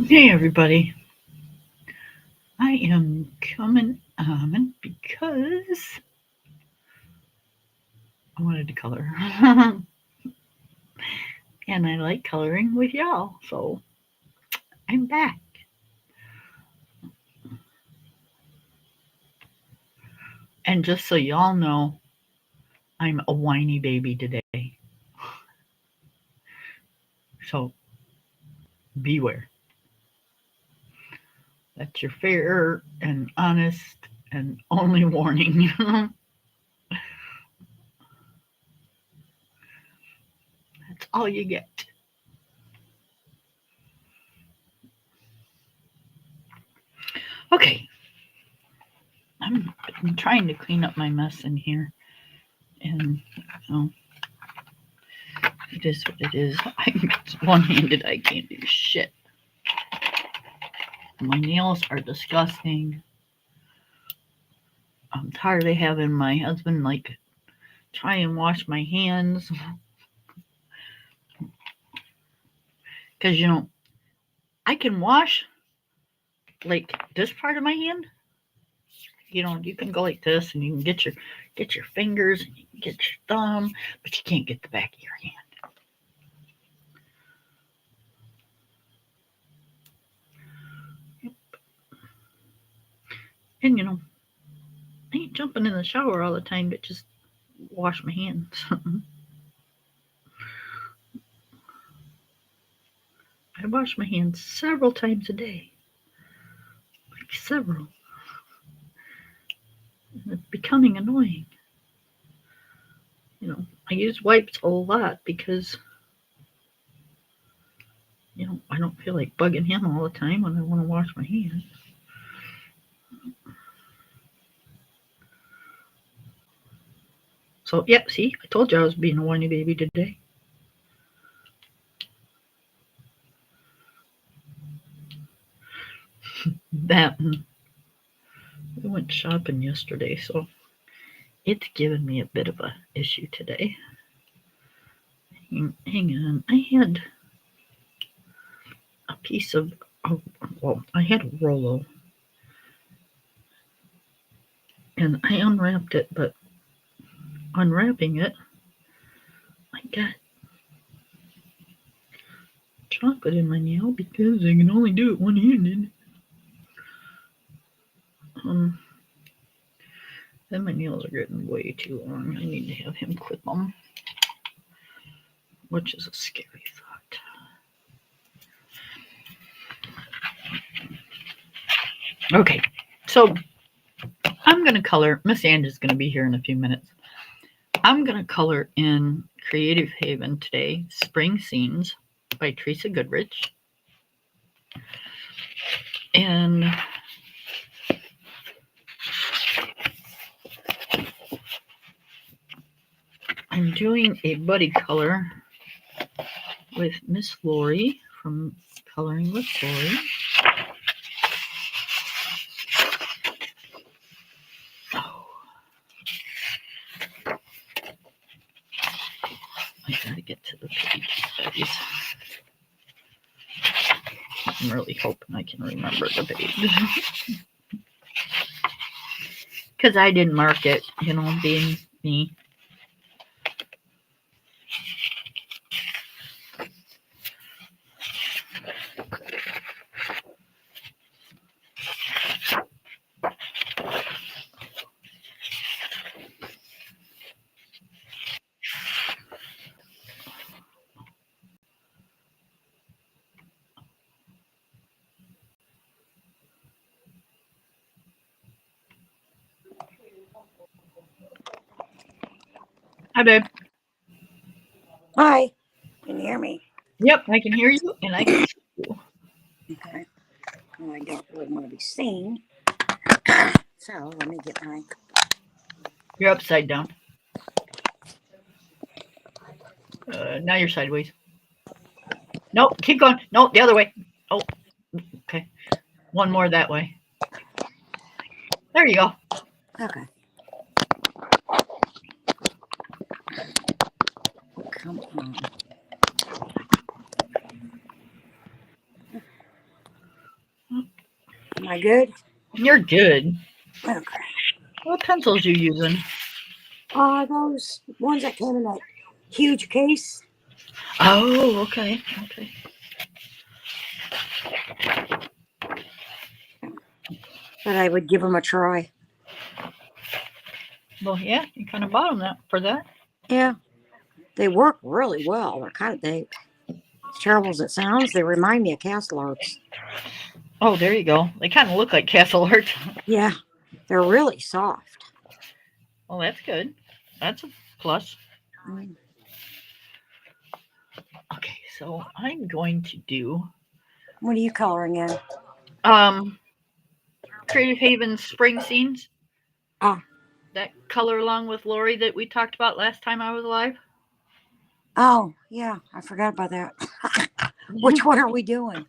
Hey everybody, I am coming on because I wanted to color. And I like coloring with y'all, so I'm back. And just so y'all know, I'm a whiny baby today. So beware. That's your fair and honest and only warning. That's all you get. Okay, I'm trying to clean up my mess in here. And you it is what it is. I'm one handed, I can't do shit. My nails are disgusting. I'm tired of having my husband like try and wash my hands because I can wash like this part of my hand. You can go like this and you can get your fingers and you can get your thumb, but you can't get the back of your hand. And I ain't jumping in the shower all the time to just wash my hands. I wash my hands several times a day, like several. And it's becoming annoying. I use wipes a lot because I don't feel like bugging him all the time when I want to wash my hands. So, yeah, see, I told you I was being a whiny baby today. That, we went shopping yesterday, so it's given me a bit of a issue today. Hang on, I had a piece of, I had a Rolo, and I unwrapped it, but unwrapping it, I got chocolate in my nail because I can only do it one-handed. Um, then my nails are getting way too long. I need to have him clip them, which is a scary thought. Okay, so I'm going to color. Miss Angie's going to be here in a few minutes. I'm going to color in Creative Haven today, Spring Scenes by Teresa Goodrich. And I'm doing a buddy color with Miss Lori from Coloring with Lori. Oh, I gotta get to the page. I'm really hoping I can remember the page. Because I didn't mark it, being me. Hi, babe. Hi, can you hear me? Yep, I can hear you and I can see you. Okay. Well, I don't really want to be seen. So let me get my. You're upside down. Now you're sideways. Nope, keep going. Nope, the other way. Oh, okay. One more that way. There you go. Okay. Come on. Am I good? You're good. Okay. What pencils you using? Those ones that came in that huge case. Oh, okay. Okay. But I would give them a try. Well, yeah, you kind of bought them that for that. Yeah, they work really well. They, as terrible as it sounds, they remind me of Castle Arts. Oh, there you go. They kind of look like Castle Art. Yeah, they're really soft. Well, that's good. That's a plus. Mm. Okay, so I'm going to do What are you coloring in? um Creative Haven spring scenes. Ah, That color along with Lori that we talked about last time I was alive. oh, yeah, I forgot about that. Which one are we doing?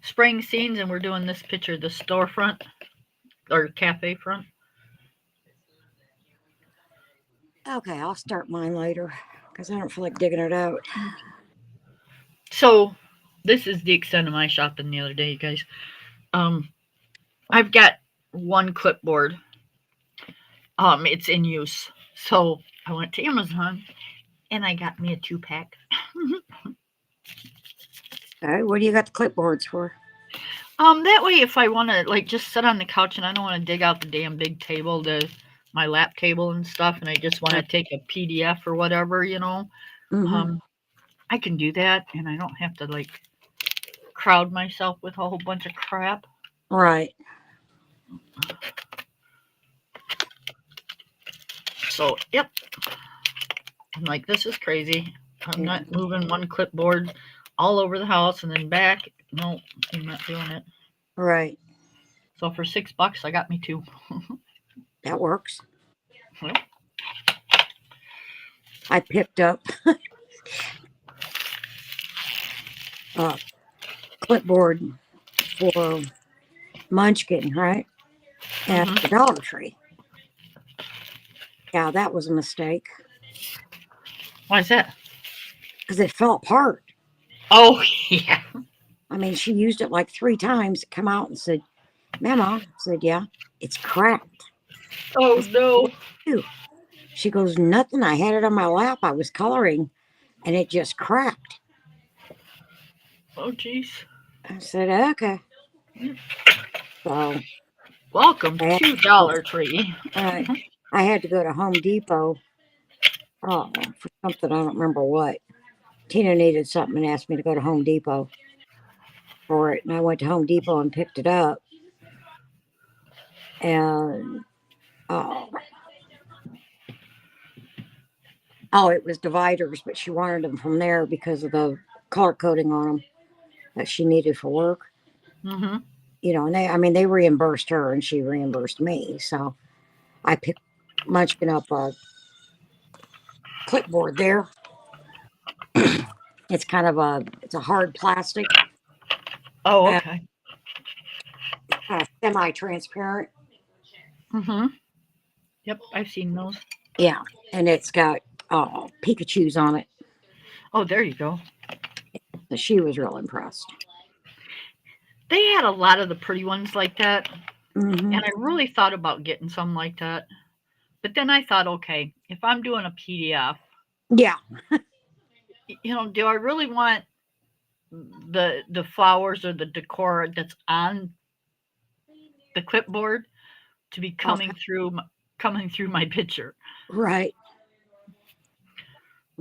Spring scenes, and we're doing this picture, the storefront or cafe front. Okay, I'll start mine later because I don't feel like digging it out. So this is the extent of my shopping the other day, you guys. I've got one clipboard. It's in use. So I went to Amazon and I got me a 2-pack. All right, what do you got the clipboards for? That way if I want to like just sit on the couch and I don't want to dig out the damn big table, my lap table and stuff, and I just want to take a PDF or whatever, Mm-hmm. I can do that and I don't have to like crowd myself with a whole bunch of crap. Right. So, yep. I'm like, this is crazy. I'm not moving one clipboard all over the house and then back. No, I'm not doing it. Right. So for $6, I got me 2. That works. Yep. I picked up a clipboard for Munchkin, right? At Mhm. the Dollar Tree. Yeah, that was a mistake Why is that? because it fell apart. Oh, yeah. I mean, she used it like 3 times. Come out and said, "Mama," I said, "Yeah, it's cracked." I Oh, said, no. "What do you do?" She goes, "Nothing. I had it on my lap. I was coloring, and it just cracked." Oh, jeez. I said, "Okay." So Welcome I had, to Dollar Tree. I, I had to go to Home Depot for something. I don't remember what. Tina needed something and asked me to go to Home Depot for it. And I went to Home Depot and picked it up. And oh, it was dividers, but she wanted them from there because of the color coding on them that she needed for work. Mm-hmm. And they reimbursed her and she reimbursed me. So I picked Munchkin up a clipboard there. It's a hard plastic, Oh, okay. semi-transparent. Mm-hmm. Yep, I've seen those. Yeah, and it's got Pikachu's on it. Oh, there you go. So she was real impressed. They had a lot of the pretty ones like that, Mm-hmm. and I really thought about getting some like that. But then I thought, okay, if I'm doing a PDF, Yeah, do I really want the flowers or the decor that's on the clipboard to be coming through my picture? right,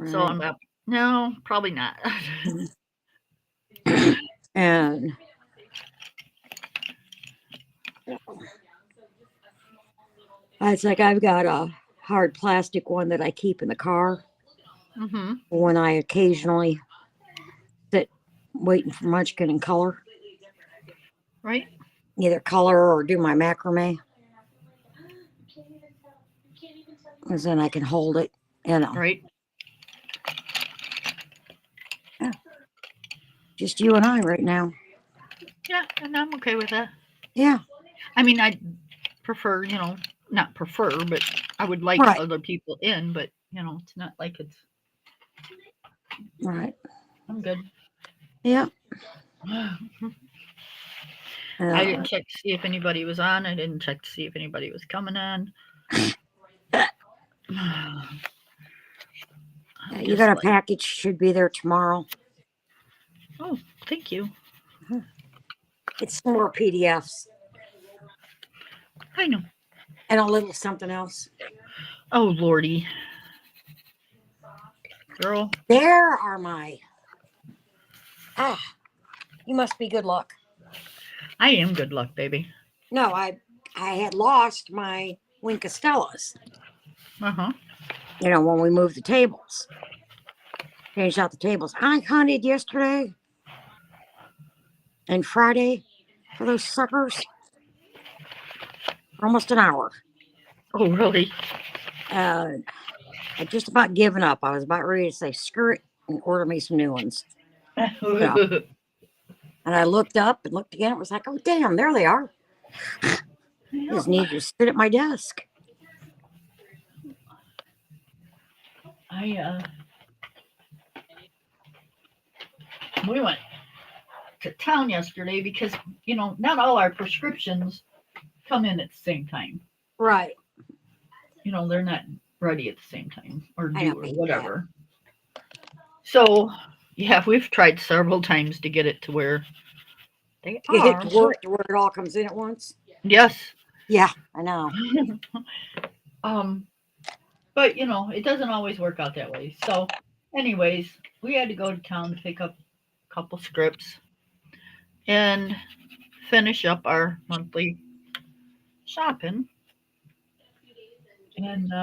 So right. I'm like, no, probably not. And it's like I've got a hard plastic one that I keep in the car Mm-hmm. when I occasionally sit waiting for Munchkin and color, Right. either color or do my macrame, because then I can hold it. Right. Yeah, just you and I right now. Yeah, and I'm okay with that. Yeah, I mean, I prefer, not prefer, but I would like right, other people in, but it's not like right. I'm good. Yeah, I didn't check to see if anybody was on. I didn't check to see if anybody was coming on. You got a package, should be there tomorrow. Oh, thank you. It's some more PDFs I know. and a little something else. Oh, Lordy. Girl. There are my. You must be good luck. I am good luck, baby. No, I had lost my Wink Costellas. Uh-huh. When we moved the tables. Changed out the tables. I hunted yesterday and Friday for those suckers for almost an hour. Oh, really? I just about given up. I was about ready to say screw it and order me some new ones. And I looked up and looked again. It was like, oh, damn, there they are. Just needed to sit at my desk. We went to town yesterday because, not all our prescriptions come in at the same time. Right. They're not ready at the same time or I due don't or hate whatever. So, yeah, we've tried several times to get it to where they Get are. it to work to where it all comes in at once. Yes. Yeah, I know. But it doesn't always work out that way. So, anyways, we had to go to town to pick up a couple scripts and finish up our monthly shopping. And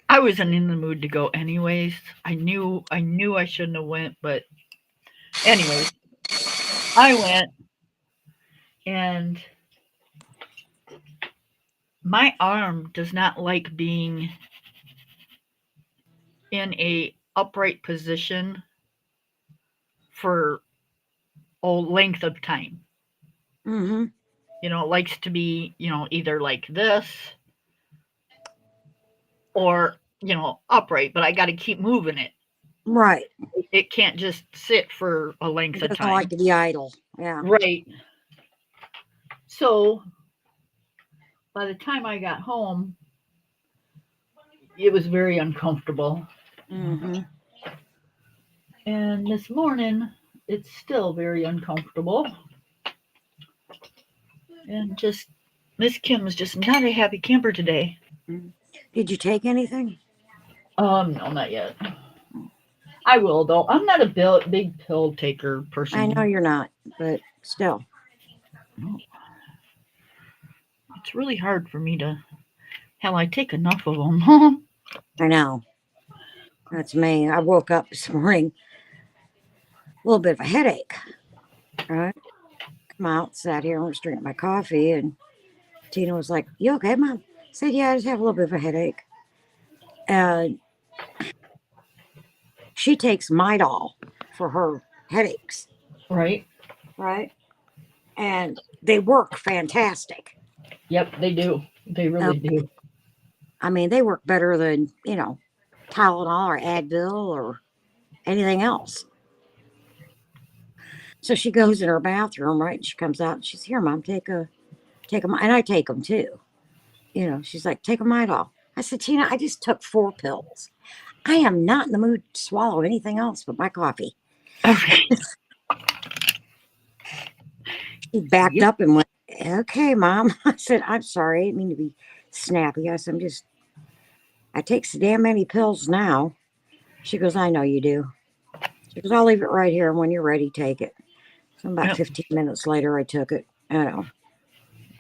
I wasn't in the mood to go anyways. I knew I shouldn't have went, but anyways, I went and my arm does not like being in a upright position for a length of time. Mm-hmm. It likes to be, either like this or, upright, but I got to keep moving it. Right. It can't just sit for a It length of doesn't time. like to be idle. Yeah. Right. So by the time I got home, it was very uncomfortable. Mm-hmm. And this morning, it's still very uncomfortable. And just, Miss Kim is just not a happy camper today. Did you take anything? No, not yet. I will, though. I'm not a big pill taker person. I know you're not, but still. It's really hard for me to. Hell, I take enough of them. I know. That's me. I woke up this morning, a little bit of a headache. Right? Come out, sat here, and was drinking my coffee, and Tina was like, "You okay, Mom?" I said, "Yeah, I just have a little bit of a headache." And she takes Midol for her headaches. Right? Right? And they work fantastic. Yep, they do. They really do. I mean, they work better than, Tylenol or Advil or anything else. So she goes in her bathroom, right? And she comes out and she's, "Here, Mom, take them." And I take them too. She's like, "Take a Midol." I said, "Tina, I just took 4 pills. I am not in the mood to swallow anything else but my coffee." She backed up and went, "Okay, Mom." I said, "I'm sorry. I didn't mean to be snappy." I said, I take so damn many pills now. She goes, "I know you do." She goes, "I'll leave it right here. And when you're ready, take it." So about 15 minutes later, I took it. I know.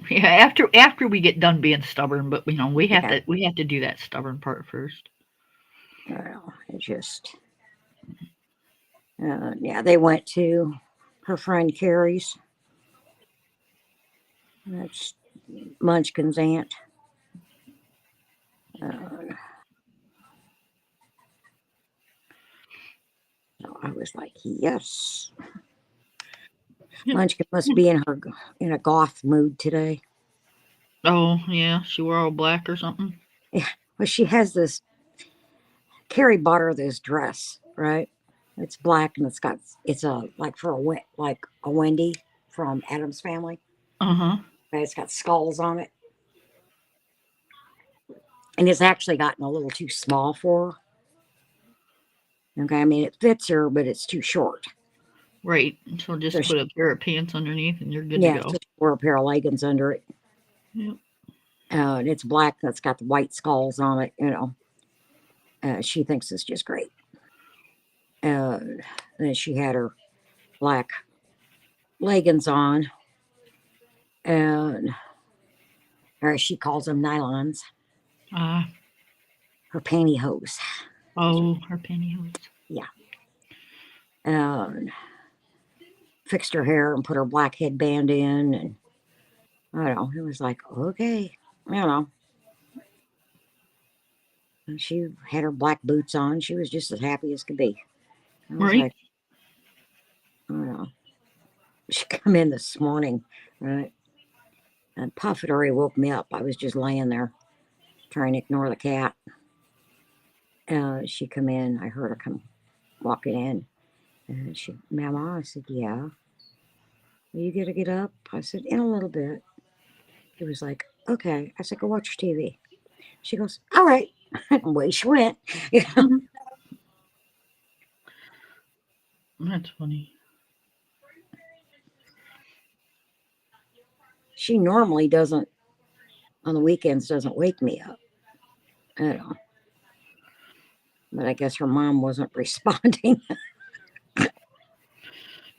Yeah, after we get done being stubborn, but we have to do that stubborn part first. Well, it just, yeah, they went to her friend Carrie's. That's Munchkin's aunt. So I was like, yes. Munchkin must be in a goth mood today. Oh yeah, she wore all black or something. Yeah, well, she has this. Carrie bought her this dress, right? It's black and it's a like for like a Wendy from Adam's Family. Uh-huh. But it's got skulls on it, and it's actually gotten a little too small for her. Okay, I mean it fits her, but it's too short. Right. So So just she, put a pair of pants underneath and you're good to yeah, go. so she wore a pair of leggings under it. Yep. And it's black and it's got the white skulls on it. She thinks it's just great. Uh, then she had her black leggings on, and or she calls them nylons. Ah. Her pantyhose. Oh, her pantyhose. Yeah. And fixed her hair and put her black headband in, and I don't know. It was like okay, you know. And she had her black boots on. She was just as happy as could be. I was Right. like, I don't know. She come in this morning, right? And Puff had already woke me up. I was just laying there trying to ignore the cat. She come in. I heard her come walking in. And she, Mama, I said, yeah. Are you gonna get up? I said, in a little bit. She was like, okay. I said, go watch your TV. She goes, all right. And away she went. Mhm. That's funny. She normally doesn't, on the weekends, doesn't wake me up. I don't know. But I guess her mom wasn't responding.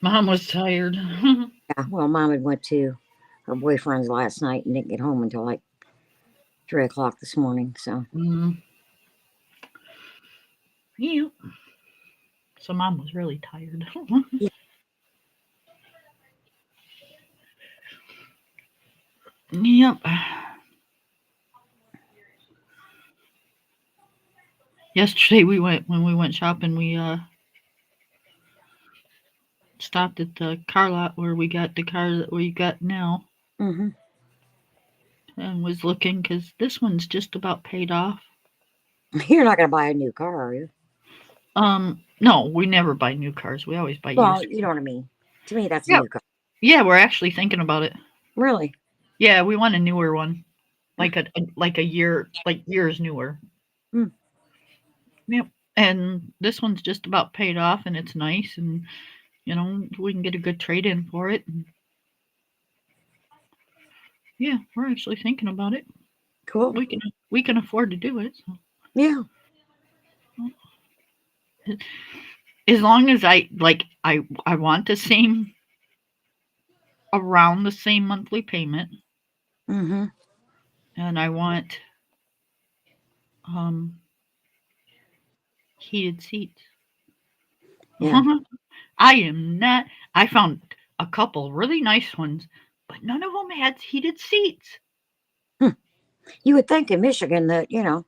Mom was tired. Yeah, well, Mom had went to her boyfriend's last night and didn't get home until like 3 o'clock this morning. So Mm. Yep. So mom was really tired. yeah, Yep. Yesterday when we went shopping, we stopped at the car lot where we got the car that we got now hmm and was looking because this one's just about paid off. you're not gonna buy a new car, are you? No, we never buy new cars. We always buy Well, used you know cars. what I mean. To me, that's a Yeah, new car. yeah, we're actually thinking about it. Really? Yeah, we want a newer one, like a year, like years newer. Mm, Yep. And this one's just about paid off, and it's nice, and we can get a good trade in for it. And yeah, we're actually thinking about it. cool. We can afford to do it. So. Yeah. As long as I want the same around the same monthly payment, hmm and I want um heated seats. Yeah. I am not. I found a couple really nice ones, but none of them had heated seats. Hmm. You would think in Michigan that it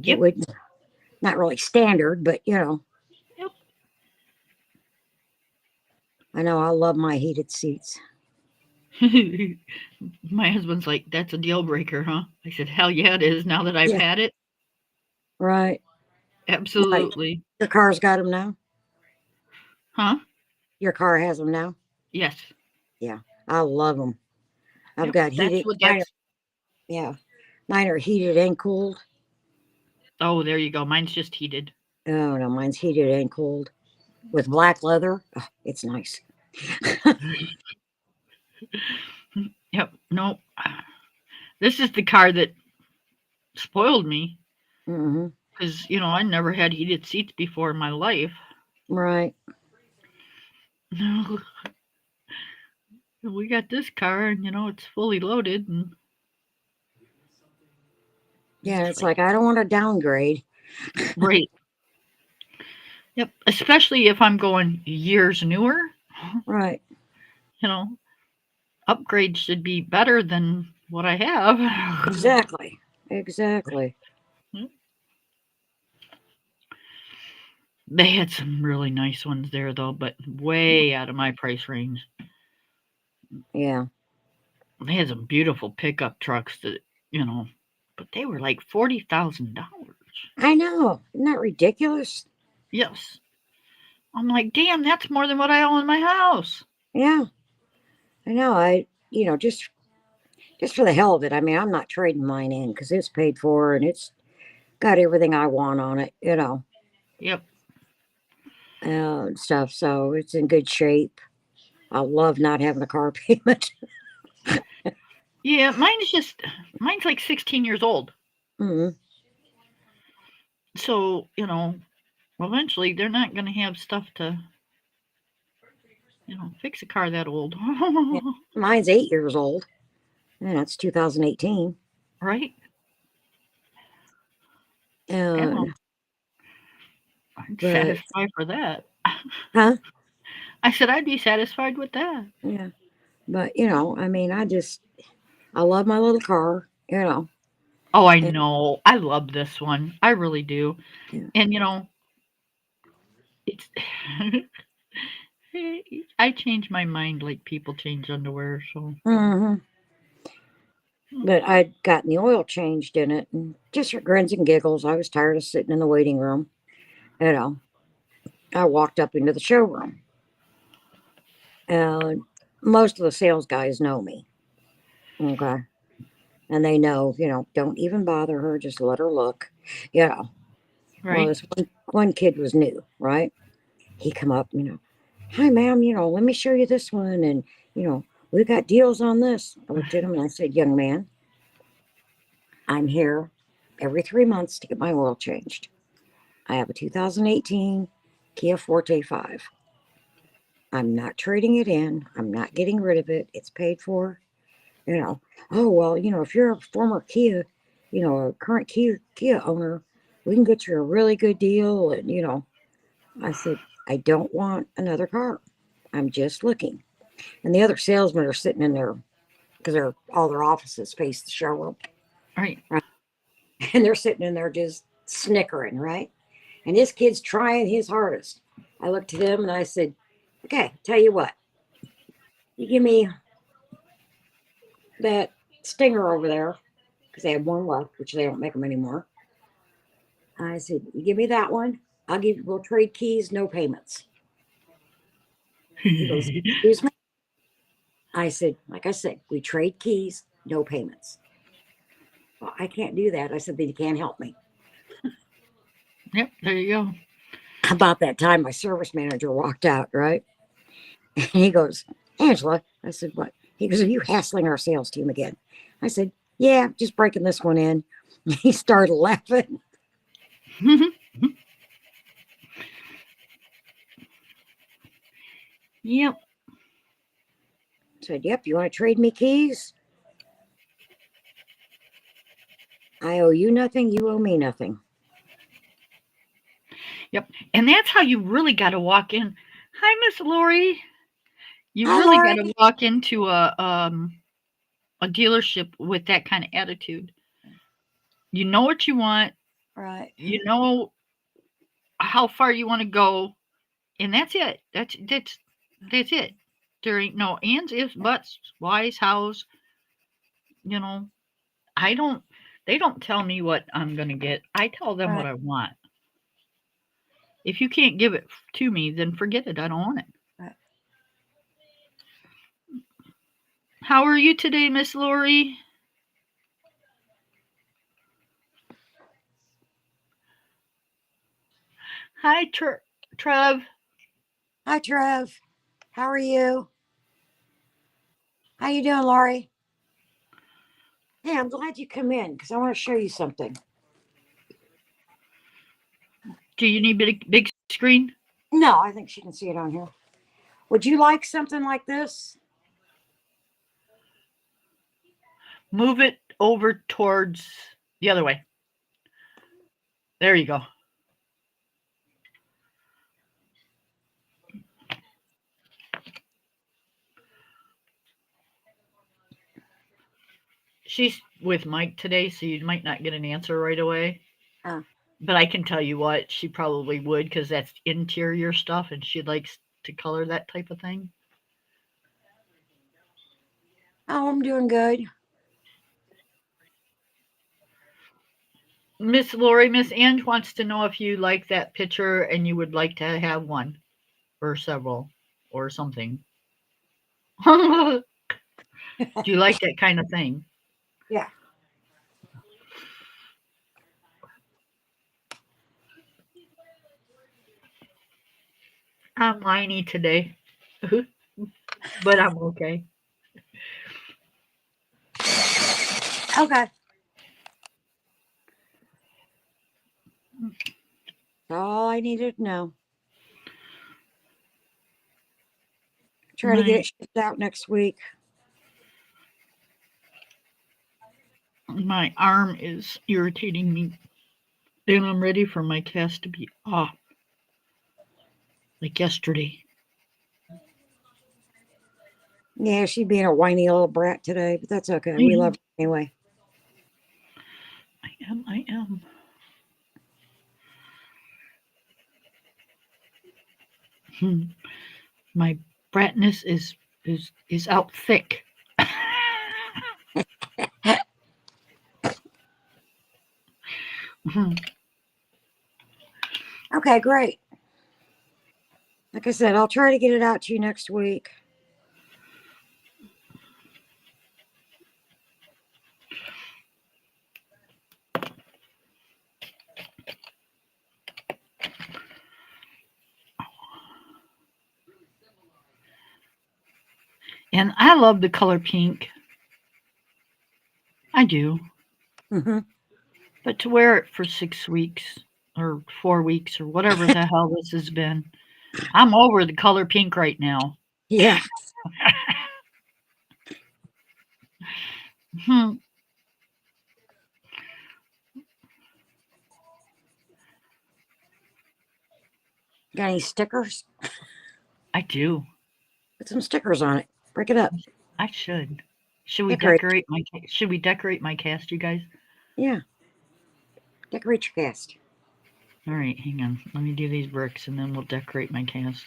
Yep. would not really standard, but Yep. I know I love my heated seats. My husband's like, "That's a deal breaker, huh?" I said, "Hell yeah, it is. Now that I've Yeah. had it, Right. Right. absolutely." Your car's got them now. Huh? Your car has them now. Yes. Yeah. I love them. I've Yep. got That's heated. what Mine are, that's. yeah. Mine are heated and cooled. Oh, there you go. Mine's just heated. Oh no, mine's heated and cooled with black leather. Oh, it's nice. Yep. No. This is the car that spoiled me hmm because I never had heated seats before in my life. Right. No, we got this car, and it's fully loaded, and Yeah. it's It's like, like I don't want to downgrade. right. Yep. Especially if I'm going years newer, Right. you know, upgrade should be better than what I have. Exactly. Exactly. They had some really nice ones there, though, but way out of my price range. Yeah. They had some beautiful pickup trucks but they were like $40,000. I know. Isn't that ridiculous? Yes. I'm like, damn, that's more than what I own in my house. Yeah, I know. Just for the hell of it. I mean, I'm not trading mine in because it's paid for and it's got everything I want on it, Yep. and stuff. So it's in good shape. I love not having a car payment. Yeah, mine's like 16 years old. Mm, So, eventually they're not going to have stuff to, fix a car that old. yeah. Mine's 8 years old. And it's 2018. Right? Yeah, And I'm but satisfied for that. huh? I said I'd be satisfied with that. Yeah. But I mean, I love my little car. Oh, I And, know. I love this one. I really do. yeah. And it's I change my mind like people change underwear, so Hmm. But I'd gotten the oil changed in it, and just for grins and giggles, I was tired of sitting in the waiting room. You know, I walked up into the showroom, and most of the sales guys know me. Okay. And they know, don't even bother her, just let her look. You know, well, right? this one kid was new, right? He come up, hi, ma'am, let me show you this one. And, we got deals on this. I looked at him and I said, young man, I'm here every 3 months to get my oil changed. I have a 2018 Kia Forte 5. I'm not trading it in. I'm not getting rid of it. It's paid for. You know, oh, well, if you're a former Kia, a current Kia owner, we can get you a really good deal. And, I said, I don't want another car. I'm just looking. And the other salesmen are sitting in there because all their offices face the showroom. Right. Right? And they're sitting in there just snickering, right? And this kid's trying his hardest. I looked at him and I said, okay, tell you what, you give me that Stinger over there, because they had one left, which they don't make them anymore. I said, you give me that one. We'll trade keys, no payments. He goes, excuse me? I said, like I said, we trade keys, no payments. Well, I can't do that. I said, then you can't help me. Yep, there you go. About that time, my service manager walked out, right? And he goes, Angela. I said, what? He goes, are you hassling our sales team again? I said, yeah, just breaking this one in. He started laughing. Yep. Said, yep, you want to trade me keys? I owe you nothing. You owe me nothing. Yep. And that's how you really got to walk in. Hi, Miss Lori. You Hi, really got Lori. to walk into a dealership with that kind of attitude. You know what you want. Right. You know how far you want to go, and that's it. That's it. There ain't no ands, ifs, buts, whys, hows. You know, I don't. They don't tell me what I'm gonna get. I tell them what Right. I want. If you can't give it to me, then forget it. I don't want it. Right. How are you today, Miss Lori? Hi, Trev. Hi, Trev. How are you? How you doing, Lori? Hey, I'm glad you come in because I want to show you something. Do you need big screen? No, I think she can see it on here. Would you like something like this? Move it over towards the other way. There you go. She's with Mike today, so you might not get an answer right away. Uh, But I can tell you what, she probably would because that's interior stuff and she likes to color that type of thing. oh, I'm doing good. Miss Lori, Miss Ange wants to know if you like that picture and you would like to have one or several or something. Do you like that kind of thing? Yeah. I'm whiny today, but I'm okay. Okay. That's all I needed to know. Try to get My it shipped out next week. my arm is irritating me, and I'm ready for my cast to be off, like yesterday. Yeah, she's being a whiny little brat today, but that's okay. I We love am. her anyway. I am. I am. Hmm. My bratness is out thick. Hmm. Okay, great. Like I said, I'll try to get it out to you next week. And I love the color pink. I do. Hmm. But to wear it for 6 weeks or 4 weeks or whatever the hell this has been, I'm over the color pink right now. Yeah. Hmm. Got any stickers? I do. Put some stickers on it. Break it up. I should. Should we Decorate. decorate my cast, you guys? Yeah. Decorate your cast. All right, hang on. Let me do these bricks and then we'll decorate my cast.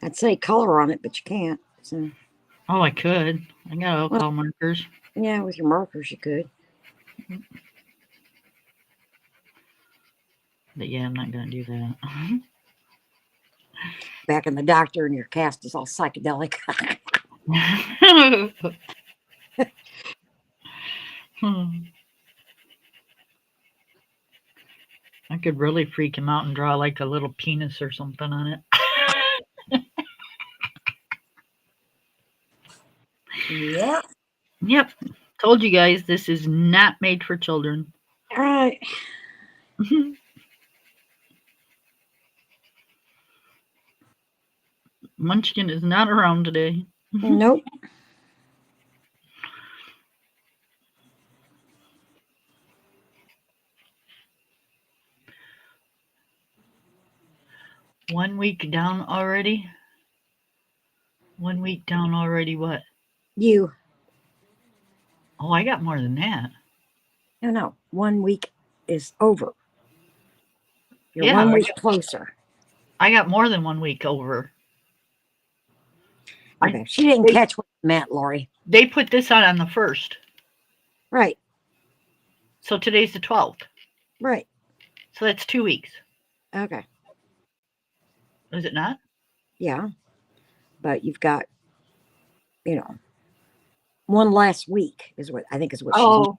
I'd say color on it, but you can't. So, Oh, I could. I got well, alcohol markers. yeah, with your markers, you could. But yeah, I'm not gonna do that. Back in the doctor, and your cast is all psychedelic. Hmm. I could really freak him out and draw like a little penis or something on it. Yeah. Yep. Told you guys this is not made for children. All right. Munchkin is not around today. Nope. One week down already? 1 week down already, what? You. Oh, I got more than that. No. 1 week is over. You're Yeah, 1 week closer. I got more than 1 week over. Okay. She didn't They, catch what you meant, Lori. they put this on the 1st. Right. So today's the 12th. Right. So that's 2 weeks. Okay. Is it not? Yeah. But you've got, you know, one last week is what I think is what she's. Oh,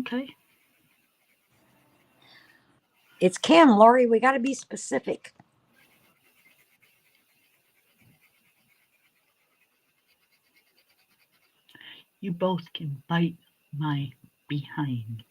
okay. It's Kim, Lori. We got to be specific. You both can bite my behind.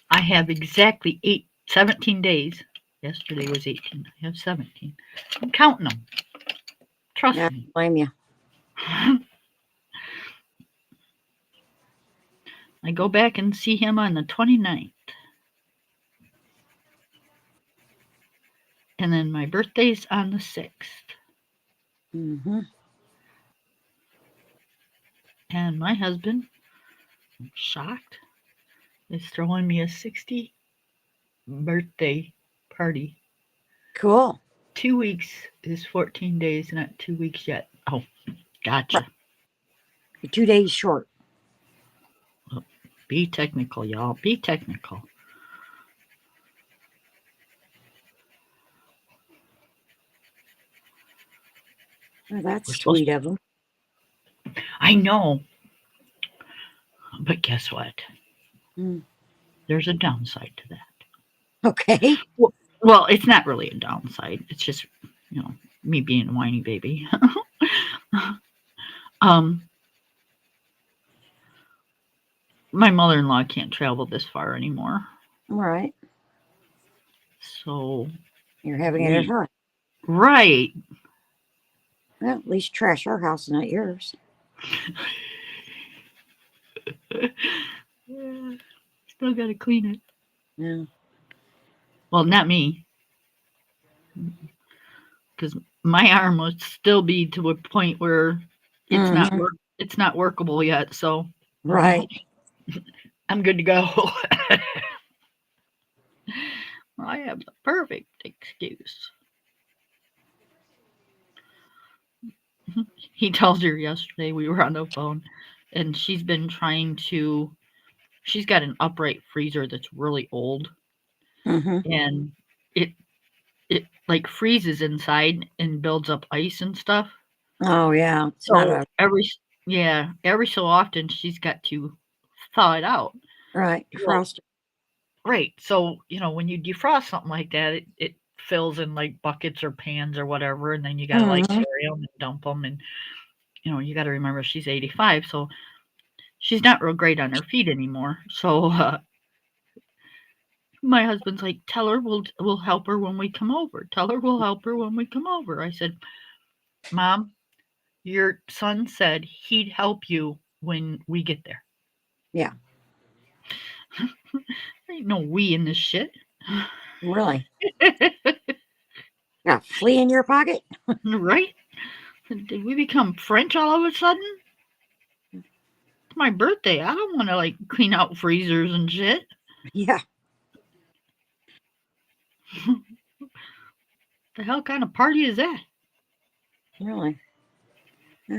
I have exactly 17 days. Yesterday was 18. I have 17. I'm counting them. Trust Yeah, me. blame you. I go back and see him on the 29th. And then my birthday's on the 6th. Mm-hmm. And my husband, I'm shocked, is throwing me a 60 birthday party. Cool. 2 weeks is 14 days, not 2 weeks yet. Oh, gotcha. Right. You're 2 days short. Be technical, y'all. Be technical. Well, We're that's supposed sweet of them. I know, but guess what? Mm. There's a downside to that. Okay. Well, it's not really a downside. It's just, you know, me being a whiny baby. um, my mother-in-law can't travel this far anymore. All right. So You're having it at her. right. Well, at least trash her house, not yours. Still gotta clean it. Yeah. Well, not me, because my arm would still be to a point where Mm-hmm. it's not workable yet. So Right. I'm good to go. I have the perfect excuse. He tells her yesterday we were on the phone, and she's got an upright freezer that's really old, Mm-hmm. and it it like freezes inside and builds up ice and stuff. Oh, yeah. It's not So a every so often she's got to thaw it out. right Well, defroster. right. So, when you defrost something like that, it fills in like buckets or pans or whatever, and then you got to like Mm-hmm. carry them and dump them. And, you got to remember she's 85. So she's not real great on her feet anymore. So my husband's like, tell her we'll help her when we come over. Tell her we'll help her when we come over. I said, Mom, your son said he'd help you when we get there. Yeah. There ain't no we in this shit. Really. Got a flea in your pocket? Right? Did we become French all of a sudden? It's my birthday. I don't want to like clean out freezers and shit. Yeah. The hell kind of party is that? Really.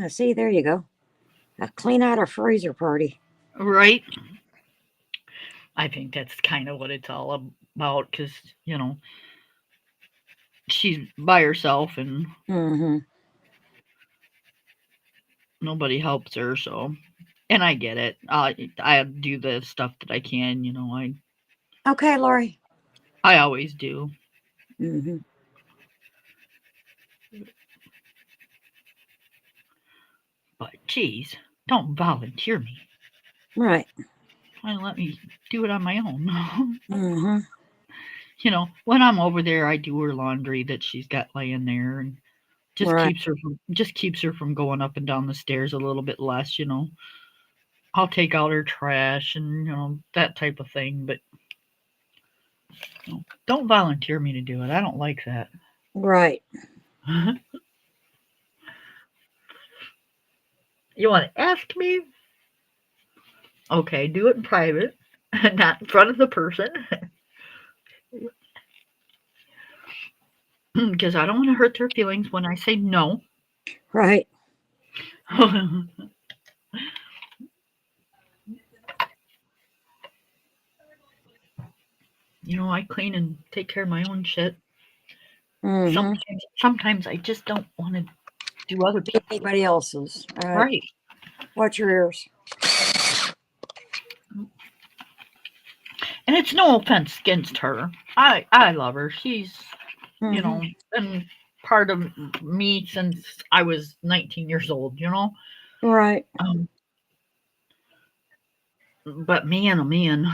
See, there you go. A clean out a freezer party. Right? I think that's kind of what it's all about because, she's by herself and Mm-hmm. nobody helps her. So, and I get it. I do the stuff that I can, Okay, Lori. I always do. Mm-hmm. But geez, don't volunteer me. Right. Let me do it on my own. Mm-hmm. When I'm over there, I do her laundry that she's got laying there, and Right. just keeps her from going up and down the stairs a little bit less. I'll take out her trash and that type of thing, but don't volunteer me to do it. I don't like that. Right. You want to ask me? Okay, do it in private, not in front of the person, because I don't want to hurt their feelings when I say no. Right. I clean and take care of my own shit. Mm-hmm. Sometimes I just don't want to do other people. Anybody else's. Right. Watch your ears. And it's no offense against her. I love her. She's Mm-hmm. been part of me since I was 19 years old. Right. But man, oh man,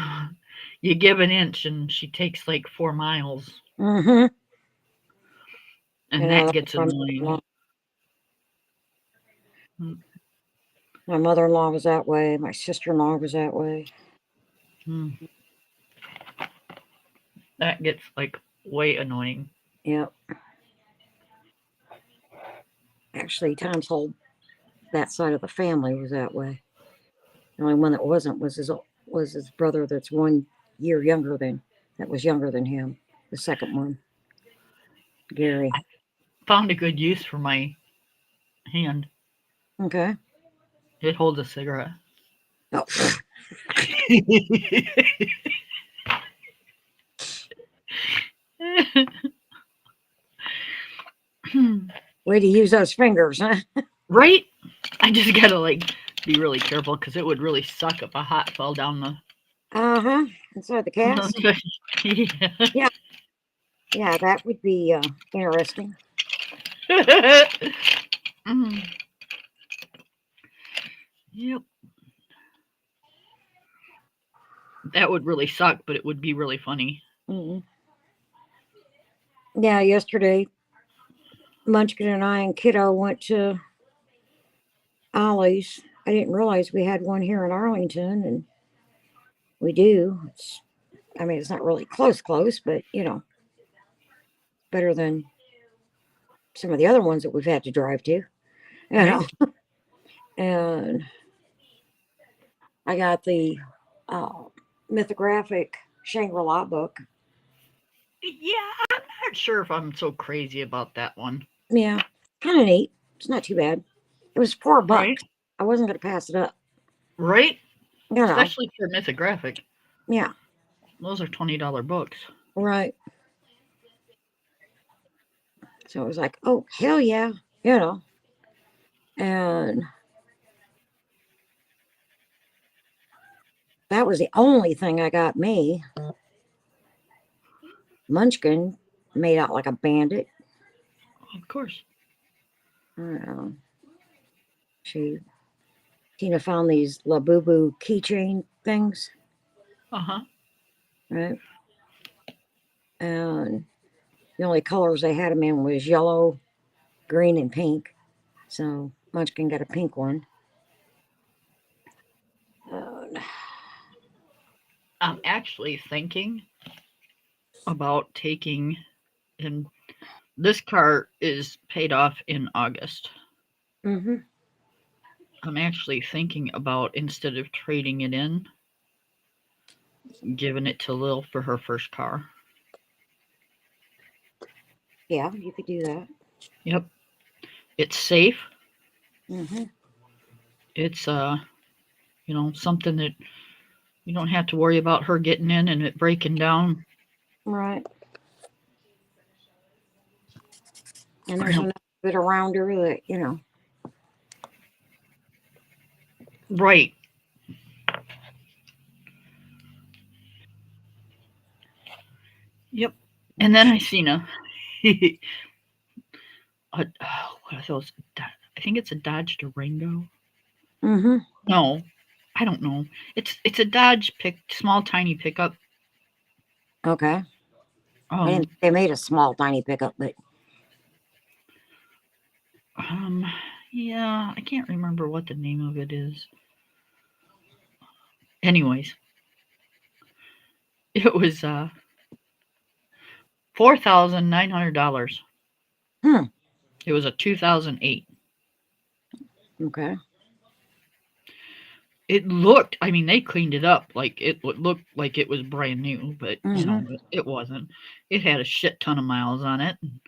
you give an inch and she takes like 4 miles, Mm-hmm. and that gets annoying. My mother-in-law was that way. My sister-in-law was that way. That gets like way annoying. Yep. Actually, Tom's whole that side of the family was that way. The only one that wasn't was his brother that's 1 year younger than him. the second one, Gary. Found a good use for my hand. Okay. It holds a cigarette. Oh, way to use those fingers, huh? Right? I just gotta like be really careful because it would really suck if a hot fell down the. Uh-huh. Inside the cast. Yeah. Yeah. Yeah, that would be interesting. Mm, yep. That would really suck, but it would be really funny. Mm. Yeah, yesterday, Munchkin and I and Kiddo went to Ollie's. I didn't realize we had one here in Arlington, and we do. I mean, it's not really close, but better than some of the other ones that we've had to drive to. You know, Right? and I got the uh, mythographic Shangri-La book. Yeah, I'm not sure if I'm so crazy about that one. Yeah, kind of neat. It's not too bad. It was $4. Right? I wasn't gonna pass it up. Right? You know. Especially for mythographic. Yeah. Those are $20 books. Right. So it was like, oh hell yeah, you know. And that was the only thing I got me. Munchkin made out like a bandit. Of course. Uh, she Tina found these Labubu keychain things, Uh-huh. right? And the only colors they had them in was yellow, green, and pink. So Munchkin got a pink one. Uh, I'm actually thinking about taking, and this car is paid off in August. mm-hmm. I'm actually thinking about, instead of trading it in, giving it to Lil for her first car. Yeah, you could do that. Yep. It's safe. Mm-hmm. It's something that you don't have to worry about her getting in and it breaking down. Right. And there's enough of it around her that, Right. Yep. And then I seen what are those? I think it's a Dodge Durango. Mm-hmm. No, I don't know. It's a Dodge small tiny pickup. Okay. Um And they made a small, tiny pickup, but um yeah, I can't remember what the name of it is. Anyways, it was $4,900. hmm. It was a 2008. Okay. It looked, I mean, they cleaned it up like it looked like it was brand new, but Mm-hmm. it wasn't. It had a shit ton of miles on it, and,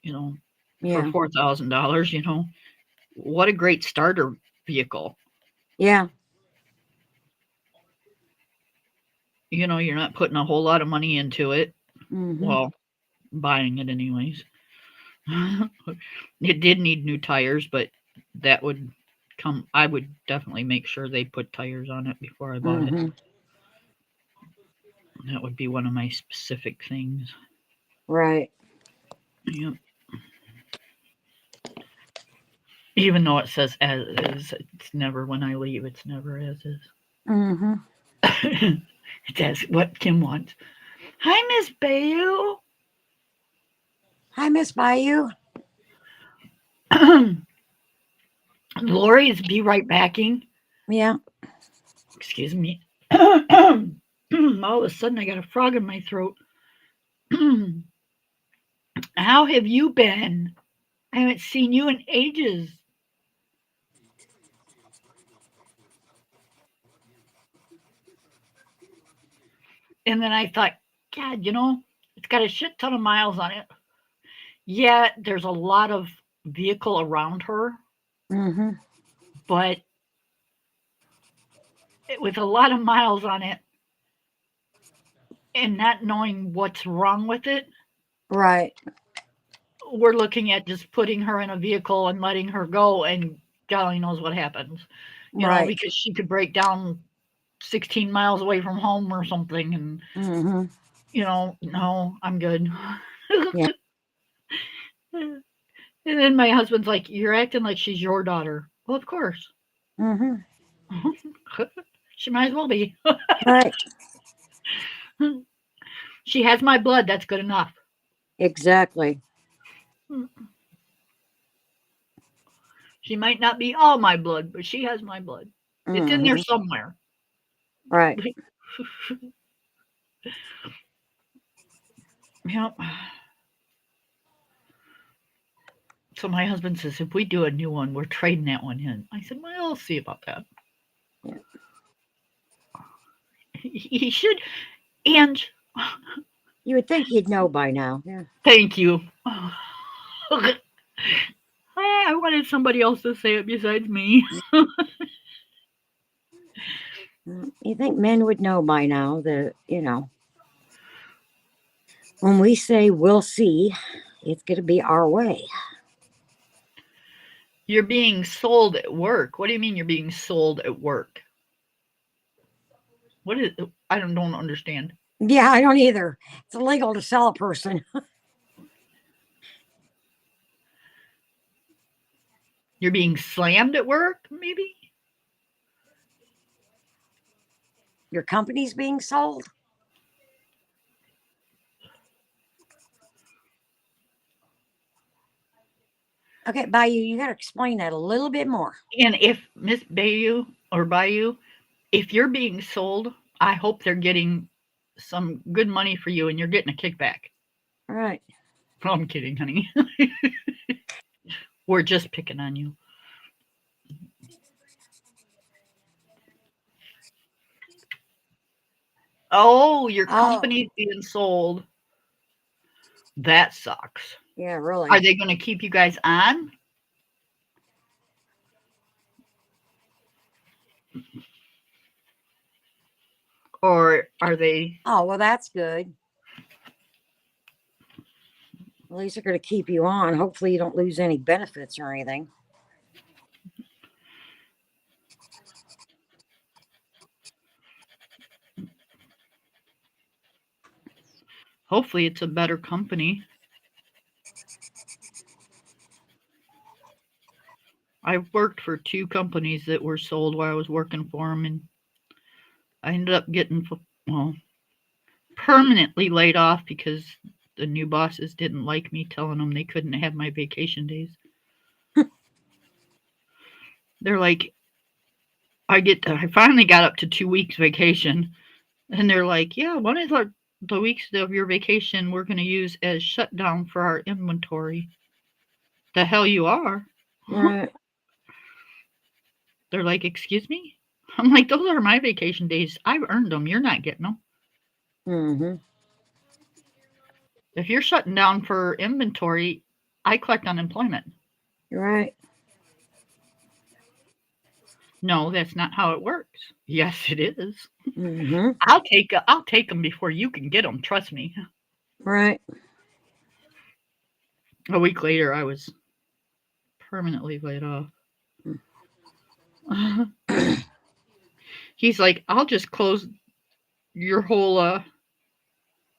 you know, for Yeah. $4,000, what a great starter vehicle. Yeah. You're not putting a whole lot of money into it. Mm-hmm. Well, buying it anyways. It did need new tires, but that would I would definitely make sure they put tires on it before I bought it. Mm-hmm. That would be one of my specific things. Right. Yep. Even though it says as is, it's never when I leave, it's never as is. Mm-hmm. It says what Kim wants. Hi, Miss Bayou. Hi, Miss Bayou. Lori's be right backing. Yeah. Excuse me. All of a sudden, I got a frog in my throat. How have you been? I haven't seen you in ages. And then I thought, God, It's got a shit ton of miles on it. Yeah, there's a lot of vehicle around her, Mm-hmm. but with a lot of miles on it and not knowing what's wrong with it, Right. we're looking at just putting her in a vehicle and letting her go, and God only knows what happens. Right. Because she could break down 16 miles away from home or something, and Mm-hmm. no, I'm good. Yeah. And then my husband's like, "You're acting like she's your daughter." Well, of course. Mm-hmm. She might as well be. Right. She has my blood. That's good enough. Exactly. She might not be all my blood, but she has my blood. It's in there Mm-hmm. somewhere. Right. Yep. So my husband says, if we do a new one, we're trading that one in. I said, well, I'll see about that. Yeah. He should. And You would think you'd know by now. Yeah. thank you. I wanted somebody else to say it besides me. You think men would know by now that, when we say we'll see, it's going to be our way. You're being sold at work. What do you mean you're being sold at work? What is? I don't understand. Yeah, I don't either. It's illegal to sell a person. You're being slammed at work, maybe? Your company's being sold. Okay, Bayou, you got to explain that a little bit more. And if Miss Bayou or Bayou, if you're being sold, I hope they're getting some good money for you and you're getting a kickback. All right. No, I'm kidding, honey. We're just picking on you. Oh, your Oh, company's being sold. That sucks. yeah, Are really. they going to keep you guys on? Or are they? Oh, well, that's good. At least they're going to keep you on. Hopefully, you don't lose any benefits or anything. Hopefully, it's a better company. I've worked for two companies that were sold while I was working for them, and I ended up getting, well, permanently laid off because the new bosses didn't like me telling them they couldn't have my vacation days. They're like, I finally got up to 2 weeks vacation, and they're like, yeah, one of the weeks of your vacation we're going to use as shutdown for our inventory. The hell you are. Right. They're like, excuse me? I'm like, those are my vacation days. I've earned them. You're not getting them. Mm-hmm. If you're shutting down for inventory, I collect unemployment. Right. No, that's not how it works. Yes, it is. Mm-hmm. I'll take them before you can get them. Trust me. Right. A week later, I was permanently laid off. He's like, I'll just close your whole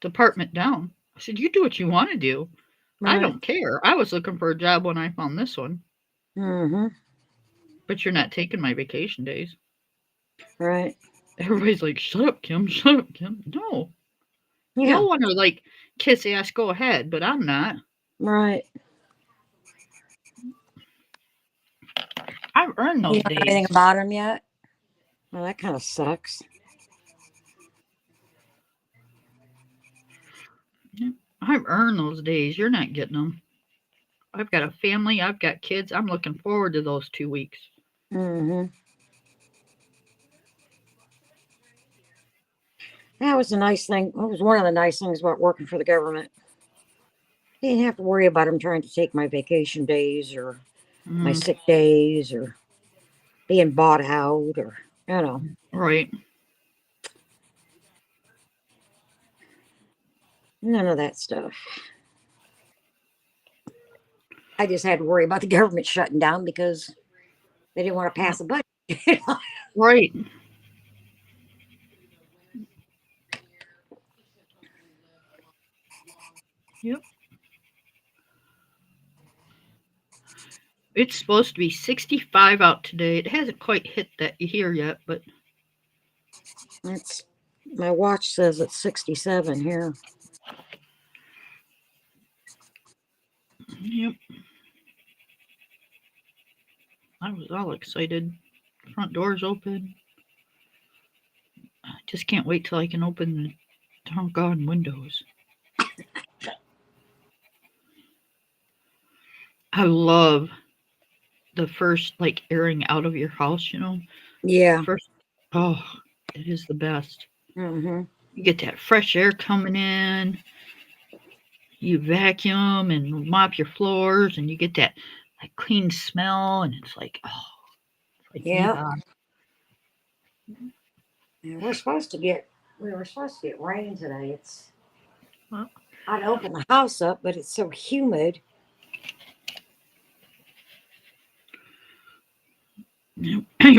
department down. I said, you do what you want to do. I Right. don't care. I was looking for a job when I found this one, Mm-hmm. but you're not taking my vacation days. Right. Everybody's like, shut up, Kim. Shut up, Kim. No, Yeah. y'all want to like kiss ass, go ahead, but I'm not. Right. I've earned You those don't know anything days. about him yet? Well, that kind of sucks. I've earned those days. You're not getting them. I've got a family. I've got kids. I'm looking forward to those 2 weeks. Mm-hmm. That was a nice thing. It was one of the nice things about working for the government. Didn't have to worry about them trying to take my vacation days or my Mm, sick days or being bought out or, you know, right. none of that stuff. I just had to worry about the government shutting down because they didn't want to pass a budget. Right. Yep. It's supposed to be 65 out today. It hasn't quite hit that here yet, but It's my watch says it's 67 here. yep. I was all excited. Front door's open. I just can't wait till I can open the doggone windows. I love the first like airing out of your house, Yeah. First, oh, it is the best. Mm-hmm. You get that fresh air coming in, you vacuum and mop your floors, and you get that like clean smell, and it's like, oh, it's like Yeah. yeah. And we were supposed to get rain today. Well, I'd open the house up, but it's so humid.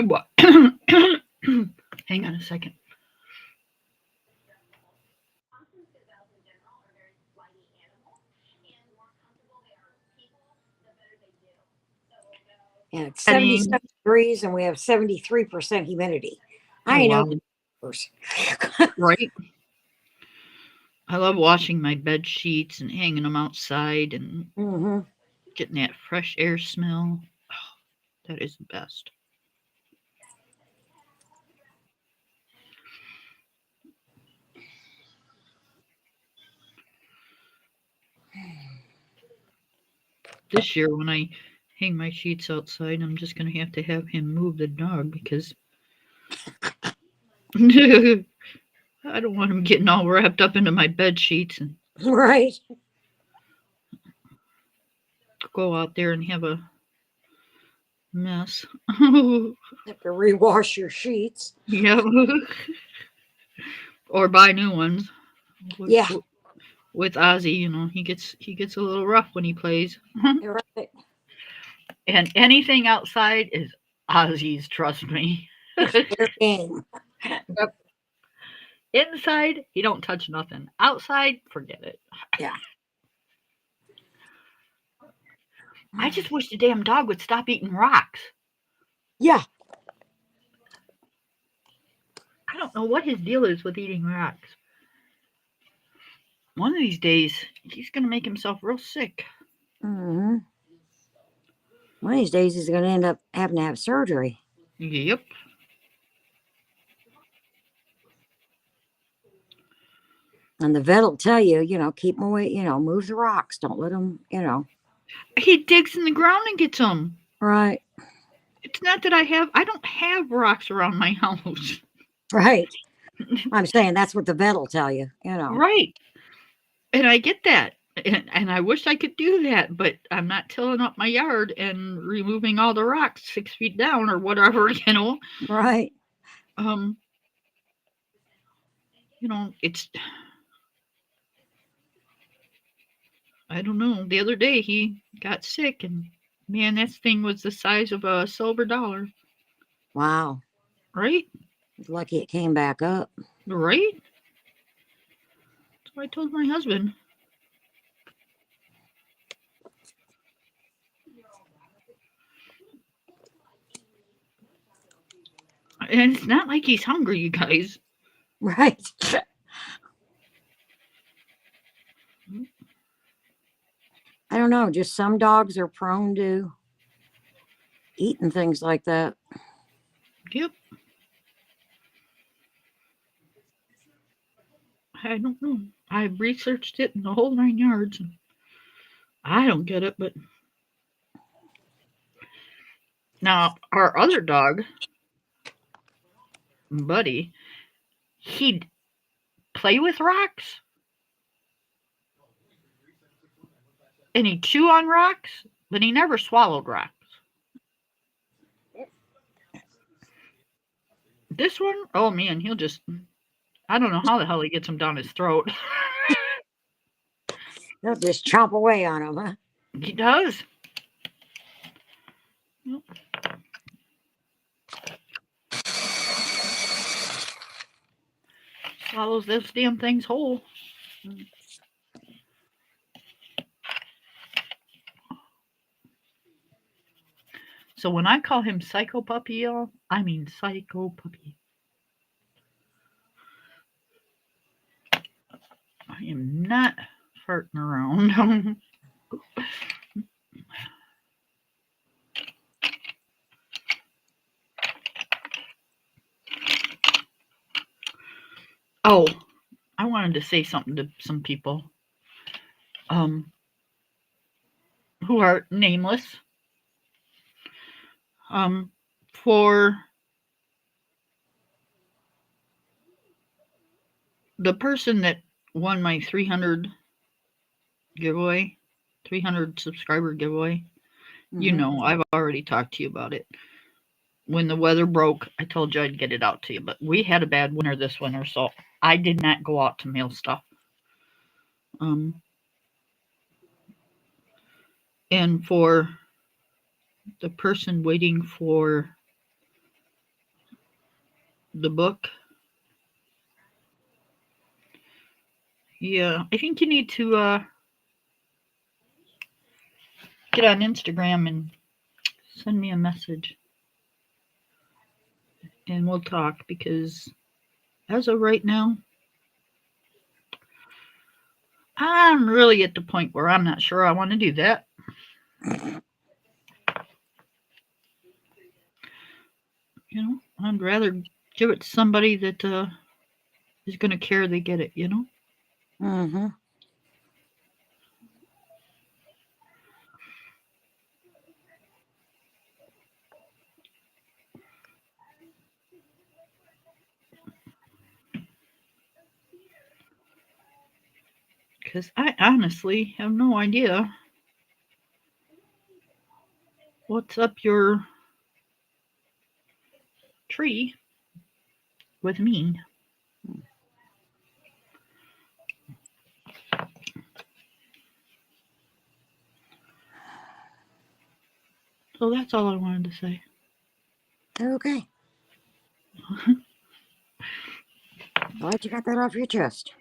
what? Hang on a second. And it's I mean, 77 degrees and we have 73% humidity. oh I ain't wow, open doors. right? I love washing my bed sheets and hanging them outside and Mm-hmm. getting that fresh air smell. Oh, that is the best. This year, when I hang my sheets outside, I'm just going to have him move the dog because I don't want him getting all wrapped up into my bed sheets and Right. go out there and have a mess. Have to rewash your sheets. Yeah, or buy new ones. With, Yeah. with Ozzy, he gets a little rough when he plays. You're right. And anything outside is Ozzy's, trust me. Fair game. Yep. Inside, he don't touch nothing. Outside, forget it. Yeah. I just wish the damn dog would stop eating rocks. Yeah. I don't know what his deal is with eating rocks. One of these days, he's going to make himself real sick. Mm-hmm. One of these days he's going to end up having to have surgery. Yep. And the vet will tell you, keep him away, move the rocks. Don't let him. He digs in the ground and gets them. Right. It's not that I don't have rocks around my house. Right. I'm saying that's what the vet will tell you. Right. And I get that. And I wish I could do that, but I'm not tilling up my yard and removing all the rocks 6 feet down or whatever. Right. Um, it's I don't know. The other day he got sick and man, that thing was the size of a silver dollar. Wow. Right? He's lucky it came back up. Right? So I told my husband. And it's not like he's hungry, you guys. Right. I don't know. Just some dogs are prone to eating things like that. Yep. I don't know. I researched it in the whole 9 yards. And I don't get it, but now our other dog, Buddy, he play with rocks and he'd chew on rocks, but he never swallowed rocks. This one, oh man, he'll just, I don't know how the hell he gets them down his throat. They'll just chomp away on them, huh? He does. Swallows those damn things whole. So when I call him Psycho Puppy, y'all, I mean Psycho Puppy. I am not farting around. Oh, I wanted to say something to some people who are nameless. For the person that won my 300 giveaway, 300 subscriber giveaway, you know, I've already talked to you about it. When the weather broke, I told you I'd get it out to you, but we had a bad winter this winter, so I did not go out to mail stuff. And for the person waiting for the book, yeah, I think you need to get on Instagram and send me a message. And we'll talk, because as of right now, I'm really at the point where I'm not sure I want to do that. You know, I'd rather give it to somebody that is going to care they get it, you know? Mm-hmm. Because I honestly have no idea what's up your tree with me. So that's all I wanted to say. Okay. Glad you got that off your chest.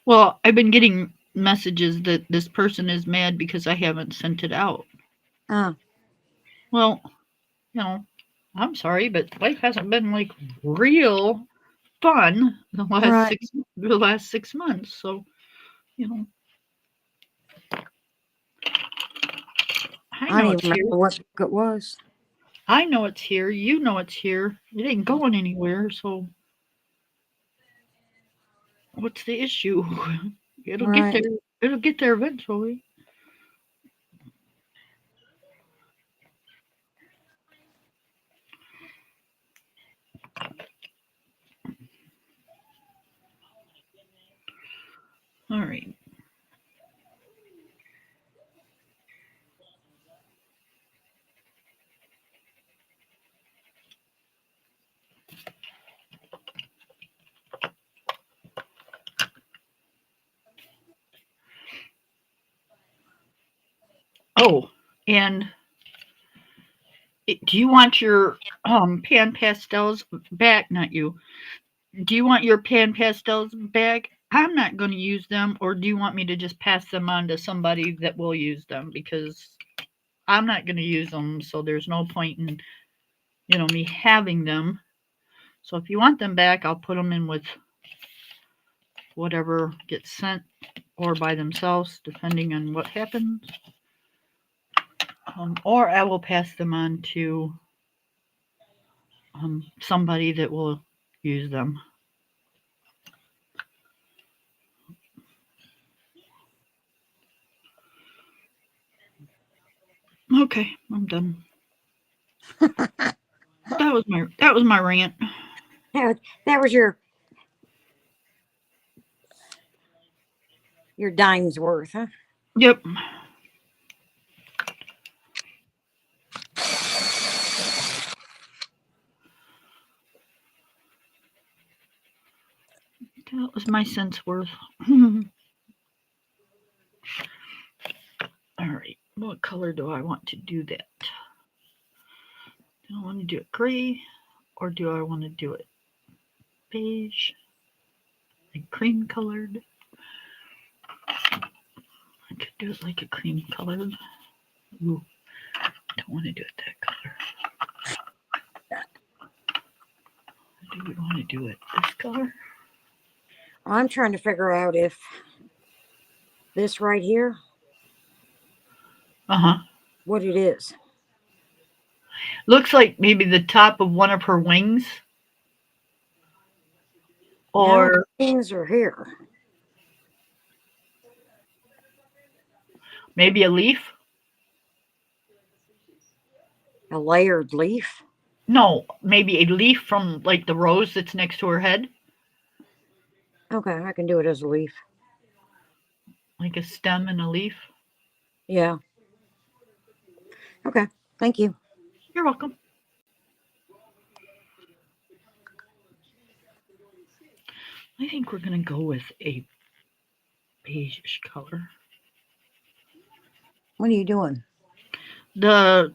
Well, I've been getting messages that this person is mad because I haven't sent it out. Oh. Well, you know, I'm sorry, but life hasn't been like real fun the last 6 months. So, you know, I don't even remember what book it was. I know it's here. You know it's here. It ain't going anywhere. So, what's the issue? It'll get there. It'll get there eventually. All right. Oh, and do you want your pan pastels back? Not you. Do you want your pan pastels back? I'm not going to use them, or do you want me to just pass them on to somebody that will use them? Because I'm not going to use them, so there's no point in, you know, me having them. So if you want them back, I'll put them in with whatever gets sent, or by themselves, depending on what happens. Or I will pass them on to somebody that will use them. Okay, I'm done. That was my rant. That was your Your dime's worth, huh? Yep. That was my cents worth. All right. What color do I want to do that? Do I want to do it gray or do I want to do it beige? Like cream colored? I could do it like a cream colored. Ooh, don't want to do it that color. Do we want to do it this color? I'm trying to figure out if this right here, Uh-huh. what it is. Looks like maybe the top of one of her wings. No, Or things are here. maybe a leaf. A layered leaf. No, maybe a leaf from like the rose that's next to her head. Okay, I can do it as a leaf. Like a stem and a leaf. Yeah. Okay, thank you. You're welcome. I think we're going to go with a beige color. What are you doing? The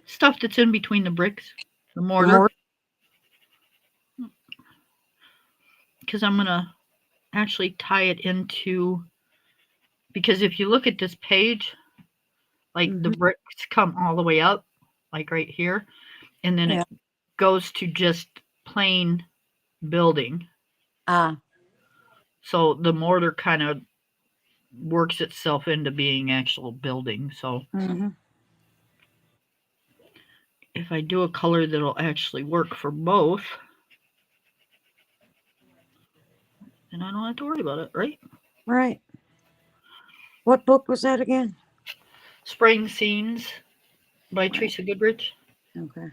stuff that's in between the bricks, the mortar, because I'm going to actually tie it into, because if you look at this page, like the bricks come all the way up, like right here, and then Yeah. it goes to just plain building. So the mortar kind of works itself into being actual building. So if I do a color that'll actually work for both, then I don't have to worry about it, right? Right. What book was that again? Spring Scenes by Teresa Goodrich. Okay.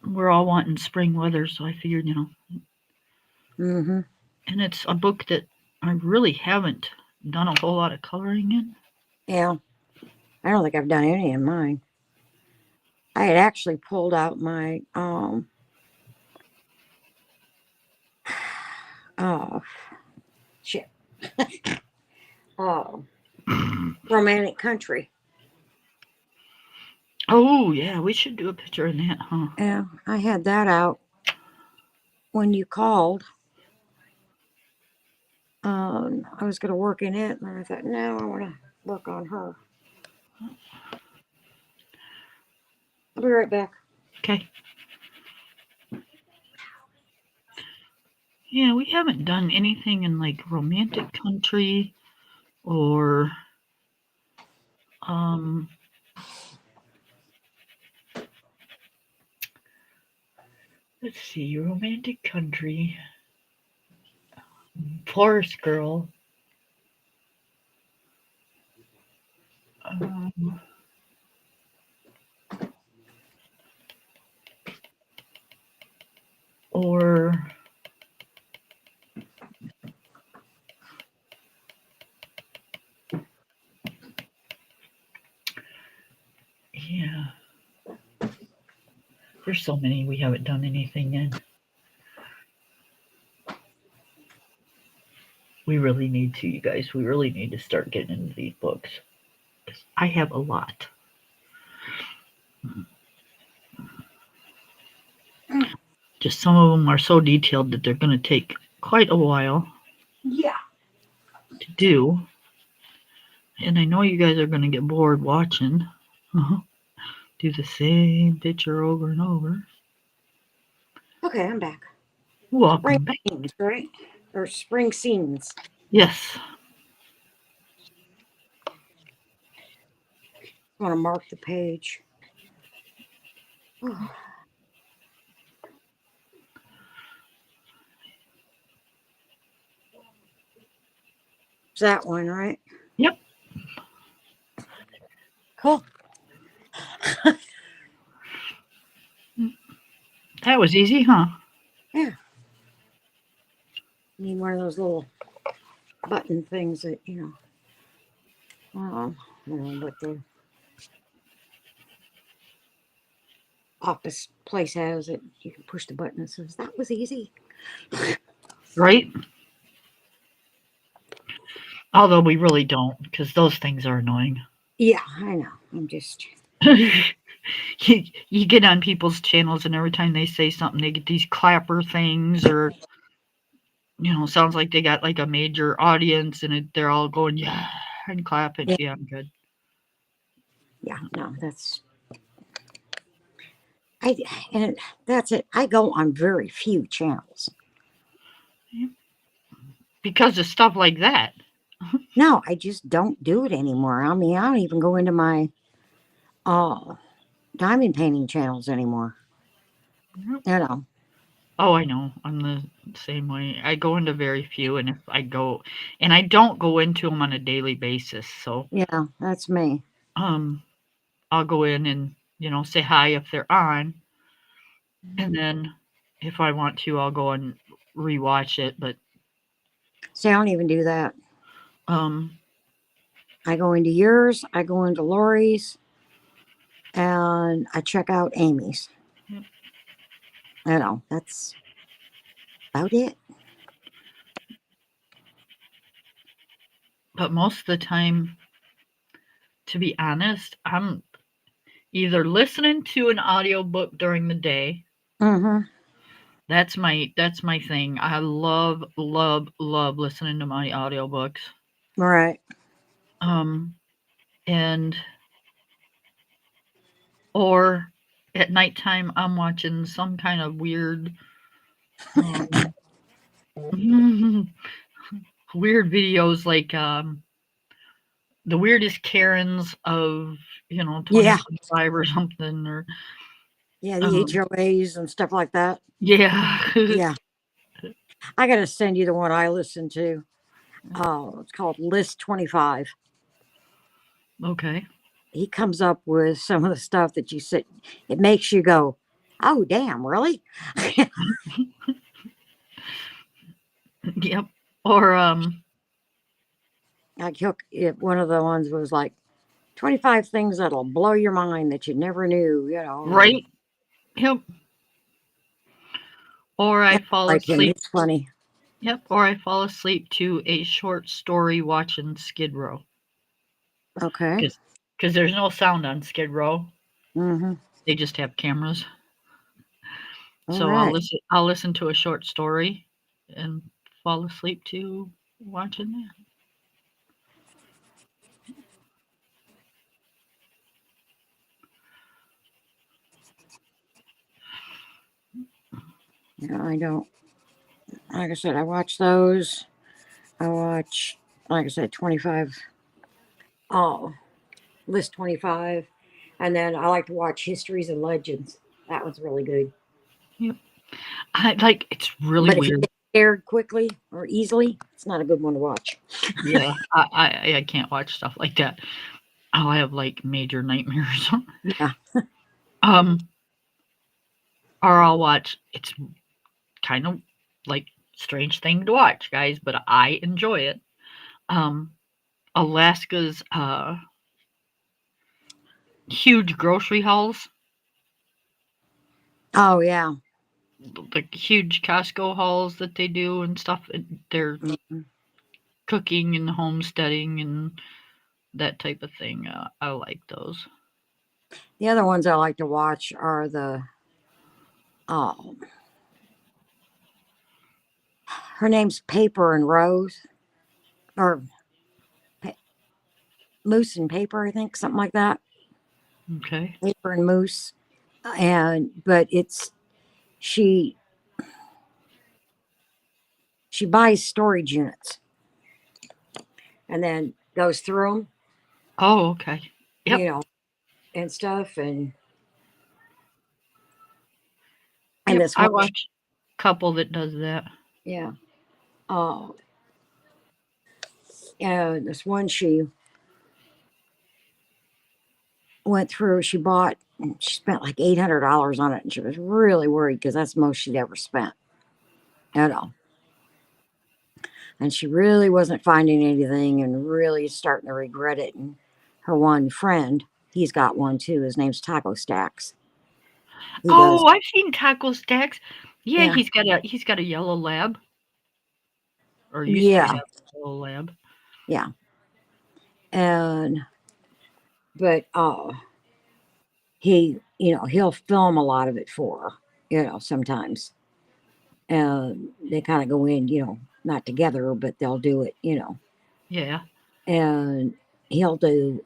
We're all wanting spring weather, so I figured, Mm-hmm. and it's a book that I really haven't done a whole lot of coloring in. Yeah. I don't think I've done any in mine. I had actually pulled out my oh shit. Oh, Romantic Country. Oh, yeah, we should do a picture in that, huh? Yeah, I had that out when you called. I was going to work in it, and I thought, no, I want to work on her. I'll be right back. Okay. Yeah, we haven't done anything in like Romantic Country or let's see, Romantic Country, Forest Girl, or yeah, there's so many we haven't done anything in. We really need to, you guys. We really need to start getting into these books. I have a lot. Just some of them are so detailed that they're going to take quite a while. Yeah. To do. And I know you guys are going to get bored watching. Do the same picture over and over. Okay, I'm back. Welcome back. Scenes, right? Or Spring Scenes. Yes. I want to mark the page. It's that one, right? Yep. Oh, That was easy, huh? yeah. Need one of those little button things that, but the office place has it. You can push the button that says, that was easy. Right? Although we really don't, because those things are annoying. Yeah, I know. I'm just, you get on people's channels, and every time they say something, they get these clapper things, or sounds like they got like a major audience, and they're all going yeah and clapping. yeah, Yeah, I'm good. no, I, and that's it. I go on very few channels. Because of stuff like that. No, I just don't do it anymore. I mean, I don't even go into my uh diamond painting channels anymore. Yep. You know. Oh, I know. I'm the same way. I go into very few, and if I go, and I don't go into them on a daily basis, so Yeah, that's me. um, I'll go in and say hi if they're on, and then if I want to, I'll go and rewatch it. But See, I don't even do that. um, I go into yours, I go into Lori's, and I check out Amy's. Yep. That's about it. but most of the time, to be honest, I'm either listening to an audiobook during the day. Mm-hmm. That's my thing. I love, love, love listening to my audiobooks. Right. Um, and or at nighttime I'm watching some kind of weird um weird videos like the weirdest Karens of Yeah. 2025 or something, or Yeah, the um HOAs and stuff like that. yeah. Yeah. I gotta send you the one I listen to. Oh, it's called List 25. Okay. He comes up with some of the stuff that you said. It makes you go, oh damn, really? Yep. Or One of the ones was like 25 things that'll blow your mind that you never knew. right. Yep. Or I I fall like him. asleep. He's funny. Yep. Or I fall asleep to a short story watching Skid Row. Okay. Because there's no sound on Skid Row. Mm-hmm. They just have cameras. All So I'll right. listen to a short story and fall asleep to watching that. I don't, like I said, I watch those. I watch, like I said, 25, oh, List 25. And then I like to watch Histories and Legends. That one's really good. Yep. It's really But if you weird. get scared quickly or easily, it's not a good one to watch. Yeah. I can't watch stuff like that. I'll have like major nightmares. Yeah. um or I'll watch it's kind of like strange thing to watch, guys, but I enjoy it. Um Alaska's huge grocery hauls, Oh, yeah. the huge Costco hauls that they do and stuff. They're Mhm. cooking and homesteading and that type of thing. I like those. The other ones I like to watch are oh, her name's Paper and Rose, or pa- Moose and Paper, I think, something like that. Okay. Paper and Moose. But she, she buys storage units and then goes through them, Oh, okay. you Yep. know, and stuff. And Yep. this I one, watch a couple that does that. yeah. Uh, and this one, she went through. She spent like $800 on it, and she was really worried because that's the most she'd ever spent. You know, and she really wasn't finding anything, and really starting to regret it. And her one friend, he's got one too. His name's Taco Stacks. He does, Oh, I've seen Taco Stacks. Yeah, yeah, he's got a yellow lab, or used to have yeah, a yellow lab. yeah. And but he'll film a lot of it for her, sometimes. And they kind of go in, not together, but they'll do it, Yeah. and he'll do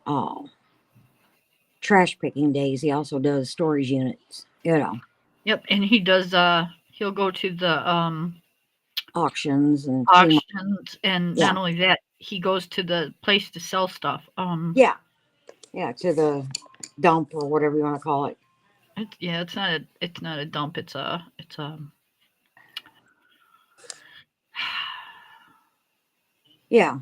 trash picking days. He also does storage units, Yep, and he does he'll go to the auctions and flea market. auctions, and Yeah, not only that, he goes to the place to sell stuff. yeah, yeah, to the dump or whatever you want to call it. Yeah, it's not a dump, it's a Yeah,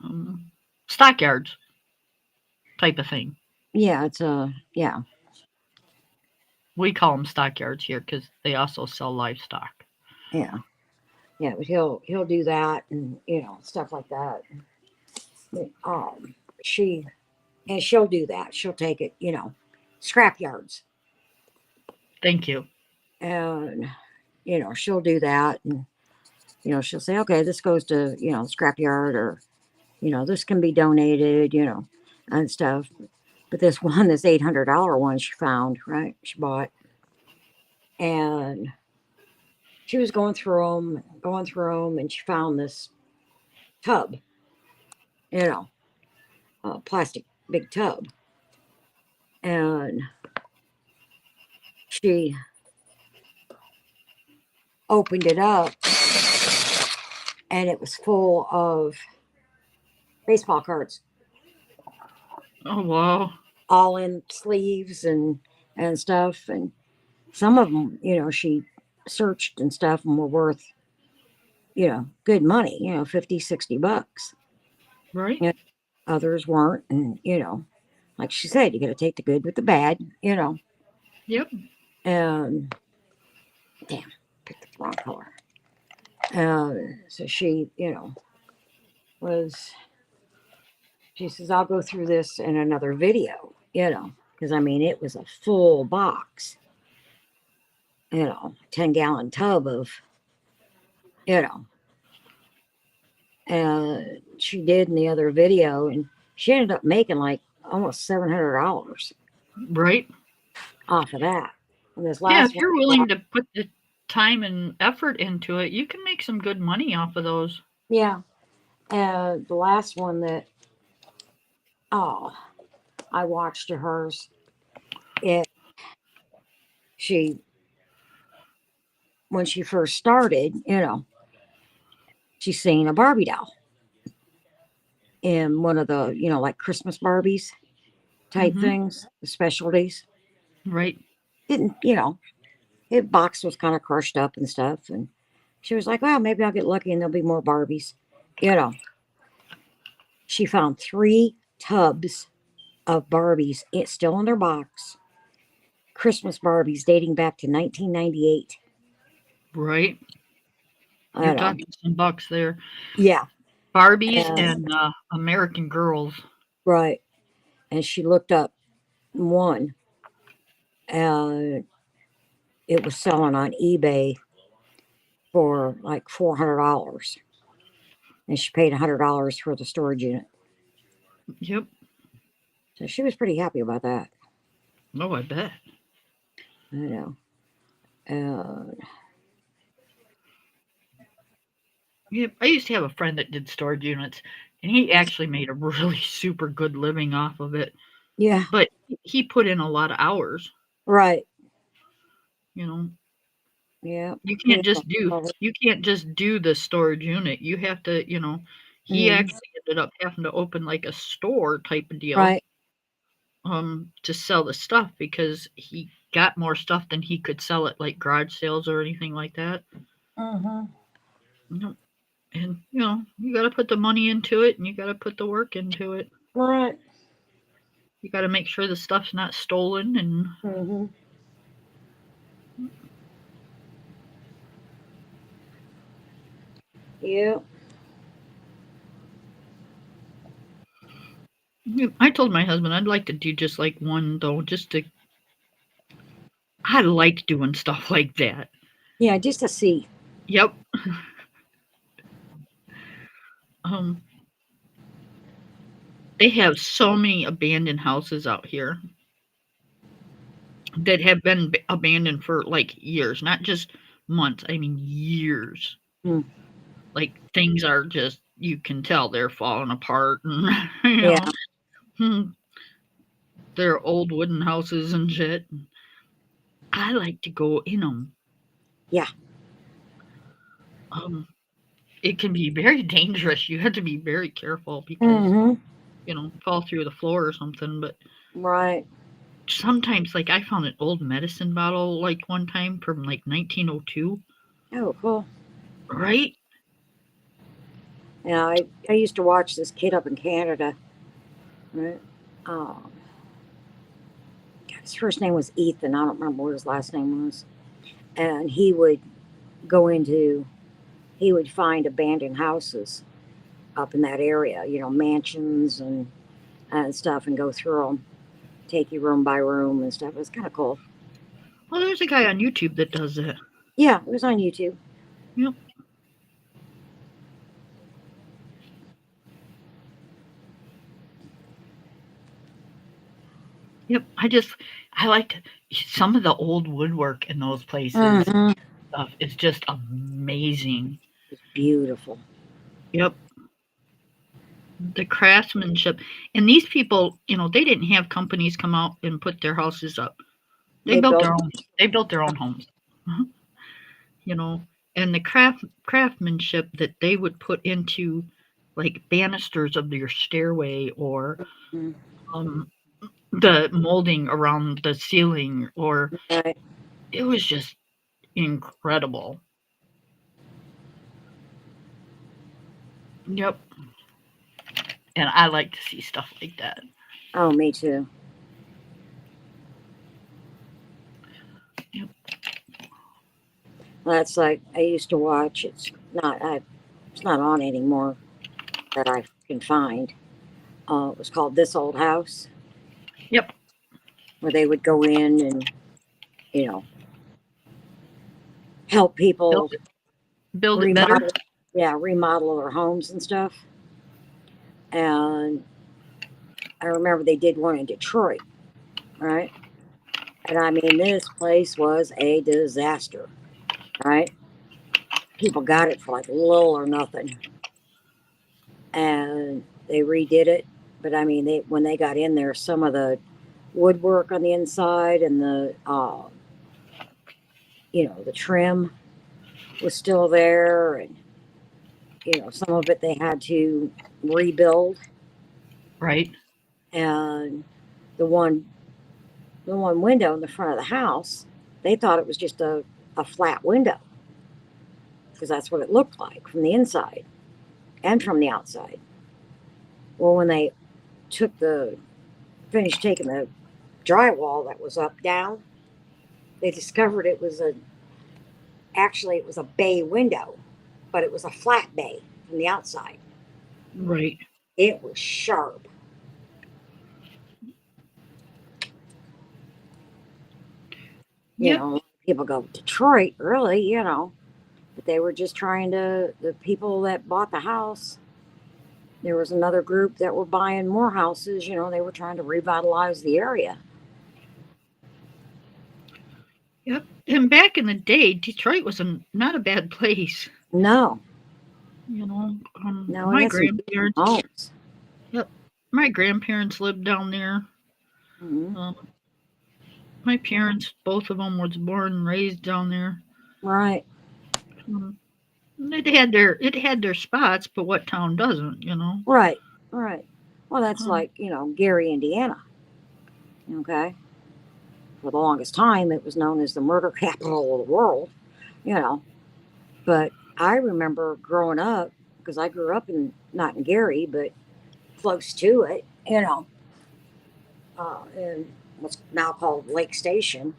um, stockyards type of thing. yeah, it's a yeah, We call them stockyards here because they also sell livestock. yeah, yeah. But he'll do that, and stuff like that. But, she and she'll do that. She'll take it, scrap yards, Thank you. and she'll do that, and she'll say, okay, this goes to scrap yard, or this can be donated, and stuff. But this $800 one she found, right? She bought, and she was going through them, and she found this tub, you know, a plastic big tub, and she opened it up, and it was full of baseball cards, Oh wow. all in sleeves and stuff, and some of them, she searched and stuff, and were worth, good money, 50, $60. Right? You know, others weren't, and like she said, you got to take the good with the bad, Yep. and damn, picked the wrong color. So she, was she says, I'll go through this in another video, because I mean, it was a full box, 10-gallon tub of, you know, and she did in the other video, and she ended up making like almost $700 Right? off of that. And this Yeah, last if one, you're willing to put the time and effort into it, you can make some good money off of those. yeah, the last one that oh I watched of hers, it she when she first started, she seen a Barbie doll in one of the, like Christmas Barbies type Hmm. things, the specialties. Right? Didn't, it box was kind of crushed up and stuff. And she was like, well, maybe I'll get lucky and there'll be more Barbies. You know, she found 3 tubs of Barbies, it's still in their box. Christmas Barbies dating back to 1998. Right? I You're know. talking some bucks there. Yeah. Barbies And, and American Girls. right. And she looked up one, and it was selling on eBay for like $400. And she paid $100 for the storage unit. Yep. So she was pretty happy about that. Oh, I bet. I know. Uh, Yep. I used to have a friend that did storage units, and he actually made a really super good living off of it. yeah, But he put in a lot of hours. right. You know, Yeah. you Yeah. can't just do you can't just do the storage unit. You have to, he Mhm. actually ended up having to open like a store type of deal Right. to sell the stuff because he got more stuff than he could sell at like garage sales or anything like that. Hmm. No. And you got to put the money into it, and you got to put the work into it. Right. You got to make sure the stuff's not stolen. And Mm-hmm. Yeah. I told my husband I'd like to do just like one though, just to. I like doing stuff like that. Yeah, just to see. Yep. Um, they have so many abandoned houses out here that have been abandoned for like years, not just months. I mean years. Mm. Like things are just you can tell they're falling apart, and Yeah. hmm, they're old wooden houses and shit. I like to go in them. Yeah. Um, it can be very dangerous. You have to be very careful because Mm-hmm. fall through the floor or something. But Right. sometimes, like I found an old medicine bottle like one time from like 1902. Oh, cool. Right? Yeah, I used to watch this kid up in Canada. Right. Um, his first name was Ethan. I don't remember what his last name was. And he would go into, he would find abandoned houses up in that area, mansions and stuff, and go through them, take you room by room and stuff. It was kind of cool. Well, there's a guy on YouTube that does that. Yeah, it was on YouTube. Yep. Yep. I like some of the old woodwork in those places. Mm-hmm. Stuff is just amazing. It's beautiful. Yep. The craftsmanship. And these people, they didn't have companies come out and put their houses up. They They built built. their own. They built their own homes. Mhm. You know, and the craftsmanship that they would put into like banisters of your stairway, or Mm, um, the molding around the ceiling, or right. it was just incredible. Yep. And I like to see stuff like that. Oh, me too. Yep. That's like I used to watch. It's not on anymore that I can find. It was called This Old House, Yep. where they would go in and you know help Build people it, build it better. remodel. Yeah, remodel their homes and stuff. And I remember they did one in Detroit, right? And I mean, this place was a disaster, right? People got it for like little or nothing, and they redid it. But I mean, they when they got in there, some of the woodwork on the inside and the trim was still there, and some of it they had to rebuild. Right. And the one the one window in the front of the house, they thought it was just a flat window because that's what it looked like from the inside and from the outside. Well, when they took the finished taking the drywall that was up down, they discovered it was a bay window, but it was a flat bay from the outside. Right. It was sharp. Yep. People go, Detroit, really? But they were just trying the people that bought the house, there was another group that were buying more houses. They were trying to revitalize the area. Yep. And back in the day, Detroit was not a bad place. No, You know, no, it my had some beautiful grandparents. homes. Yep. My grandparents lived down there. Hmm. Um, my parents, both of them, was born and raised down there. Right, Um, it had their spots, but what town doesn't? right, right. Well, that's Um, like, Gary, Indiana. Okay. For the longest time, it was known as the murder capital of the world, you know. But I remember growing up, because I grew up not in Gary, but close to it, in what's now called Lake Station,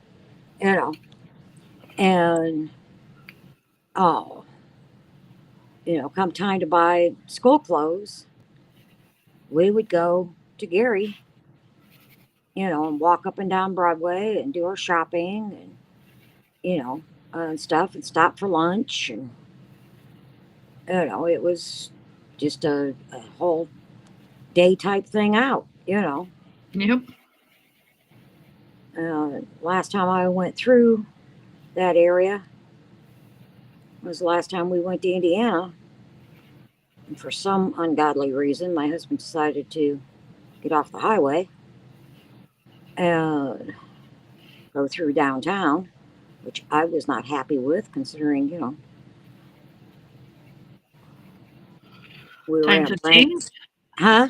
you know, and oh, come time to buy school clothes, we would go to Gary, and walk up and down Broadway and do our shopping and and stuff, and stop for lunch, and it was just a whole day type thing out. Yep. Last time I went through that area was the last time we went to Indiana. And for some ungodly reason, my husband decided to get off the highway and go through downtown, which I was not happy with, considering, we were in Times a have brand, changed. huh?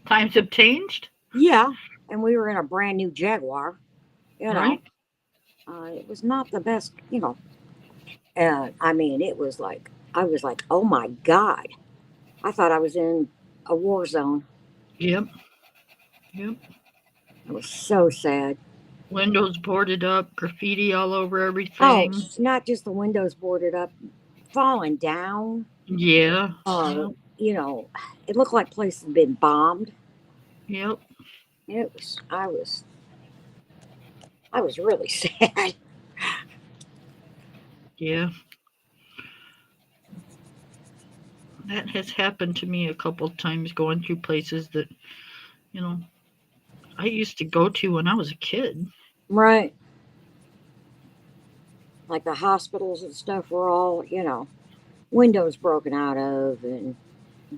Times have changed. Yeah, and we were in a brand new Jaguar. You know, Right. it was not the best. And I mean, it was like I was like, oh my god, I thought I was in a war zone. Yep. Yep. It was so sad. Windows boarded up, graffiti all over Oh, everything. not just the windows boarded up, falling down. Yeah. Uh, Yep. you know, it looked like places had been bombed. Yep. It was. I was really sad. Yeah. That has happened to me a couple times going through places that, you know, I used to go to when I was a kid. Right. Like the hospitals and stuff were all, windows broken out of and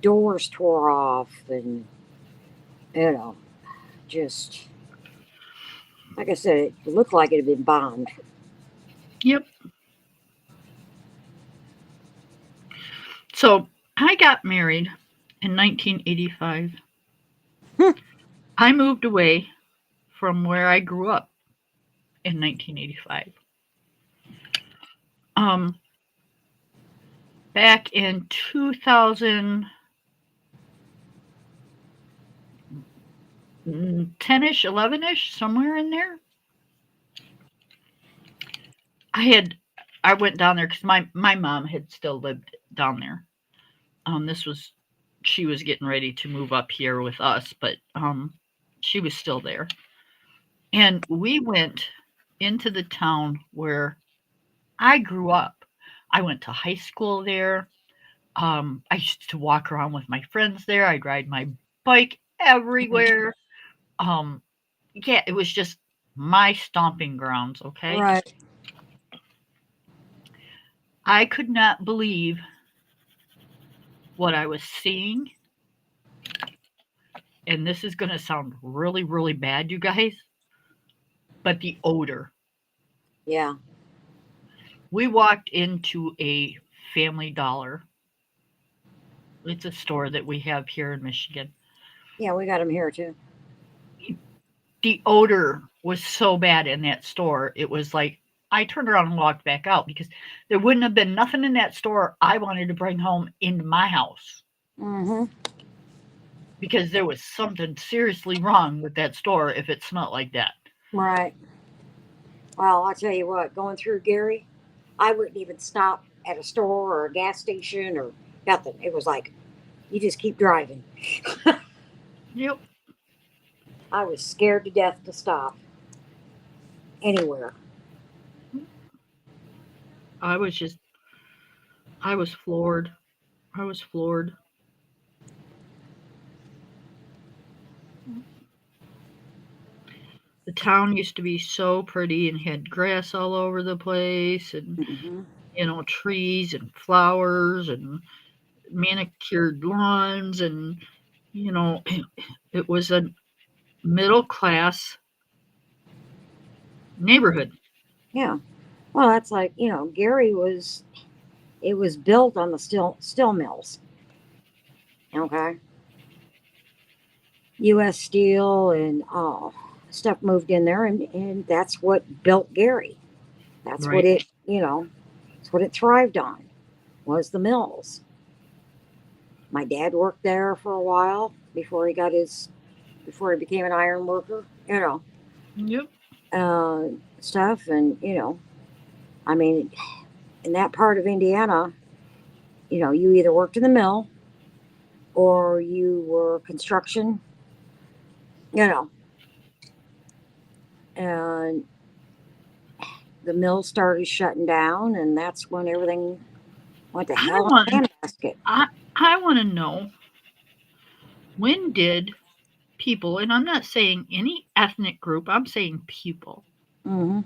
doors tore off and, you know, just like I said, it looked like it had been bombed. Yep. So I got married in 1985. I moved away from where I grew up in 1985. Um, Back in 2010ish, 11ish, somewhere in there, I had I went down there because my mom had still lived down there. This was She was getting ready to move up here with us, but she was still there, and we went into the town where I grew up. I went to high school there. I used to walk around with my friends there. I'd ride my bike everywhere. Um, yeah, it was just my stomping grounds. Okay, Right. I could not believe what I was seeing, and this is going to sound really, really bad, you guys, but the odor. Yeah. We walked into a Family Dollar. It's a store that we have here in Michigan. Yeah, we got them here too. The odor was so bad in that store. It was like I turned around and walked back out because there wouldn't have been nothing in that store I wanted to bring home into my house Mm-hmm. because there was something seriously wrong with that store if it smelled like that. Right. Well, I'll tell you what, going through Gary, I wouldn't even stop at a store or a gas station or nothing. It was like, you just keep driving. Yep. I was scared to death to stop anywhere. I was just, I was floored. I was floored. The town used to be so pretty and had grass all over the place and, Hmm. trees and flowers and manicured lawns and, you know, it was a middle class neighborhood. Yeah. Well, that's like, Gary was, it was built on the steel mills. Okay. U.S. Steel and stuff moved in there, and that's what built Gary. That's what Right. it, that's what it thrived on, was the mills. My dad worked there for a while before he became an iron worker, Yep. stuff. And, I mean, in that part of Indiana, you either worked in the mill or you were construction, you know, and the mill started shutting down, and that's when everything went to I hell want in a handbasket. I want to know, when did people, and I'm not saying any ethnic group, I'm saying people, Hmm.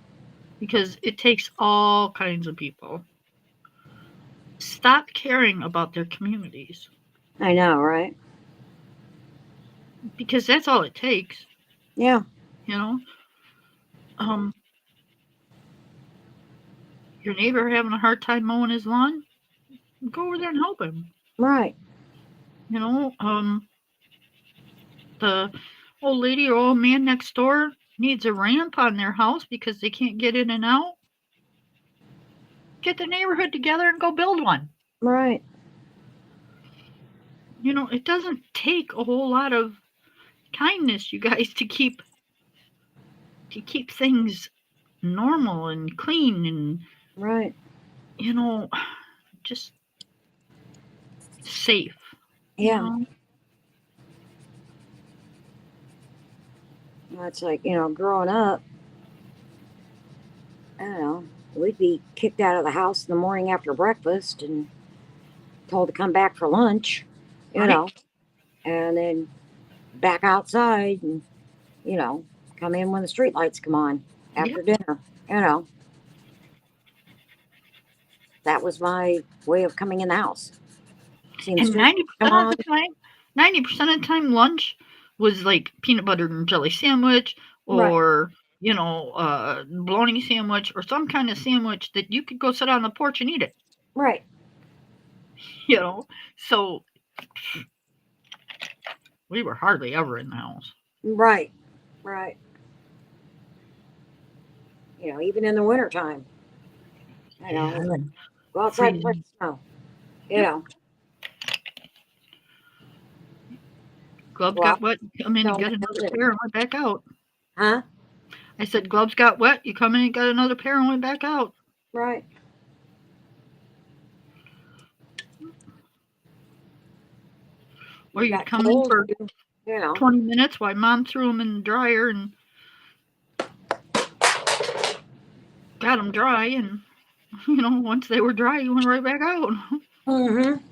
because it takes all kinds of people, stop caring about their communities, I know, right? because that's all it takes, Yeah, you know. Um, your neighbor having a hard time mowing his lawn, go over there and help him. right, You know, the old lady or old man next door needs a ramp on their house because they can't get in and out. Get the neighborhood together and go build one. right. You know, it doesn't take a whole lot of kindness, you guys, to keep things normal and clean and, Right. you know, just safe. You Yeah. know, It's like, growing up, I don't know, we'd be kicked out of the house in the morning after breakfast and told to come back for lunch, you right? know, and then back outside and, you know, come in when the street lights come on Yeah. after dinner, you know. That was my way of coming in the house. Seeing the And street lights come 90% of on. the time, 90% of the time, lunch was like peanut butter and jelly sandwich, Right. or, you know, bologna sandwich, or some kind of sandwich that you could go sit on the porch and eat it, Right. you know. So we were hardly ever in the house. Right. Right. Even in the wintertime, Yeah, it's like, go outside and play freezing. snow, you Yep. know. Gloves Go got out, wet, you come in and snow get man another too. pair and went back out. Huh? I said, gloves got wet, you come in and got another pair and went back out. Right. Or You you'd got come in cold, for you know. 20 minutes while mom threw them in the dryer and got them dry. And, you know, once they were dry, you went right back out. Mm-hmm.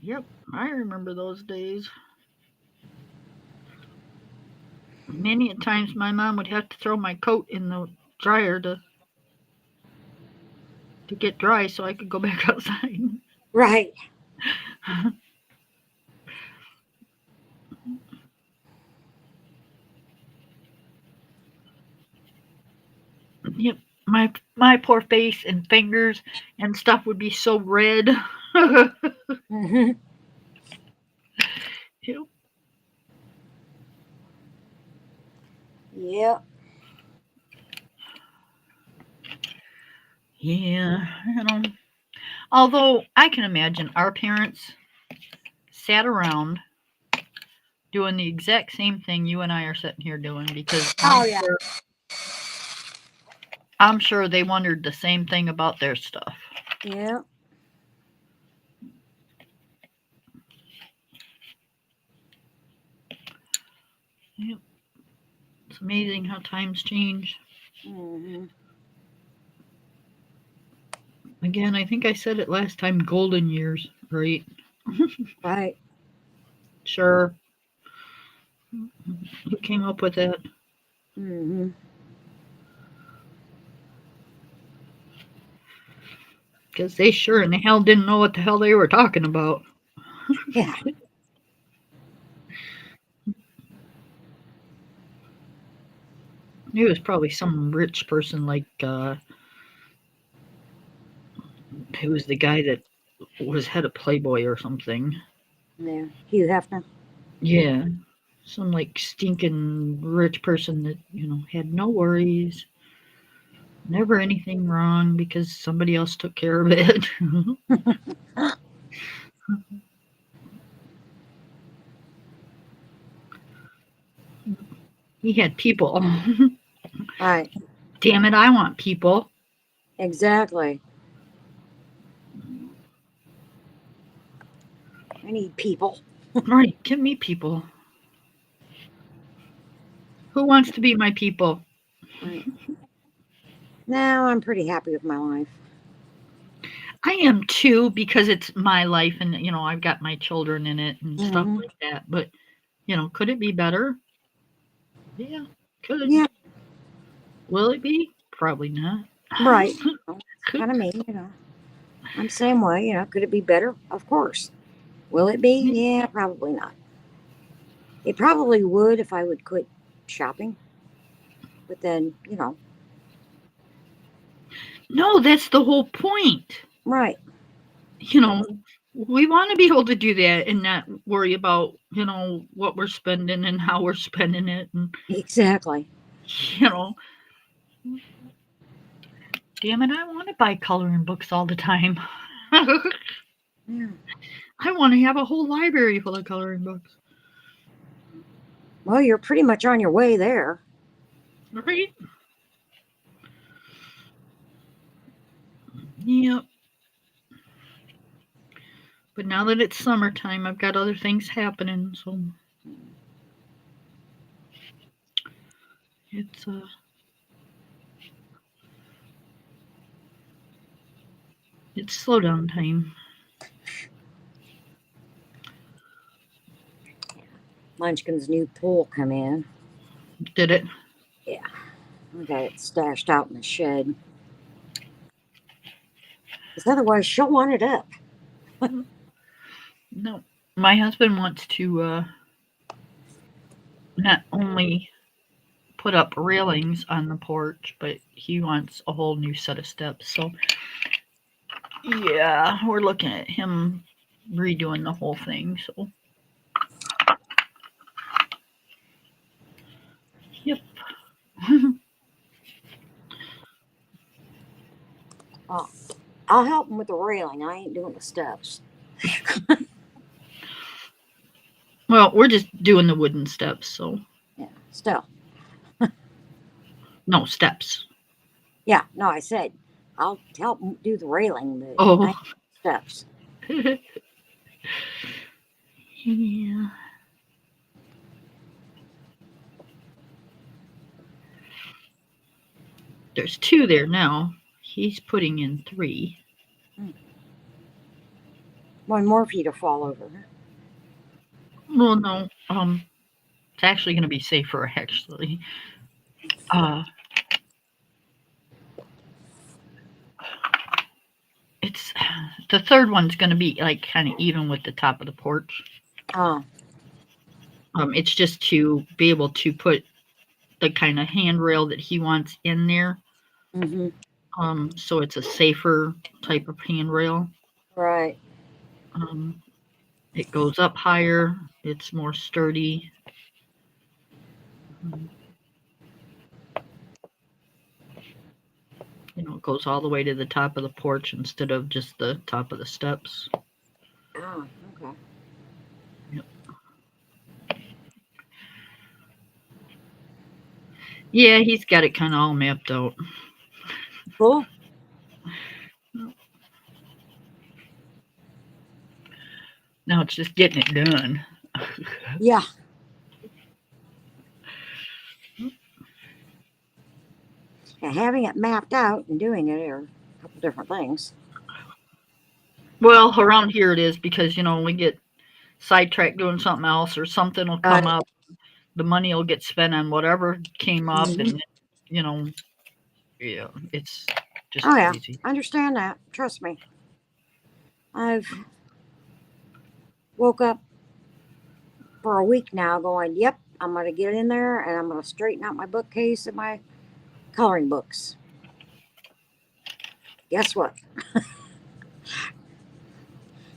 Yep, I remember those days. Many a times my mom would have to throw my coat in the dryer to get dry so I could go back outside. Right. Yep, my poor face and fingers and stuff would be so red. Mm-hmm. Yep. Yep. Yeah, you know. Although I can imagine our parents sat around doing the exact same thing you and I are sitting here doing, because Oh yeah. I'm sure they wondered the same thing about their stuff. Yeah. Yep. It's amazing how times change. Mm-hmm. Again, I think I said it last time, golden years, right? Right. Sure. Who came up with that? Mm-hmm. Because they sure in the hell didn't know what the hell they were talking about. Yeah. It was probably some rich person, like, who was the guy that was head of Playboy or something. Yeah. Hugh Hefner. Yeah. Some like stinking rich person that, you know, had no worries, never anything wrong because somebody else took care of it. He had people. Right. Damn it, I want people. Exactly. I need people. Right, give me people. Who wants to be my people? Right. Now I'm pretty happy with my life. I am too because it's my life and I've got my children in it and stuff Hmm. like that. But could it be better? Yeah, could. Yeah. Will it be? Probably not. Right. Kind of me, I'm the same way. Could it be better? Of course. Will it be? Yeah, probably not. It probably would if I would quit shopping. But then, No, that's the whole point. right. You know, we want to be able to do that and not worry about, what we're spending and how we're spending it. And, Exactly. you know, damn it, I want to buy coloring books all the time. I Yeah. want to have a whole library full of coloring books. Well, you're pretty much on your way there. Right? Yep. But now that it's summertime, I've got other things happening, so it's it's slow down time. Munchkin's new pool come in. Did it? Yeah. I got it stashed out in the shed. Because otherwise she'll want it up. No. My husband wants to not only put up railings on the porch, but he wants a whole new set of steps. So yeah, we're looking at him redoing the whole thing. So yep. Oh, I'll help him with the railing. I ain't doing the steps. Well, we're just doing the wooden steps, so Yeah, still. no steps. Yeah, no, I said I'll help him do the railing, but I Oh. ain't steps. Yeah. There's two there now. He's putting in three. One more for you to fall over. Well, no. It's actually going to be safer. Actually, uh, it's the third one's going to be like kind of even with the top of the porch. Oh. It's just to be able to put the kind of handrail that he wants in there. Mm-hmm. So it's a safer type of handrail. Right. Um, it goes up higher. It's more sturdy. Um, it goes all the way to the top of the porch instead of just the top of the steps. Oh, okay. Yep. Yeah, he's got it kind of all mapped out. Cool. Now it's just getting it done. Yeah. Yeah, having it mapped out and doing it are a couple different things. Well, around here it is because we get sidetracked doing something else or something will come up. The money will get spent on whatever came up, Mhm. and you know, yeah, it's just Oh yeah, crazy. I understand that. Trust me. I've woke up for a week now going, yep, I'm going to get in there and I'm going to straighten out my bookcase and my coloring books. Guess what?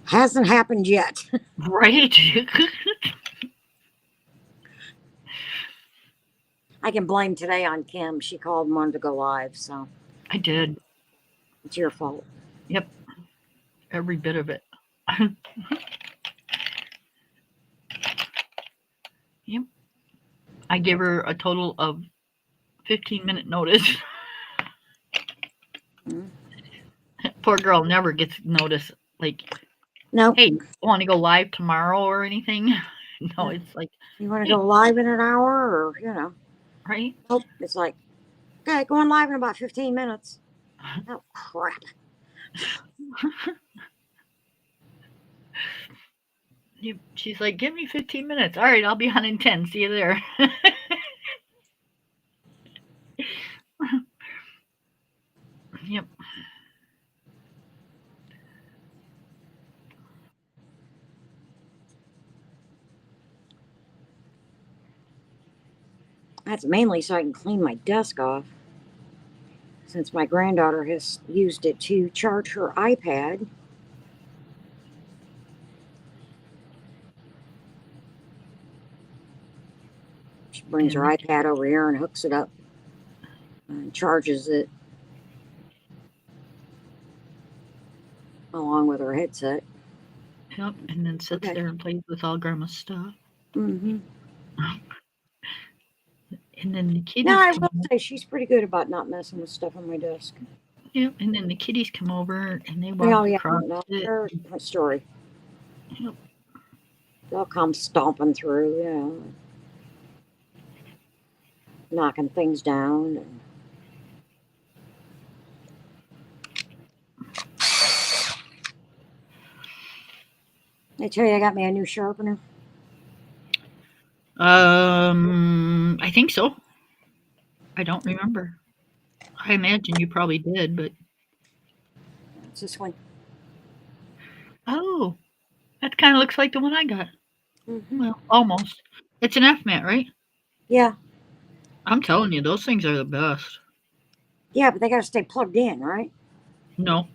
Hasn't happened yet. Right? I can blame today on Kim. She called and wanted to go live, so I did. it's your fault. Yep. Every bit of it. Yep. I give her a total of 15-minute notice. Mm. Poor girl never gets notice like, No, hey, want to go live tomorrow or anything? No, it's like, you want to hey, go live in an hour, or. right? Nope. It's like, okay, going live in about 15 minutes. Oh, crap. She's like, give me 15 minutes. All right, I'll be on in 10. See you there. Yep. That's mainly so I can clean my desk off, since my granddaughter has used it to charge her iPad. She brings her And iPad over here and hooks it up and charges it along with her headset. yep, and then sits Okay. there and plays with all grandma's stuff. Mm-hmm. And then the Now, kitties I come will over. say she's pretty good about not messing with stuff on my desk. Yep, and then the kitties come over and they Oh, walk yeah. across No, it. there's a different story. Yep. They'll come stomping through, knocking things down. I tell you, I got me a new sharpener. I think so. I don't remember. I imagine you probably did, but It's this one. oh, that kind of looks like the one I got. Mm-hmm. Well, almost. It's an F mat, right? Yeah. I'm telling you, those things are the best. Yeah, but they got to stay plugged in, right? No,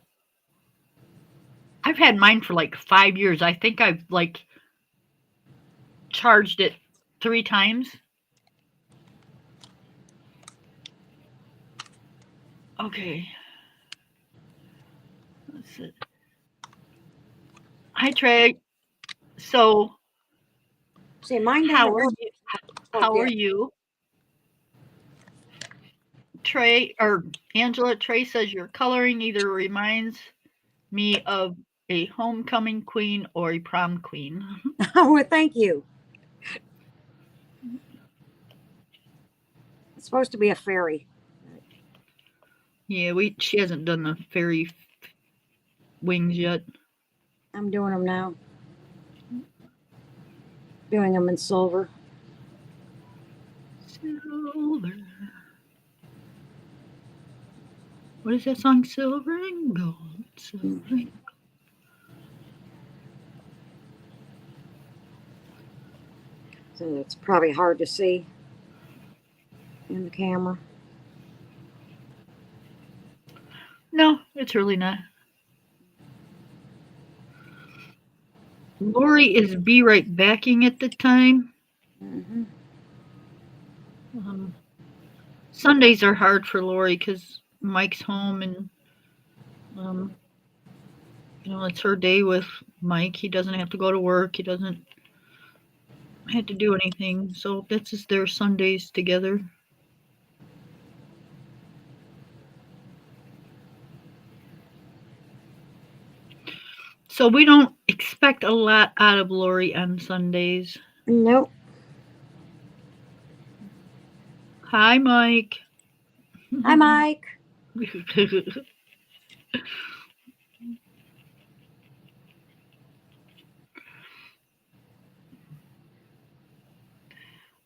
I've had mine for like 5 years. I think I've like charged it 3 times. Okay, let's see. Hi Trey. So See, mine how doesn't are work you? plugged How are in. you, Trey? Or Angela? Trey says your coloring either reminds me of a homecoming queen or a prom queen. Well, thank you. It's supposed to be a fairy. Yeah, she hasn't done the fairy wings yet. I'm doing them now. Doing them in silver. Silver. What is that song? Silver and gold. Silver and So it's probably hard to see in the camera. No, it's really not. Lori is be right backing at the time. Mm-hmm. Um, Sundays are hard for Lori because Mike's home and um, it's her day with Mike. He doesn't have to go to work. He doesn't have to do anything. So that's just their Sundays together. So we don't expect a lot out of Lori on Sundays. Nope. Hi, Mike. Hi, Mike.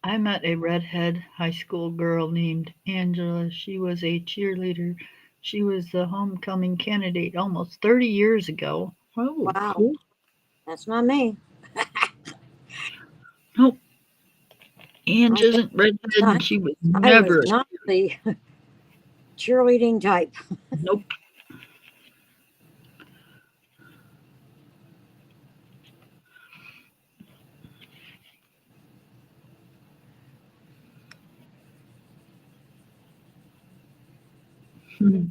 I met a redhead high school girl named Angela. She was a cheerleader. She was the homecoming candidate almost 30 years ago. Oh, Wow. cool. That's not me. Nope. Ange I guess isn't redhead I, and she was I was never a not the cheerleading type. nope. Hmm.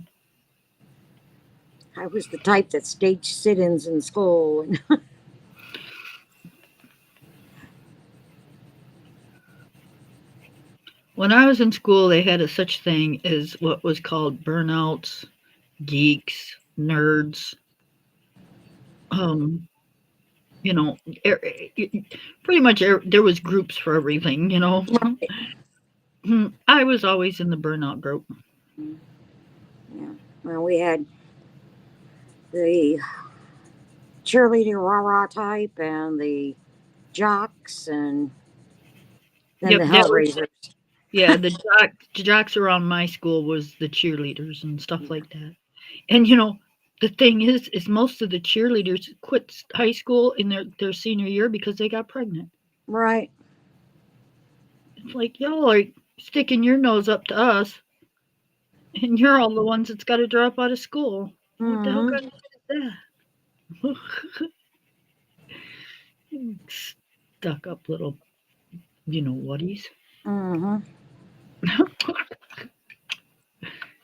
I was the type that staged sit-ins in school. And When I was in school, they had a such thing as what was called burnouts, geeks, nerds. Um, you know, pretty much there was groups for everything. You know, I was always in the burnout group. yeah, well, we had the cheerleader rah-rah type and the jocks and then Yep, the that was Hellraisers. yeah. The jocks around my school was the cheerleaders and stuff like that. And the thing is most of the cheerleaders quit high school in their senior year because they got pregnant. Right. It's like y'all are sticking your nose up to us, and you're all the ones that's got to drop out of school. What the hell Mm-hmm. kind of shit is that? Stuck up little, whaties. Mm-hmm.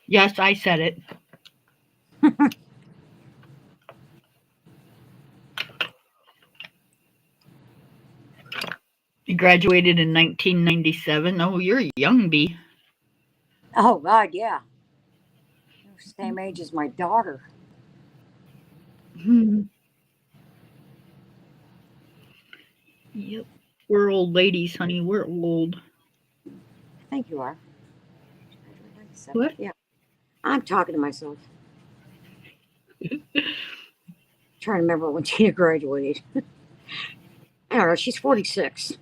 Yes, I said it. You graduated in 1997. Oh, you're a young bee. Oh God, yeah. You're same age as my daughter. Hmm. Yep. We're old ladies, honey. We're old. I think you are. Graduated 97. What? Yeah. I'm talking to myself. Trying to remember when Tina graduated. I don't know. She's 46.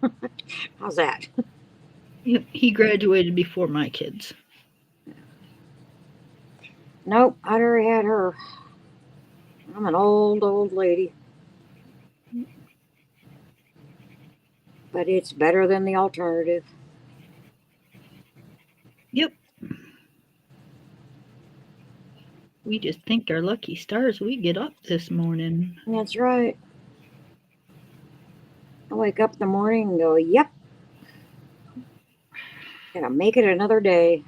How's that? Yep. He graduated before my kids. Nope. I already had her. I'm an old lady. But it's better than the alternative. Yep. We just think our lucky stars we get up this morning. That's right. I wake up in the morning and go, yep, gonna make it another day.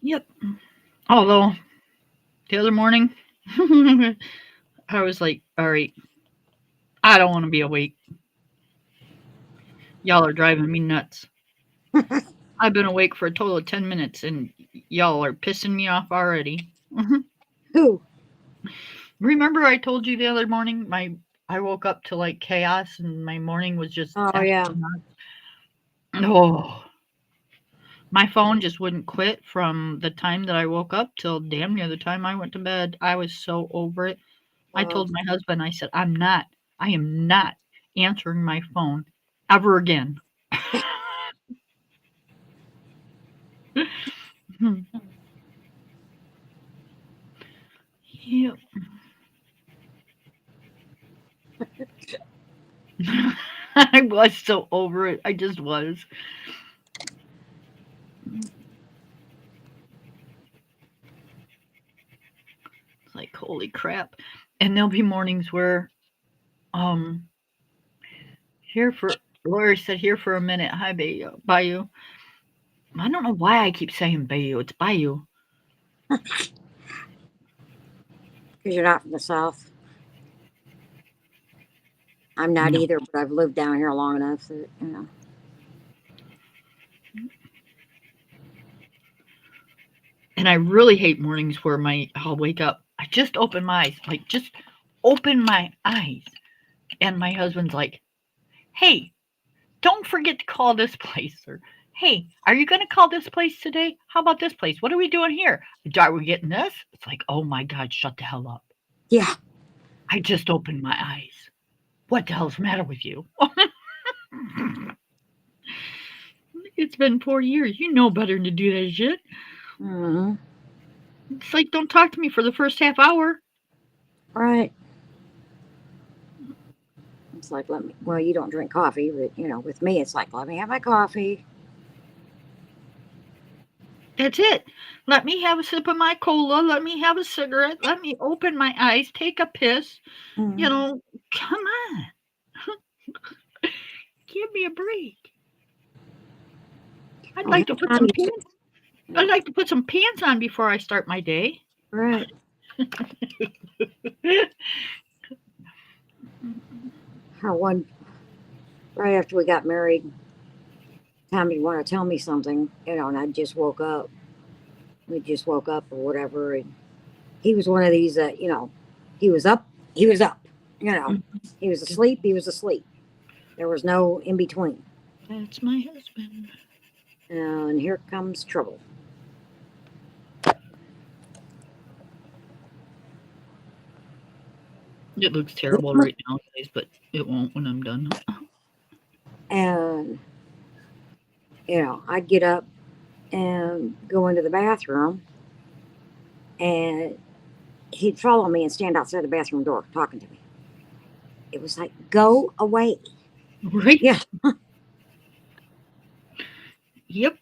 Yep. Although the other morning, I was like, all right, I don't want to be awake. Y'all are driving me nuts. I've been awake for a total of 10 minutes and y'all are pissing me off already. Who? Remember I told you the other morning I woke up to like chaos and my morning was just Oh, yeah. oh, my phone just wouldn't quit from the time that I woke up till damn near the time I went to bed. I was so over it. I Well, told my husband, I said, I am not answering my phone ever again. Yep. I was so over it. I just was. It's like, holy crap. And there'll be mornings where, um, here for, Lori said, here for a minute. Hi, Bayou. I don't know why I keep saying Bayou. It's Bayou. because you're not from the South. I'm not No. either, but I've lived down here long enough that. And I really hate mornings where I'll wake up. I just open my eyes. Like, just open my eyes. And my husband's like, hey, don't forget to call this place. Or, hey, are you going to call this place today? How about this place? What are we doing here? Are we getting this? It's like, oh my God, shut the hell up. Yeah. I just opened my eyes. What the hell's the matter with you? It's been 4 years. You know better than to do that shit. Mm-hmm. It's like, don't talk to me for the first half hour. Right. It's like, well, you don't drink coffee, but, with me, it's like, let me have my coffee. That's it. Let me have a sip of my cola. Let me have a cigarette. Let me open my eyes, take a piss. Mm-hmm. Come on. Give me a break. I'd Oh, like to put some pants. I'd like to put some pants on before I start my day. Right. How one right after we got married, Tommy wanted to tell me something, and I just woke up. We just woke up or whatever, and he was one of these that, he was up, he was up, he was asleep, he was asleep. There was no in between. That's my husband. And here comes trouble. It looks terrible right now, guys, but it won't when I'm done. And, I'd get up and go into the bathroom, and he'd follow me and stand outside the bathroom door talking to me. It was like, go away. Right? Yeah. Yep.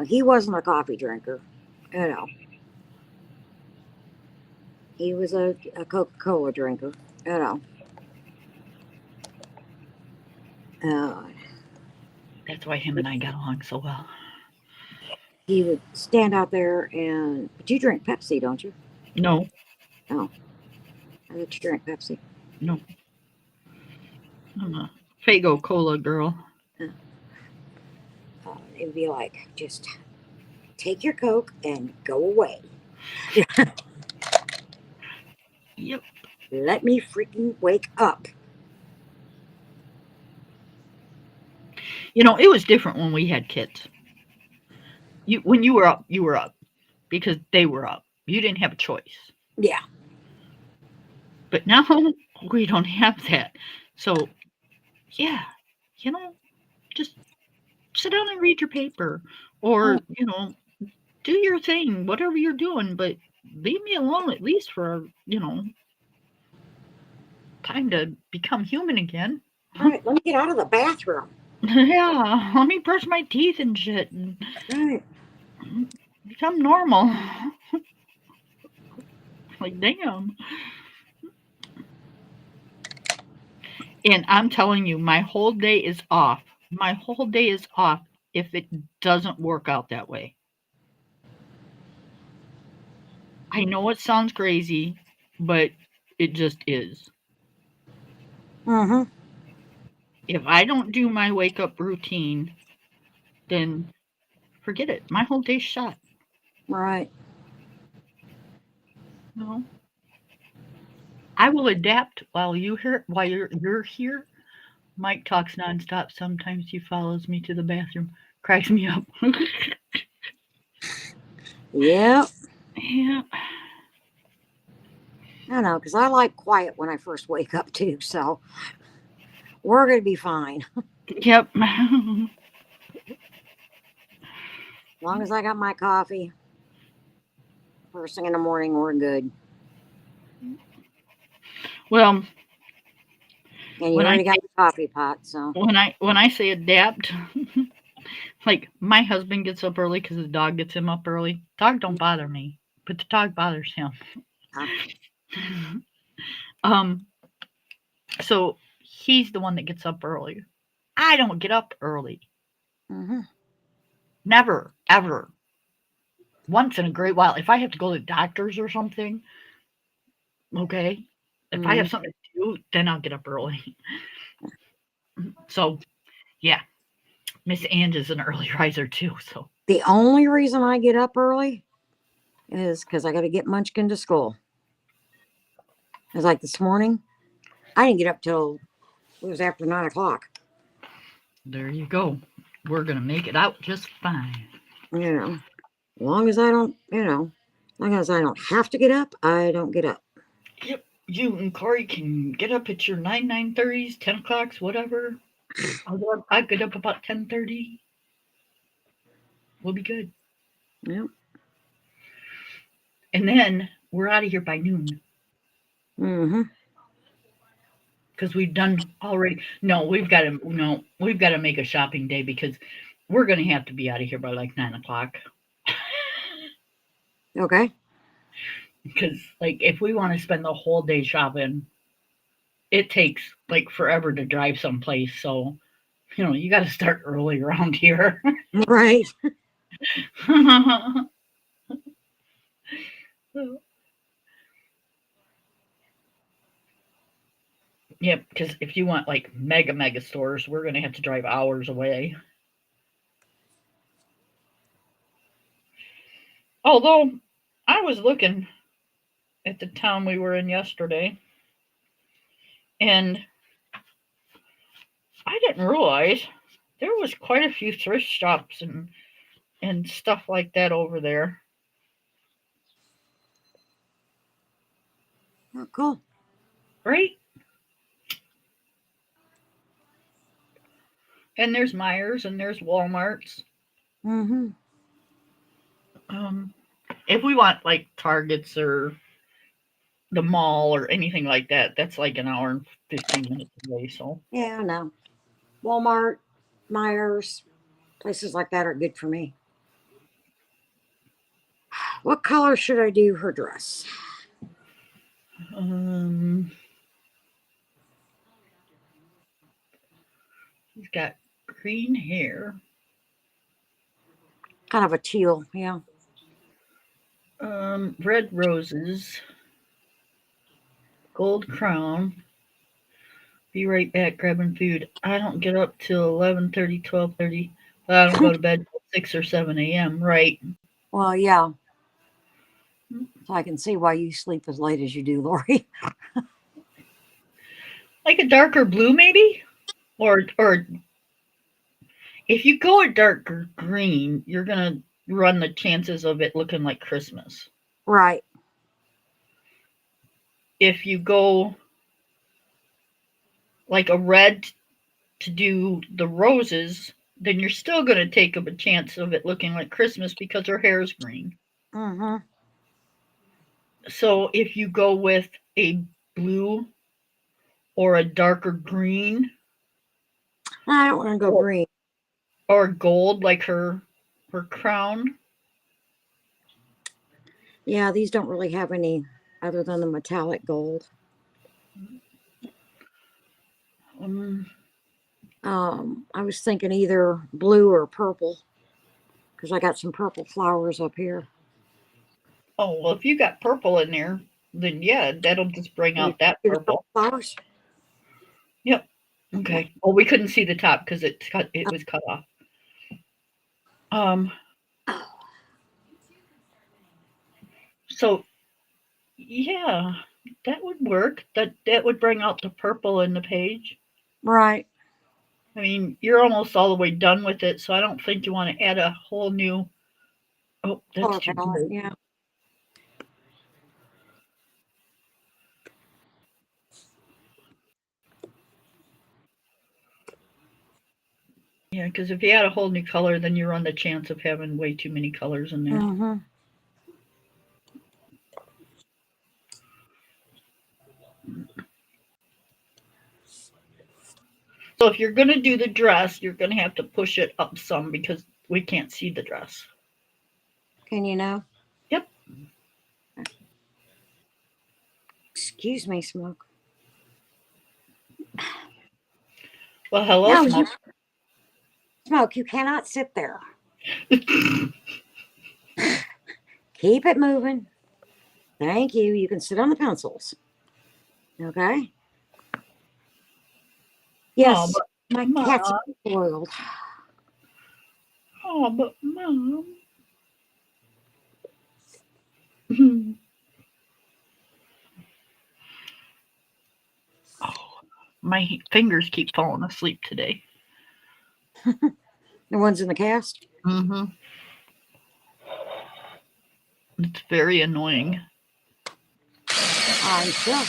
He wasn't a coffee drinker. You know, he was a Coca-Cola drinker. You know. Uh, That's why him and I got along so well. he would stand out there but you drink Pepsi, don't you? No, Oh, I thought you drank Pepsi. no. I'm a Fago Cola girl. It'd be like, just take your Coke and go away. Yep. Let me freaking wake up. It was different when we had kids. When you were up because they were up. You didn't have a choice. Yeah. But now we don't have that. So, yeah, just sit down and read your paper or, do your thing, whatever you're doing, but leave me alone at least for, time to become human again. All right, let me get out of the bathroom. Yeah, let me brush my teeth and shit and Right. become normal. Like, damn. And I'm telling you, my whole day is off. My whole day is off if it doesn't work out that way. I know it sounds crazy, but it just is. Mm-hmm. If I don't do my wake up routine, then forget it. My whole day's shot. Right. No. I will adapt while you're here. Mike talks nonstop. Sometimes he follows me to the bathroom. Cracks me up. Yep. Yeah. I know, because I like quiet when I first wake up too. So we're gonna be fine. Yep. As long as I got my coffee first thing in the morning, we're good. Well, And you when I already got the coffee pot, so when I say adapt, like my husband gets up early because the dog gets him up early. Dog don't bother me, but the dog bothers him. uh, um, so he's the one that gets up early. I don't get up early. mm-hmm. Never, ever. Once in a great while, if I have to go to the doctors or something, okay. If I Mm-hmm. have something to do, then I'll get up early. So yeah, Miss Ange is an early riser too. So The only reason I get up early is because I got to get Munchkin to school. It's like this morning, I didn't get up till it was after 9 o'clock. there you go. We're gonna make it out just fine. As long as I don't, as long as I don't have to get up, I don't get up. Yep. You and Corey can get up at your 9:30s, 10 o'clocks, whatever. I'll get up about 10:30. We'll be good. Yep. And then we're out of here by noon Mm-hmm. because we've done already. No, we've got to make a shopping day because we're gonna have to be out of here by like 9 o'clock. Okay. Because like if we want to spend the whole day shopping, it takes like forever to drive someplace. So you got to start early around here. Right. Yep, because if you want like mega stores, we're gonna have to drive hours away. Although I was looking at the town we were in yesterday, and I didn't realize there was quite a few thrift shops and stuff like that over there. Oh, cool. Right? And there's Myers and there's Walmart's. Mm-hmm. Um, if we want like Targets or the mall or anything like that, that's like an hour and 15 minutes away. So Yeah, I know. Walmart, Myers, places like that are good for me. What color should I do her dress? um, he's got green hair, Kind of a teal, yeah. red roses, gold crown. Be right back grabbing food. I don't get up till 11:30, 12:30. But I don't go to bed till 6 or 7 a.m. Right. Well, yeah. So I can see why you sleep as late as you do, Lori. Like a darker blue, maybe? Or if you go a darker green, you're going to run the chances of it looking like Christmas. Right. If you go like a red to do the roses, then you're still going to take up a chance of it looking like Christmas because her hair is green. Mm-hmm. So if you go with a blue or a darker green I don't want to go or, green. or gold like her crown, Yeah, these don't really have any other than the metallic gold. um, I was thinking either blue or purple because I got some purple flowers up here. oh well, if you got purple in there, then yeah, that'll just bring You out that see the purple purple. flowers? Yep. Yeah. Okay. Well, we couldn't see the top because it was cut off. Um. So yeah, that would work. That would bring out the purple in the page. Right. I mean, you're almost all the way done with it, so I don't think you want to add a whole new. Oh, that's Color too palette. bright. Yeah. Yeah, because if you add a whole new color, then you run the chance of having way too many colors in there. Mm-hmm. So if you're going to do the dress, you're going to have to push it up some because we can't see the dress. Can you know? Yep. Excuse me, Smoke. Well, hello, No, Smoke. Smoke, you cannot sit there. Keep it moving. Thank you. You can sit on the pencils. Okay. Yes, but my Mom. cat's spoiled. Oh, but Mom. Oh, my fingers keep falling asleep today. The ones in the cast? Mm-hmm. It's very annoying. I'm sure.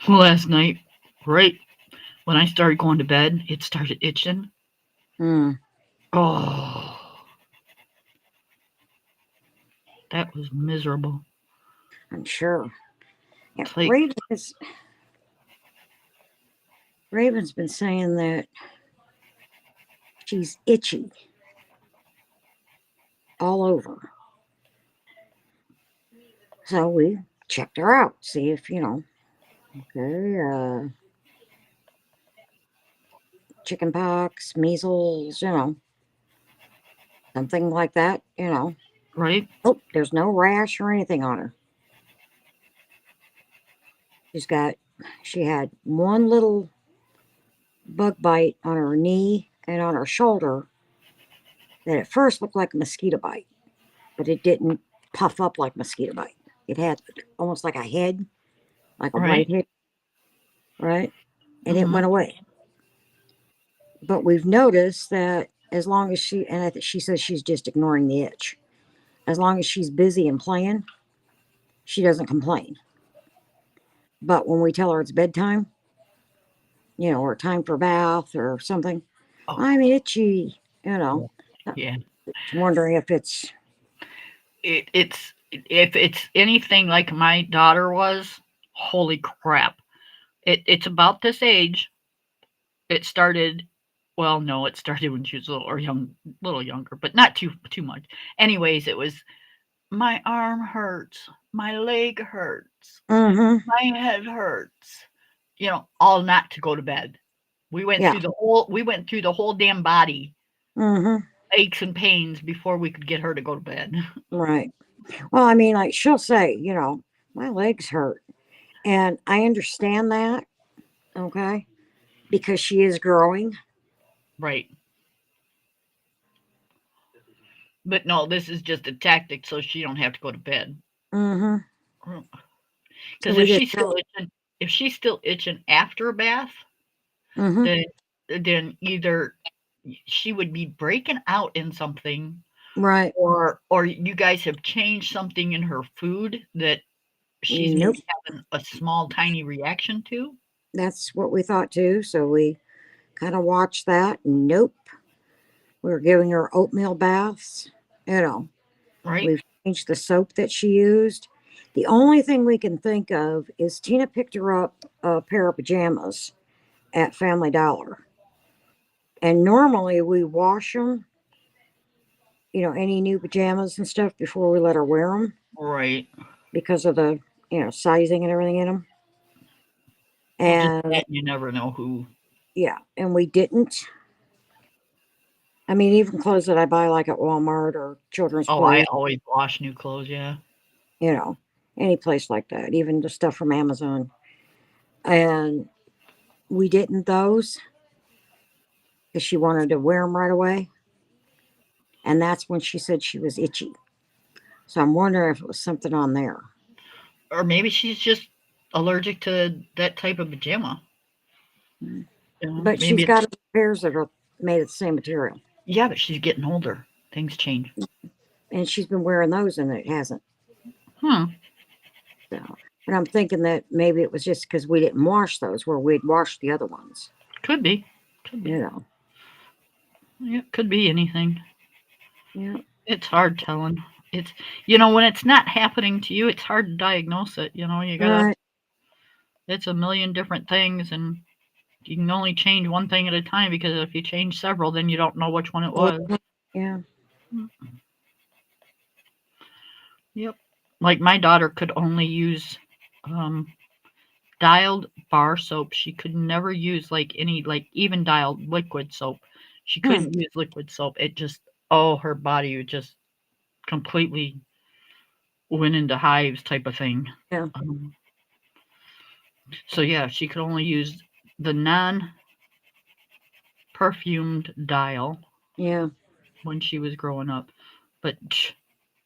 Last night, right when I started going to bed, it started itching. Hmm. Oh, that was miserable. I'm sure. Yeah, It's like, Raven's been saying that she's itchy all over. So we checked her out, see if, okay, chicken pox, measles, something like that, Right? Oh, there's no rash or anything on her. She had one little bug bite on her knee and on her shoulder that at first looked like a mosquito bite, but it didn't puff up like mosquito bite. It had almost like a head, like a white Right? head, right? And it Hmm. went away. But we've noticed that as long as and I think she says she's just ignoring the itch. As long as she's busy and playing, she doesn't complain. But when we tell her it's bedtime, or time for bath or something, Oh, I'm itchy, you know. yeah. Wondering if it's, It's if it's anything like my daughter was, holy crap. It's about this age. It started, well, no, it started when she was a little younger, but not too much. Anyways, it was my arm hurts, my leg hurts, mm-hmm, my head hurts. All not to go to bed. yeah, We went through the whole damn body, mm-hmm, aches and pains before we could get her to go to bed. right. Well, I mean, like she'll say, my legs hurt. And I understand that, okay, because she is growing. Right. But no, this is just a tactic so she don't have to go to bed. Mm-hmm. So Because we just tell if she's still itching after a bath, her, mm-hmm, then either she would be breaking out in something, right. or you guys have changed something in her food that she's Nope. maybe having a small tiny reaction to. That's what we thought too. So we kind of watched that. Nope. We were giving her oatmeal baths. You know, Right? we've changed the soap that she used. The only thing we can think of is Tina picked her up a pair of pajamas at Family Dollar. And normally we wash them, any new pajamas and stuff before we let her wear them Right. because of the, sizing and everything in them. Well, just And that you never know who. yeah, and we didn't. I mean, even clothes that I buy like at Walmart or Children's Oh, I Place, always wash new clothes. Yeah. you know, any place like that, even the stuff from Amazon. And we didn't those because she wanted to wear them right away. And that's when she said she was itchy. So I'm wondering if it was something on there. Or maybe she's just allergic to that type of pajama. Mm. But Maybe she's it's, got pairs that are made of the same material. yeah, but she's getting older. Things change. And she's been wearing those and it hasn't. Hmm. So, but I'm thinking that maybe it was just because we didn't wash those where we'd washed the other ones. Could be. Could You be. know. Yeah, could be anything. Yeah. It's hard telling. It's when it's not happening to you, it's hard to diagnose it. You gotta. Right. It's a million different things, and you can only change one thing at a time because if you change several, then you don't know which one it was. Yeah. Yep. Like my daughter could only use um, dialed bar soap. She could never use like any like even dialed liquid soap. She Hmm. couldn't use liquid soap. It just her body would just completely went into hives type of thing. Yeah. Um, so yeah, she could only use the non perfumed dial Yeah. when she was growing up. But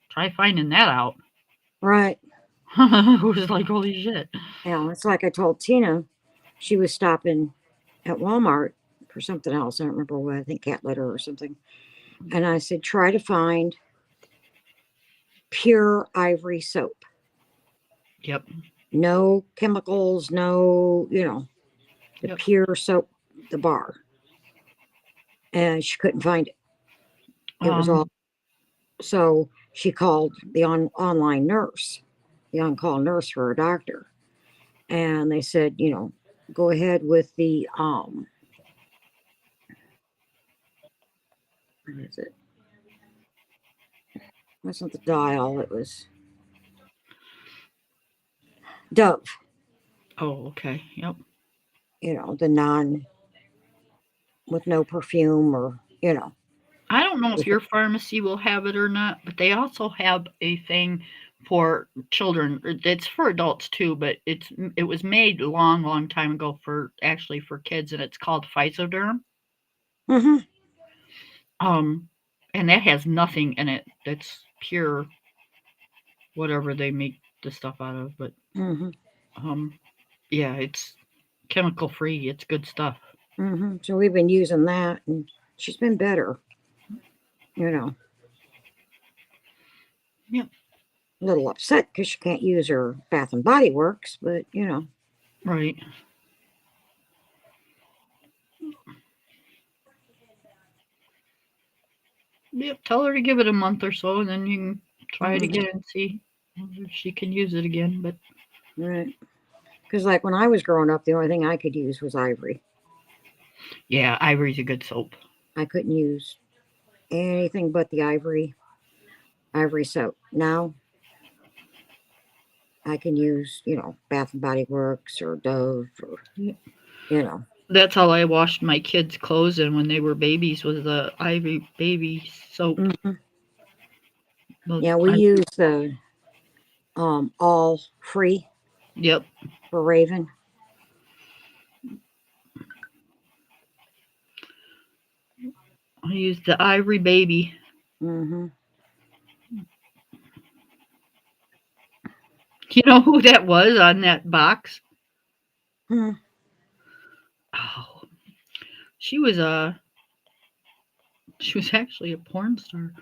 try finding that out. Right. It was like holy shit. Yeah. It's like I told Tina, she was stopping at Walmart for something else. I don't remember what. I think cat litter or something. And I said, try to find pure ivory soap. Yep. No chemicals, no, the Yep. pure soap, the bar. And she couldn't find it. It was all. Um. So she called the online nurse, the on call nurse for her doctor. And they said, go ahead with the, what is it? It wasn't the dial, it was Dove, Oh, okay. Yep. the non with no perfume or, I don't know if if your pharmacy will have it or not, but they also have a thing for children. It's for adults too, but it was made a long, long time ago for actually for kids, and it's called Physoderm. hmm Um, and that has nothing in it. That's pure whatever they make the stuff out of. But hmm um, yeah, it's chemical free. It's good stuff. So we've been using that, and she's been better. You know, Yep. a little upset because she can't use her Bath and Body Works, but Right. Yep. Tell her to give it a month or so, and then you can try it mhm, again and see if she can use it again. But right. Because like when I was growing up, the only thing I could use was Ivory. yeah, Ivory's a good soap. I couldn't use anything but the Ivory soap. Now I can use, Bath and Body Works or Dove or Yep. you know. That's how I washed my kids' clothes in when they were babies was the Ivory baby soap. hmm Well, Yeah, we use the all free yep. for Raven. I used the Ivory baby. hmm You know who that was on that box? Hmm. Oh, she was a she was actually a porn star.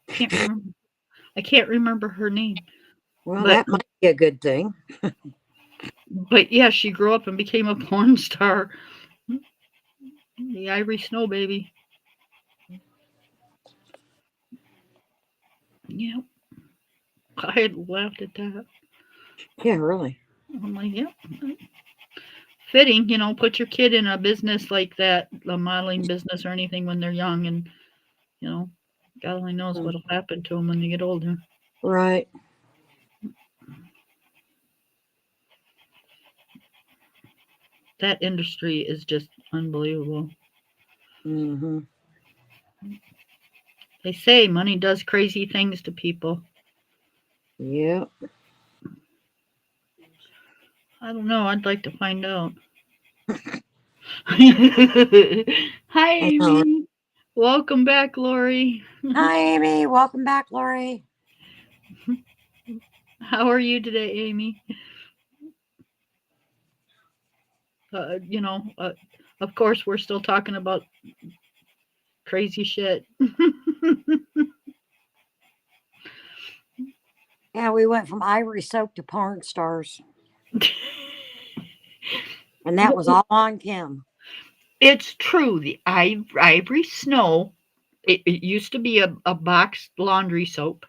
Can't remember. I can't remember her name. Well, But that might be a good thing. but yeah, she grew up and became a porn star. The Ivory Snow baby. Yep. I had laughed at that. Yeah, really. I'm like, yep. Fitting, put your kid in a business like that, a modeling business or anything when they're young, and you know, God only knows Mm, what'll happen to them when they get older. right. That industry is just unbelievable. hmm They say money does crazy things to people. Yep. I don't know. I'd like to find out. Hi, I know. Amy. Welcome back, Lori. Hi, Amy. Welcome back, Lori. How are you today, Amy? Uh, you know, uh, of course, we're still talking about crazy shit. Yeah, we went from Ivory soap to porn stars, and that was all on Kim. It's true. The Ivory Snow, it used to be a box laundry soap,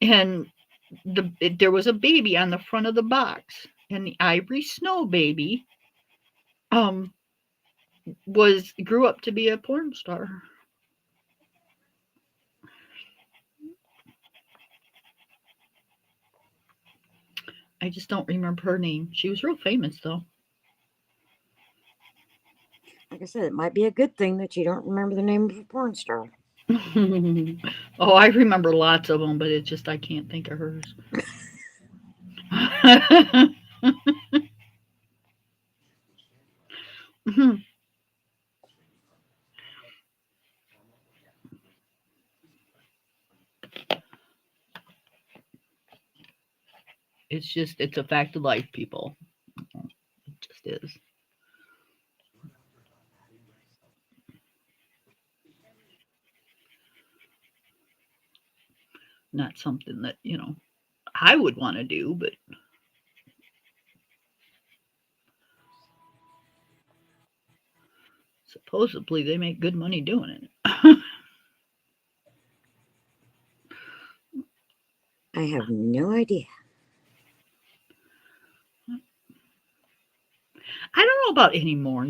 and there was a baby on the front of the box, and the Ivory Snow baby um was grew up to be a porn star. I just don't remember her name. She was real famous though. Like I said, it might be a good thing that you don't remember the name of a porn star. Oh, I remember lots of them, but it's just I can't think of hers. It's a fact of life, people. It just is. Not something that, I would want to do, but supposedly they make good money doing it. I have no idea. I don't know about anymore,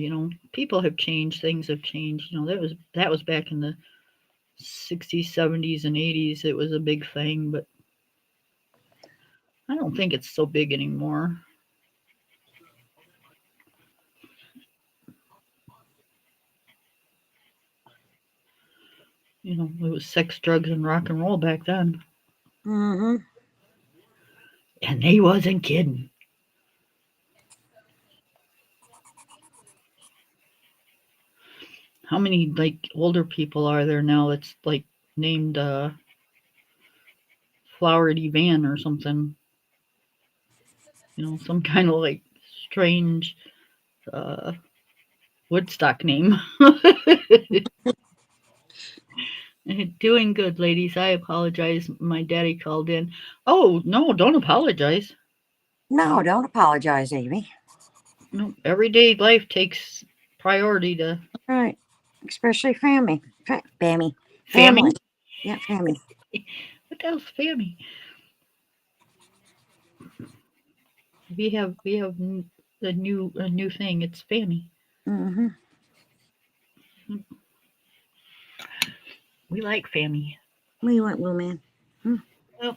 People have changed, things have changed. That was back in the 60s, 70s and 80s. It was a big thing, but I don't think it's so big anymore. It was sex, drugs, and rock and roll back then. Mm-hmm. And they wasn't kidding. How many like older people are there now that's like named Flowery Van or something? Some kind of like strange uh, Woodstock name. Doing good, ladies. I apologize. My daddy called in. Oh, no, don't apologize. No, don't apologize, Amy. No, everyday life takes priority to Right. Especially family. Family. family. Yeah, family. What else, family? We have a new thing. It's family. Mm-hmm. We like family. Where you went, little man? Well,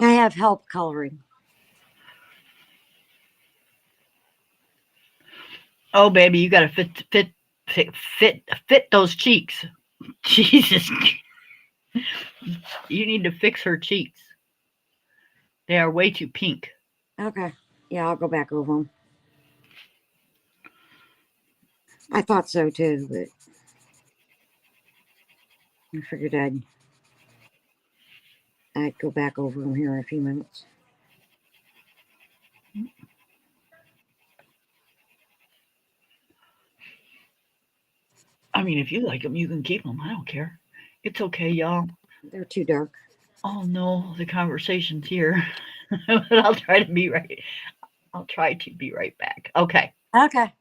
I have help coloring. oh, baby, you gotta fit those cheeks. Jesus, you need to fix her cheeks. They are way too pink. Okay. Yeah, I'll go back over them. I thought so too, but I figured I'd go back over them here in a few minutes. I mean, if you like them, you can keep them. I don't care. It's okay, y'all. They're too dark. Oh no, the conversation's here. But I'll try to be right. I'll try to be right back. Okay. Okay.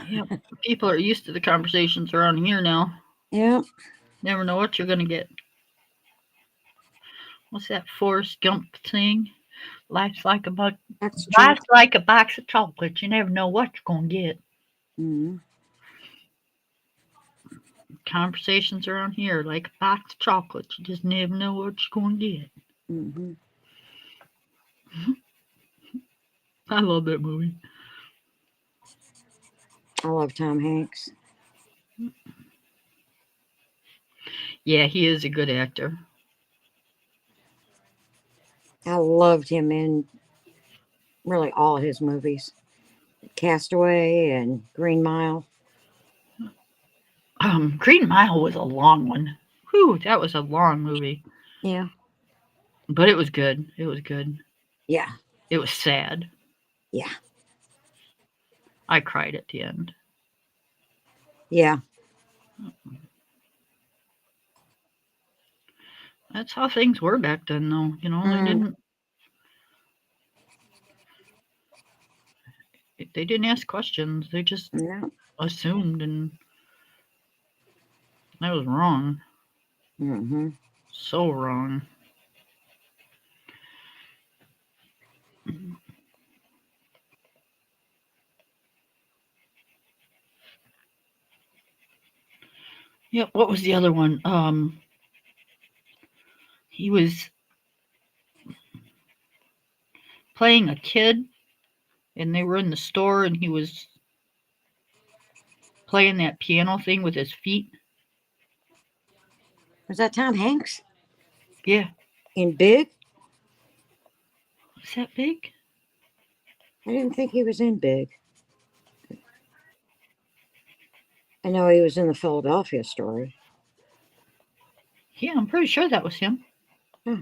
Yep. People are used to the conversations around here now. Yeah. Never know what you're gonna get. What's that Forrest Gump thing? Life's like a box. That's true. Life's like a box of chocolates. You never know what you're gonna get. Mm-hmm. Conversations around here are like a box of chocolates. You just never know what you're gonna get. Mm-hmm. I love that movie. I love Tom Hanks. Yeah, he is a good actor. I loved him in really all his movies. Castaway and Green Mile. Green Mile was a long one. Whew, that was a long movie. Yeah. But it was good. It was good. Yeah. It was sad. Yeah. I cried at the end. Yeah. That's how things were back then, though. They Mm, didn't ask questions. They just yeah. assumed, and that was wrong. Mm-hmm. So wrong. Yep. What was the other one? He was playing a kid, and they were in the store, and he was playing that piano thing with his feet. Was that Tom Hanks Yeah. in Big? Was that big? I didn't think he was in Big. I know he was in the Philadelphia story. Yeah, I'm pretty sure that was him. Hmm.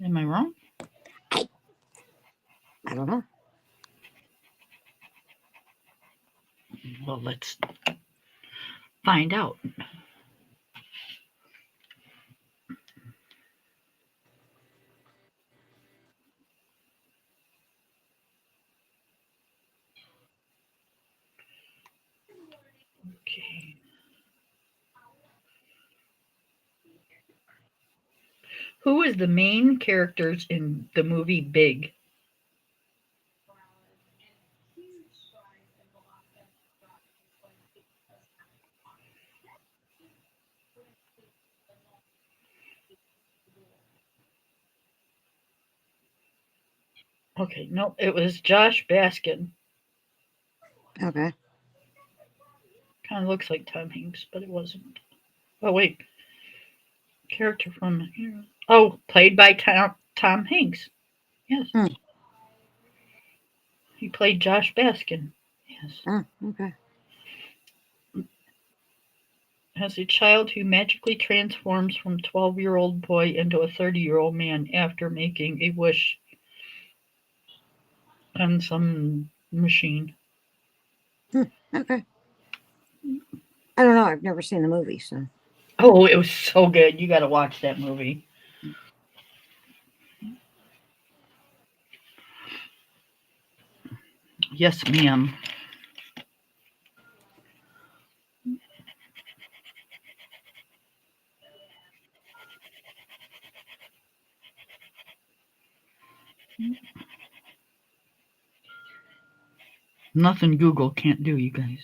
Am I wrong? I don't know. Well, let's find out. Okay. Who is the main characters in the movie Big? Okay, no, it was Josh Baskin. Okay. Kind of looks like Tom Hanks, but it wasn't. Oh wait, character from oh, played by Tom Hanks. Yes, Hmm. he played Josh Baskin. Yes, Oh, okay. as a child who magically transforms from 12-year-old boy into a 30-year-old man after making a wish on some machine. Hmm. Okay. I don't know. I've never seen the movie, so. Oh, it was so good. You got to watch that movie. Yes, ma'am. Nothing Google can't do, you guys.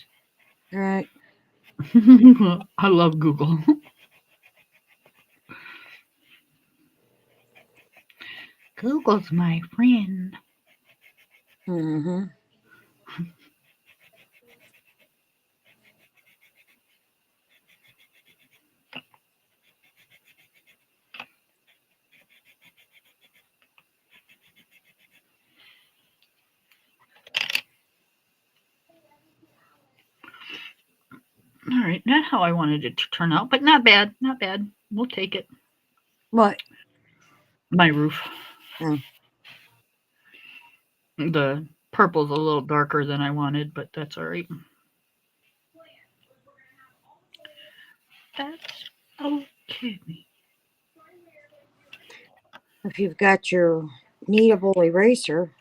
All right. I love Google. Google's my friend. Mm-hmm. All right, not how I wanted it to turn out, but not bad. Not bad. We'll take it. What? My roof. Oh. The purple's a little darker than I wanted, but that's all right. That's okay. If you've got your kneadable eraser,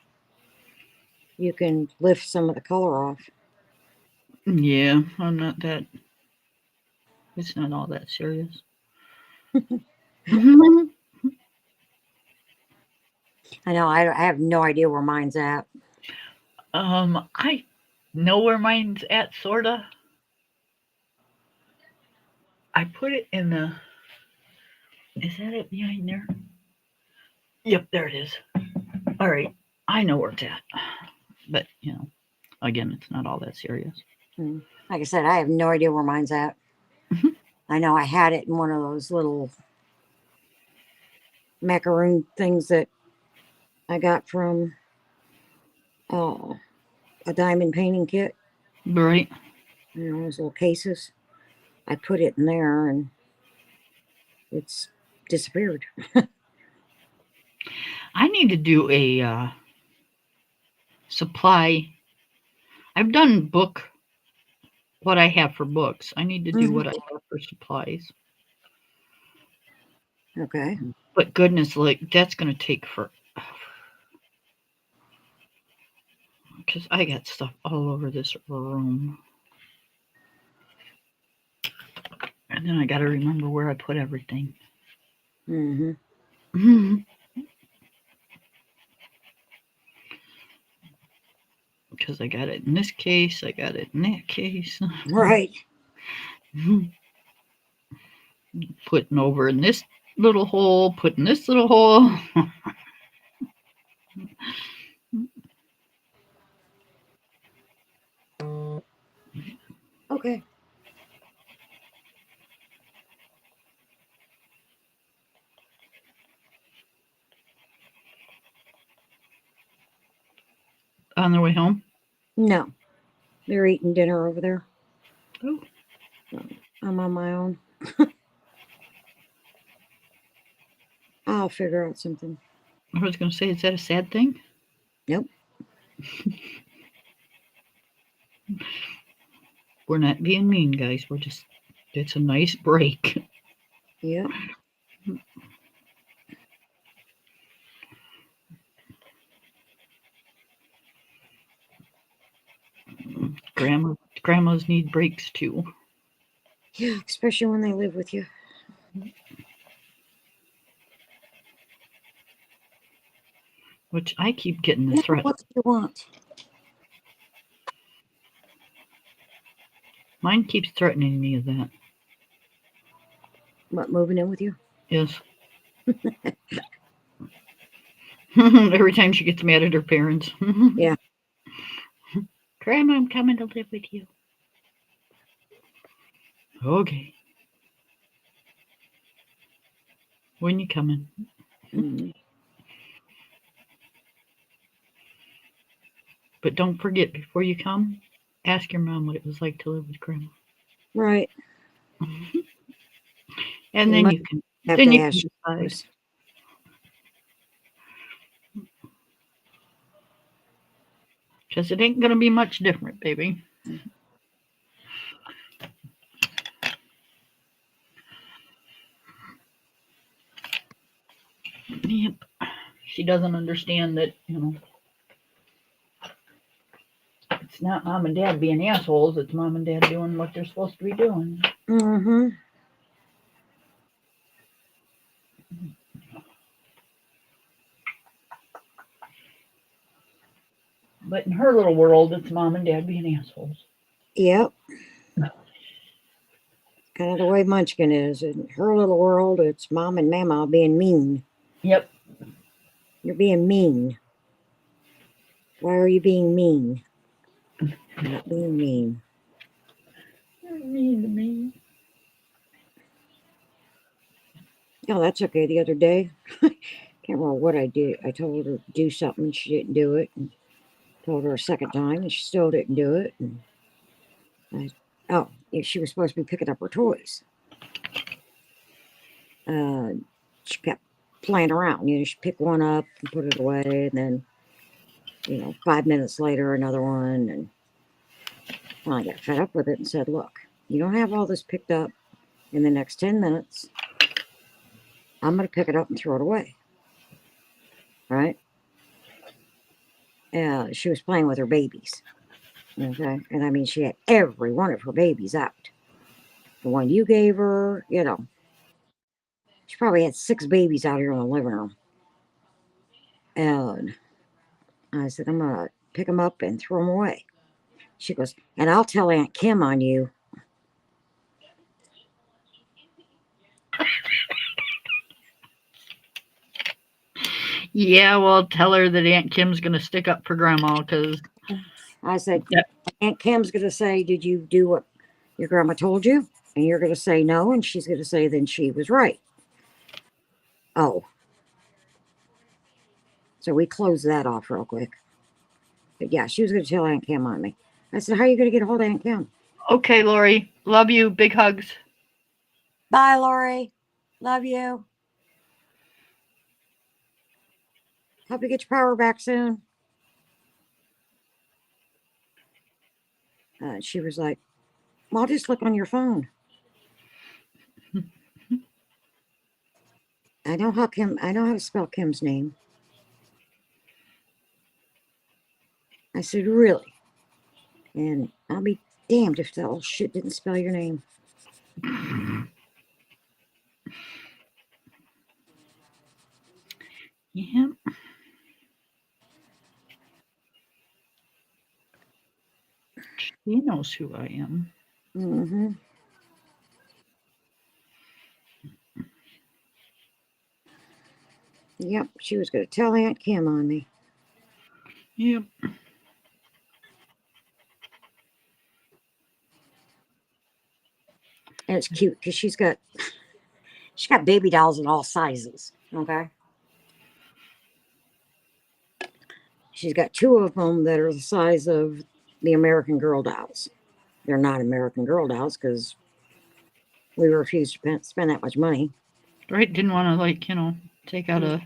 you can lift some of the color off. Yeah, I'm not that. It's not all that serious. I know. I have no idea where mine's at. I know where mine's at, sorta. I put it in the. Is that it behind there? Yep, there it is. All right, I know where it's at. But, again, it's not all that serious. Hmm. Like I said, I have no idea where mine's at. I know I had it in one of those little macaroon things that I got from a diamond painting kit. Right. Those little cases. I put it in there and it's disappeared. I need to do a supply. I've done what I have for books. I need to do Hmm. what I have for supplies. Okay. But goodness, like that's gonna take for because I got stuff all over this room, and then I got to remember where I put everything. Hmm. Because I got it in this case, I got it in that case. Right. Putting over in this little hole, putting this little hole. Okay. On their way home. No, they're eating dinner over there. Oh, So I'm on my own. I'll figure out something. I was going to say, is that a sad thing? Nope. We're not being mean, guys. It's a nice break. Yep. Grandmas need breaks too. Yeah, especially when they live with you. Which I keep getting the Yeah, threat. what do you want? Mine keeps threatening me of that. What, moving in with you? Yes. Every time she gets mad at her parents. Yeah. Grandma, I'm coming to live with you. Okay. When you coming? Mhm. But don't forget, before you come, ask your mom what it was like to live with grandma. Right. And You then might you can have to ask decide. yours. Because it ain't gonna be much different, baby. Yep. She doesn't understand that, it's not mom and dad being assholes, it's mom and dad doing what they're supposed to be doing. Mm-hmm. But in her little world, it's mom and dad being assholes. Yep. Kind of the way Munchkin is. In her little world, it's mom and mama being mean. Yep. You're being mean. Why are you being mean? Not being mean. You're mean to me. Oh, that's okay. The other day, can't remember what I did. I told her to do something and she didn't do it. And told her a second time and she still didn't do it. And yeah, she was supposed to be picking up her toys. She kept playing around. She'd pick one up and put it away, and then 5 minutes later, another one. And I got fed up with it and said, "Look, you don't have all this picked up in the next 10 minutes. I'm going to pick it up and throw it away." Right? She was playing with her babies. Okay. And I mean, she had every one of her babies out. The one you gave her, she probably had 6 babies out here in the living room. And I said, "I'm going to pick them up and throw them away." She goes, "And I'll tell Aunt Kim on you." Yeah, well, tell her that Aunt Kim's gonna stick up for grandma because I said, yeah, "Aunt Kim's going to say, 'Did you do what your grandma told you?' And you're going to say no. And she's going to say, 'Then she was right.'" Oh, so we closed that off real quick. But yeah, she was going to tell Aunt Kim on me. I said, "How are you going to get a hold of Aunt Kim?" okay, Lori, love you, big hugs. Bye, Lori. Love you. Hope you get your power back soon. She was like, "Well, I'll just look on your phone." I know how to spell Kim's name. I said, "Really?" And I'll be damned if that old shit didn't spell your name. Yeah, she knows who I am. Mm-hmm. Yep, she was going to tell Aunt Kim on me. Yep. And it's cute because she's got baby dolls in all sizes. Okay. She's got 2 of them that are the size of the American Girl dolls. They're not American Girl dolls because we refused to spend that much money. Right? Didn't want to take out a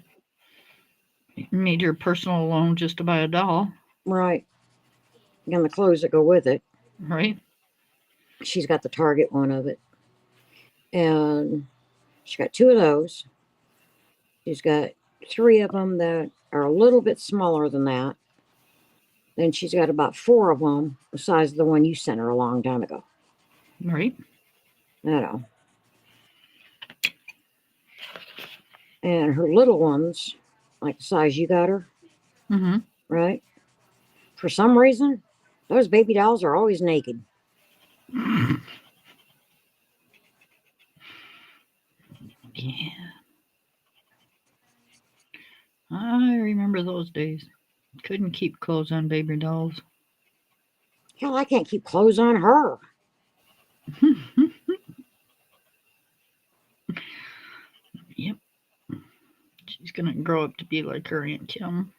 major personal loan just to buy a doll. Right. And the clothes that go with it. Right? She's got the Target one of it. And she's got 2 of those. She's got 3 of them that are a little bit smaller than that. Then she's got about 4 of them the size of the one you sent her a long time ago. Right? And her little ones, like the size you got her, Mm-hmm. right? For some reason, those baby dolls are always naked. Yeah. I remember those days. Couldn't keep clothes on baby dolls. Hell, I can't keep clothes on her. Yep. She's gonna grow up to be like her Aunt Kim.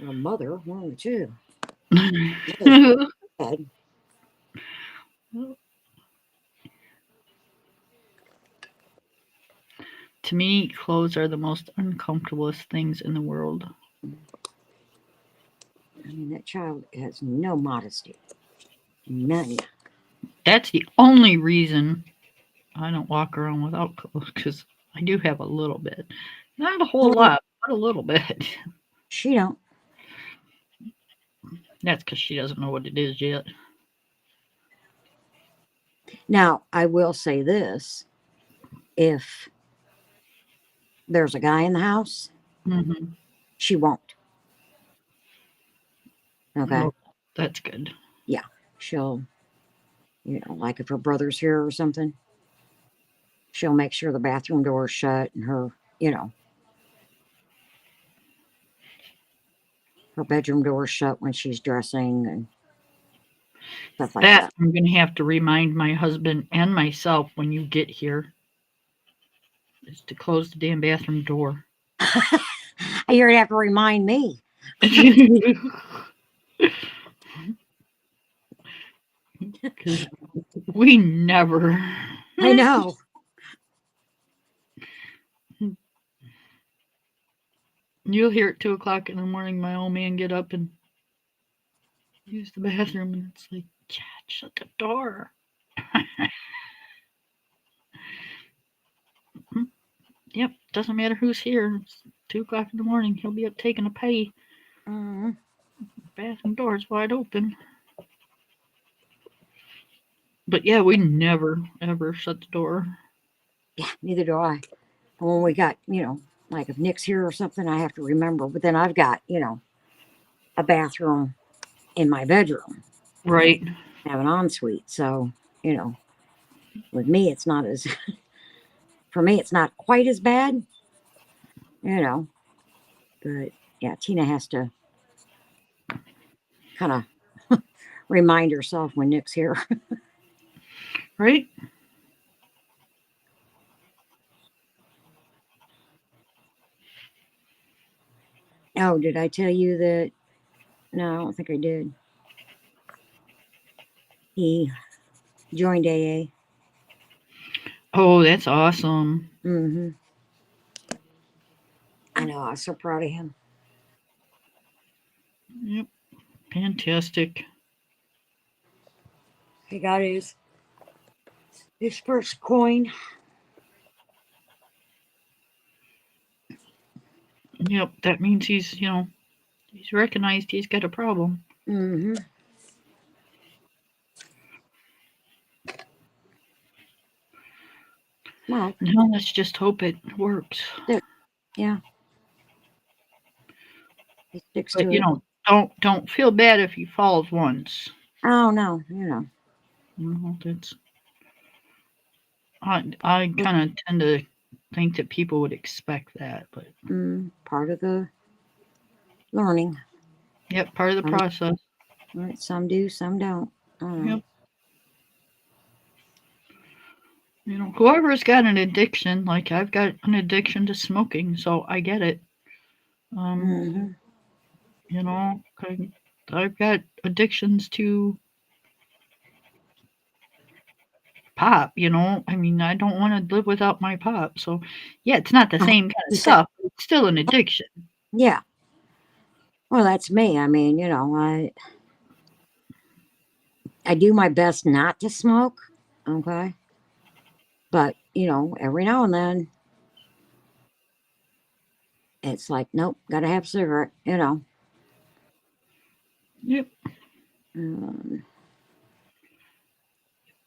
Her mother, one or two. Mother's dead. To me, clothes are the most uncomfortablest things in the world. I mean, that child has no modesty. None. That's the only reason I don't walk around without clothes because I do have a little bit. Not a whole Well, lot, but a little bit. she don't. That's because she doesn't know what it is yet. Now, I will say this. If there's a guy in the house, Mm-hmm. she won't. Okay. Well, that's good. Yeah. She'll, like if her brother's here or something, she'll make sure the bathroom door's shut and her bedroom door's shut when she's dressing and stuff like That that. I'm gonna have to remind my husband and myself when you get here is to close the damn bathroom door. You're gonna have to remind me. 'Cause we never. I know. You'll hear at 2 o'clock in the morning my old man get up and use the bathroom, and it's like, Chad, shut the door. Yep, doesn't matter who's here. It's 2 o'clock in the morning. He'll be up taking a pee. Mm, Bathroom door's wide open. But yeah, we never ever shut the door. yeah, neither do I. And when we got, like if Nick's here or something, I have to remember. But then I've got, a bathroom in my bedroom. Right. I have an ensuite. So, with me, it's not as, for me, it's not quite as bad, you know. But yeah, Tina has to kind of remind herself when Nick's here. Right? Oh, did I tell you that? No, I don't think I did. He joined AA. Oh, that's awesome. Mm-hmm. I know. I was so proud of him. Yep. Fantastic. He got his first coin. Yep. That means he's recognized he's got a problem. Mm-hmm. Well, Now let's just hope it works. yeah, he sticks But to it. don't feel bad if he falls once. Oh no, That's I kind of tend to think that people would expect that, but part of the learning. yep, part of the Some, process. right, some do, some don't. Yep. Whoever's got an addiction, like I've got an addiction to smoking, so I get it. Um, Mm-hmm. you know, I've got addictions to pop. I mean, I don't want to live without my pop. So, yeah, it's not the same kind of stuff. But it's still an addiction. Yeah. Well, that's me. I mean, I do my best not to smoke. Okay. But, every now and then it's like, nope, gotta have a cigarette. Yep, Um,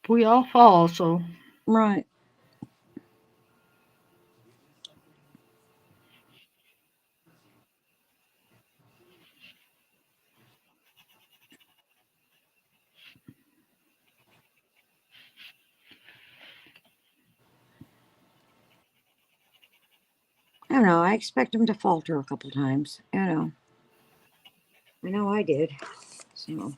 we all fall. So, right. don't know. I expect him to falter a couple times. I know I did. So,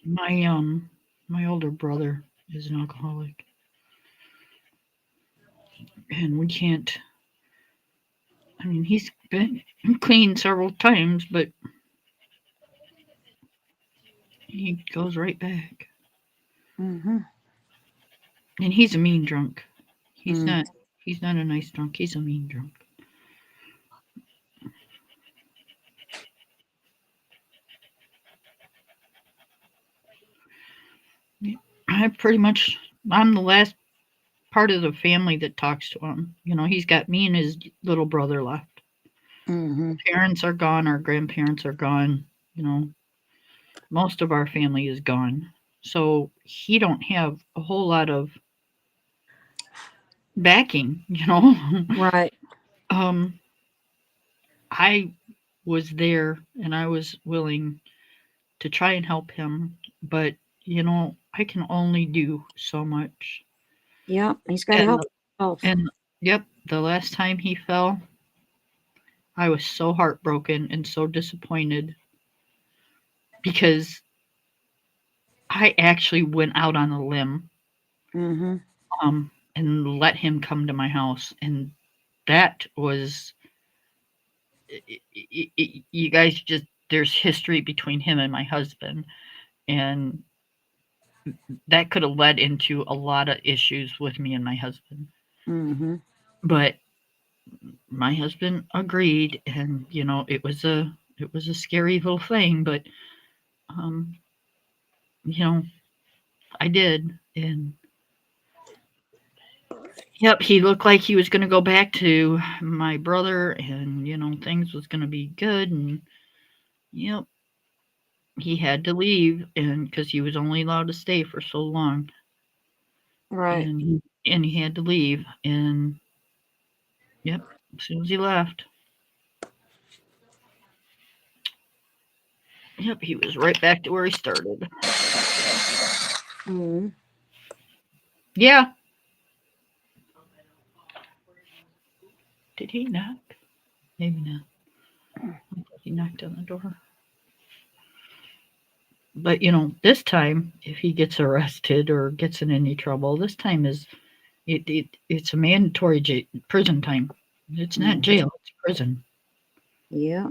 My older brother is an alcoholic, and we can't. I mean, he's been clean several times, but he goes right back. mm-hmm. And he's a mean drunk. He's Mm. not. He's not a nice drunk. He's a mean drunk. Yeah, I pretty much. I'm the last part of the family that talks to him. You know, he's got me and his little brother left. Mm-hmm. Parents are gone. Our grandparents are gone. You know, most of our family is gone. So he don't have a whole lot of backing. You know, Right. um, I was there and I was willing to try and help him, but you know, I can only do so much. Yep. He's got to And help himself. and yep, the last time he fell, I was so heartbroken and so disappointed because I actually went out on a limb Mm-hmm. and let him come to my house, and that was you guys just there's history between him and my husband, and that could have led into a lot of issues with me and my husband. Mm-hmm. But my husband agreed, and you know it was a scary little thing, but um, you know I did, and yep, he looked like he was going to go back to my brother, and you know things was going to be good, and yep, he had to leave, and because he was only allowed to stay for so long, Right. and he had to leave, and yep, as soon as he left, yep, he was right back to where he started. Mm-hmm. Yeah, did he knock? Maybe not. He knocked on the door. But you know, this time, if he gets arrested or gets in any trouble, this time it's a mandatory prison time. It's not Mm-hmm. jail; it's prison. Yeah.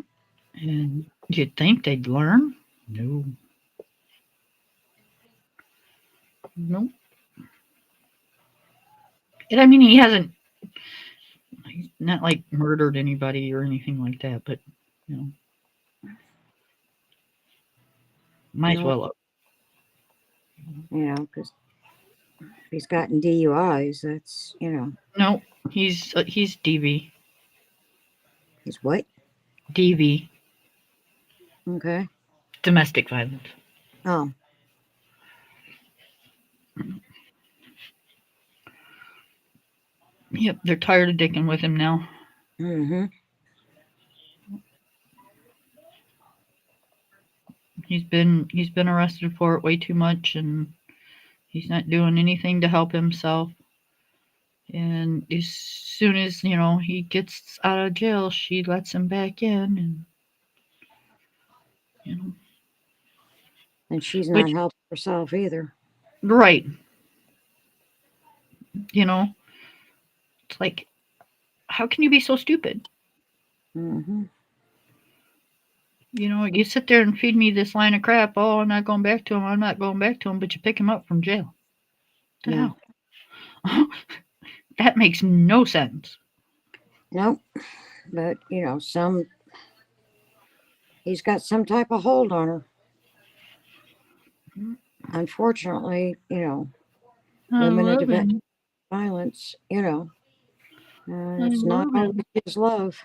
And you'd think they'd learn. No, no. And I mean, he hasn't. He's not like murdered anybody or anything like that. But you know, might as No. well. Because if he's gotten DUIs, that's. No, he's DV. He's what? DV, Okay. domestic violence. Oh. Yep, they're tired of dicking with him now. Mm-hmm. He's been arrested for it way too much, and he's not doing anything to help himself. And as soon as he gets out of jail, she lets him back in, and you know, And she's not which helping herself either. right, you know, it's like, how can you be so stupid? Mm-hmm. You sit there and feed me this line of crap. Oh, I'm not going back to him. I'm not going back to him. But you pick him up from jail. What the Yeah. hell? That makes no sense. Nope. But he's got some type of hold on her. Unfortunately, I women in love domestic him. violence, I it's not love always him. just love.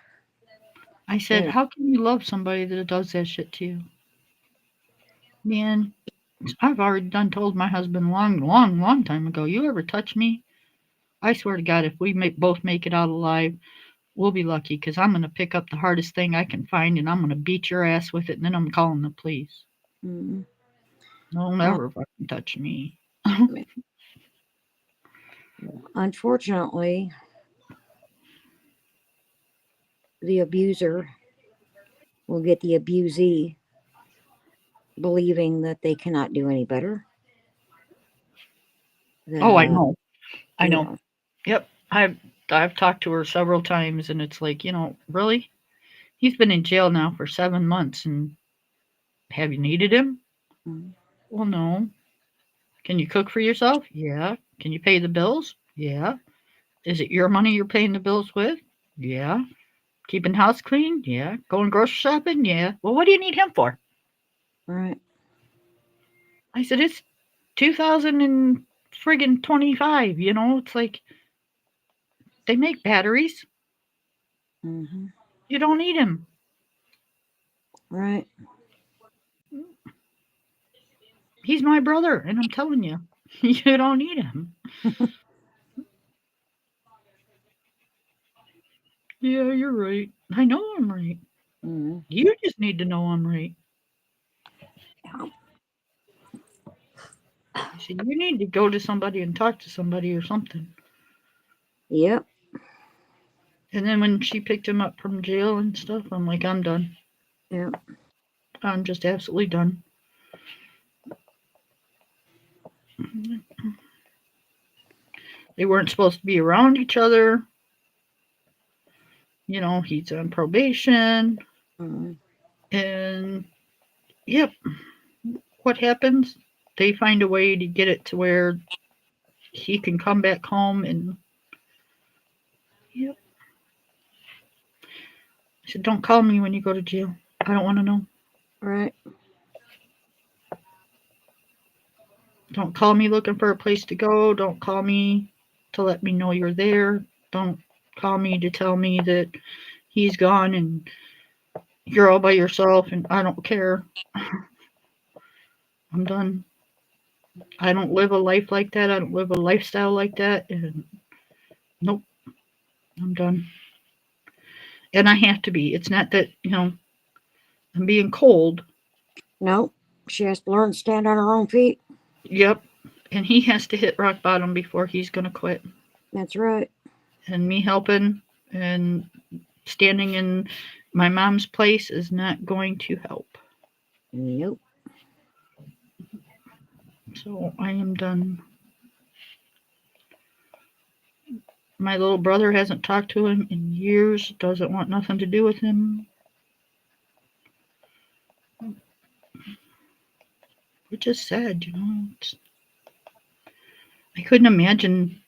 I You said, know. how can you love somebody that does that shit to you? Man, I've already done told my husband long, long, long time ago, you ever touch me? I swear to God, if we both make it out alive, we'll be lucky because I'm going to pick up the hardest thing I can find and I'm going to beat your ass with it and then I'm calling the police. Mm-hmm. They'll never fucking touch me. Unfortunately, the abuser will get the abusee believing that they cannot do any better. Oh, I That, know. I you know. know, Yep. I've talked to her several times, and it's like, really? He's been in jail now for 7 months, and have you needed him? mm, Well, no. Can you cook for yourself? Yeah. Can you pay the bills? Yeah. Is it your money you're paying the bills with? Yeah. Keeping house clean? Yeah. Going grocery shopping? Yeah. Well, what do you need him for? right. I said, it's 2000 and friggin' 25. It's like they make batteries. Hmm. You don't need him. Right. He's my brother, and I'm telling you, you don't need him. Yeah, you're right. I know I'm right. Hmm. You just need to know I'm right. Yeah. I said, you need to go to somebody and talk to somebody or something. Yep. And then when she picked him up from jail and stuff, I'm like, I'm done. Yep. I'm just absolutely done. They weren't supposed to be around each other. He's on probation. Hmm. And yep, what happens? They find a way to get it to where he can come back home and yep. I said, don't call me when you go to jail. I don't want to know. Right. Don't call me looking for a place to go. Don't call me to let me know you're there. Don't call me to tell me that he's gone and you're all by yourself and I don't care. I'm done. I don't live a life like that. I don't live a lifestyle like that. And nope, I'm done. And I have to be. It's not that, I'm being cold. Nope. She has to learn to stand on her own feet. Yep. And he has to hit rock bottom before he's going to quit. That's right. And me helping and standing in my mom's place is not going to help. Nope. So I am done. My little brother hasn't talked to him in years, doesn't want nothing to do with him, which is sad. I couldn't imagine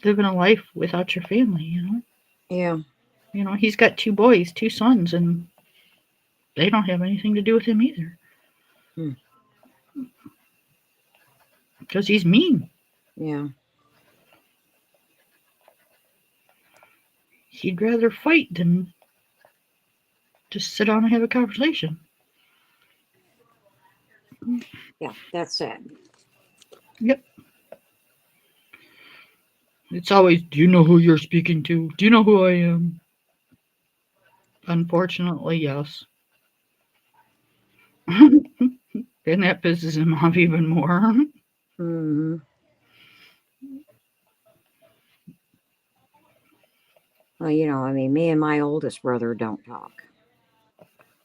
living a life without your family. Yeah. He's got 2 boys, 2 sons, and they don't have anything to do with him either. Hmm. Because he's mean. Yeah. He'd rather fight than just sit down and have a conversation. Yeah. That's sad. Yep. It's always, do you know who you're speaking to? Do you know who I am? Unfortunately, yes. And that pisses him off even more. Hmm. Well, I mean, me and my oldest brother don't talk,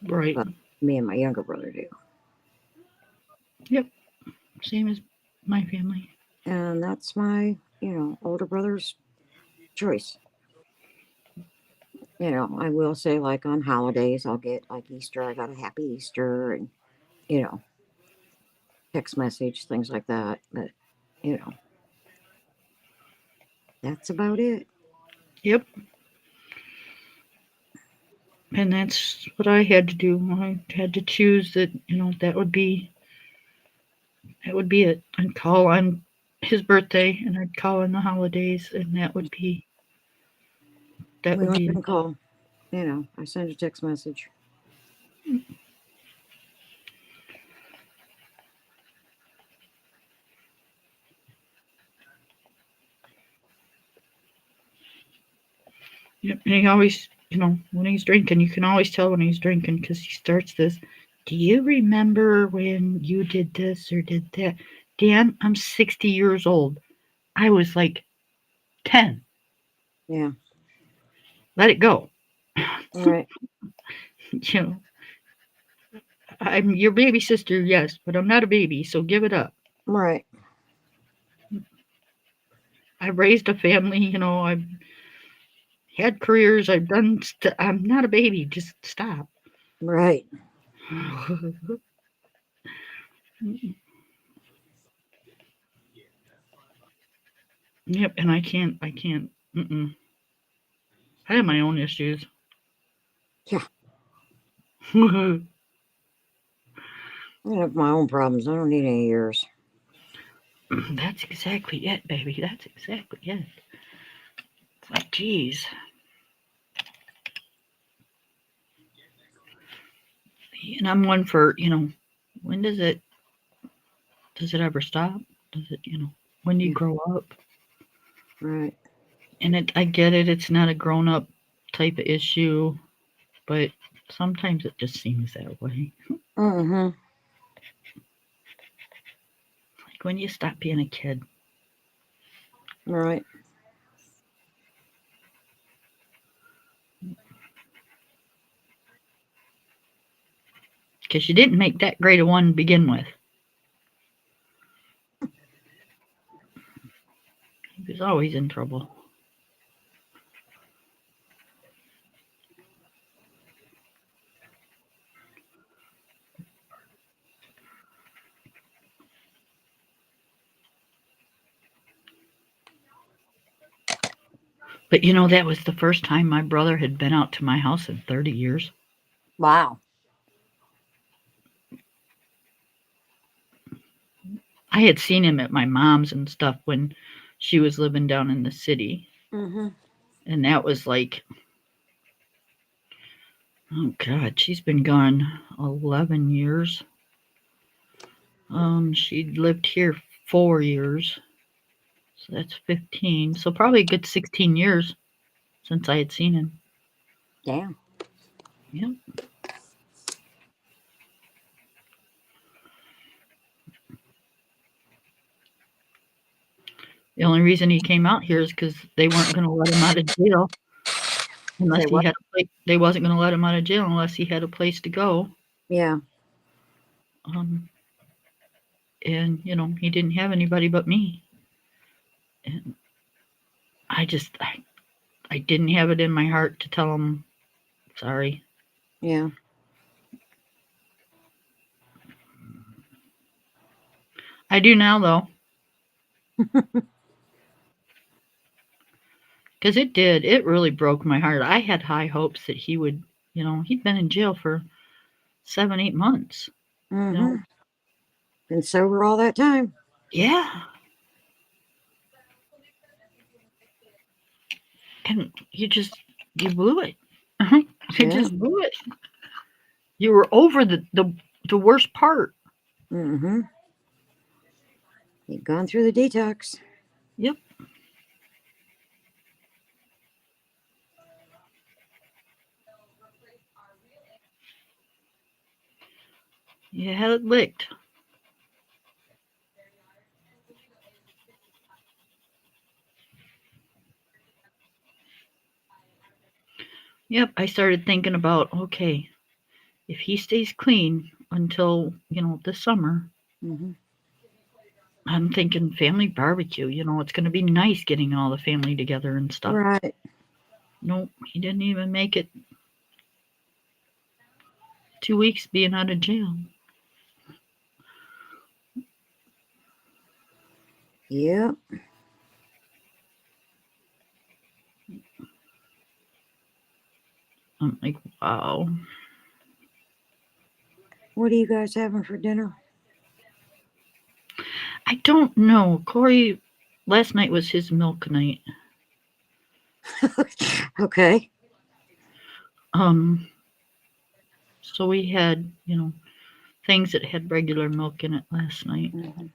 Right. but me and my younger brother do. Yep. Same as my family. And that's my, older brother's choice. I will say, like, on holidays, I'll get, like, Easter, I got a happy Easter, and, you know, text message, things like that. But, you know, that's about it. Yep. And that's what I had to do. I had to choose that, that would be it. I'd call on his birthday and I'd call on the holidays and that would be that We would don't be it. even call. I send a text message. Yep. And he always, when he's drinking, you can always tell when he's drinking because he starts this, do you remember when you did this or did that? Dan, I'm 60 years old. I was like 10. Yeah. Let it go. All right. You know, I'm your baby sister, yes, but I'm not a baby, so give it up. All right. I've raised a family, I've had careers, I'm not a baby, just stop. Right. Yep, and I can't. Mm-mm. I have my own issues. Yeah. I have my own problems. I don't need any of yours. That's exactly it, baby. That's exactly it. It's like, geez. And I'm one for, when does it ever stop? Does it, when do you Yeah. grow up? Right. And I get it, it's not a grown up type of issue, but sometimes it just seems that way. Mm-hmm. Like when you stop being a kid. Right. Because you didn't make that grade of one to begin with. He was always in trouble. But that was the first time my brother had been out to my house in 30 years. Wow. I had seen him at my mom's and stuff when she was living down in the city. Mm-hmm. And that was like, oh God, she's been gone 11 years. She lived here 4 years. So that's 15. So probably a good 16 years since I had seen him. Damn. Yep. The only reason he came out here is because they weren't going to let him out of jail unless Say he what? had a place. They wasn't going to let him out of jail unless he had a place to go. Yeah. Um, and he didn't have anybody but me. And I didn't have it in my heart to tell him sorry. Yeah. I do now though, because it really broke my heart. I had high hopes that he would, he'd been in jail for 7, 8 months. You Mm-hmm. know, Been sober all that time. yeah, and you blew it. You Yeah. just blew it. You were over the worst part. Mm-hmm. You've gone through the detox. Yep, you had it licked. Yep, I started thinking about, okay, if he stays clean until this summer, Mm-hmm. I'm thinking family barbecue. It's going to be nice getting all the family together and stuff. Right. Nope, he didn't even make it 2 weeks being out of jail. Yeah. I'm like, wow. What are you guys having for dinner? I don't know. Corey, last night was his milk night. Okay. Um, so we had, things that had regular milk in it last night. Mm-hmm.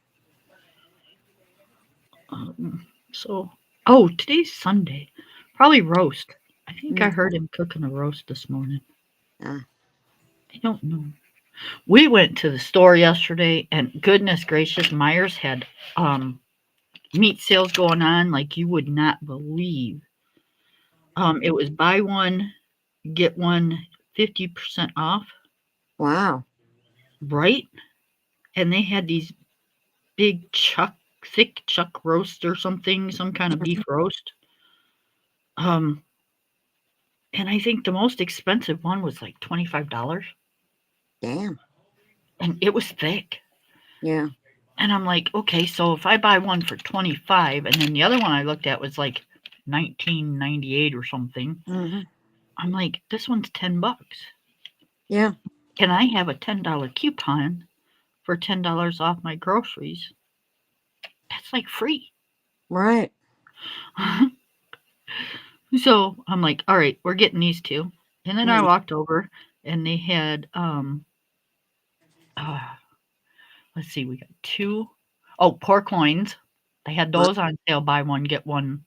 Um, so, oh, today's Sunday. Probably roast. I think I Mm-hmm. heard him cooking a roast this morning. Ah. I don't know. We went to the store yesterday, and goodness gracious, Myers had meat sales going on like you would not believe. It was buy one, get one 50% off, Wow. right? And they had these big thick chuck roast or something, some kind of beef roast. Um, and I think the most expensive one was like $25, Damn. and it was thick. Yeah. And I'm like, okay, so if I buy one for 25, and then the other one I looked at was like 19.98 or something. Hmm. I'm like, this one's $10. Yeah. Can I have a $10 coupon for $10 off my groceries? That's like free. Right. So I'm like, all right, we're getting these two. And then I Mm. walked over and they had uh let's see, we got two. Oh, pork loins. They had those on sale, buy one, get one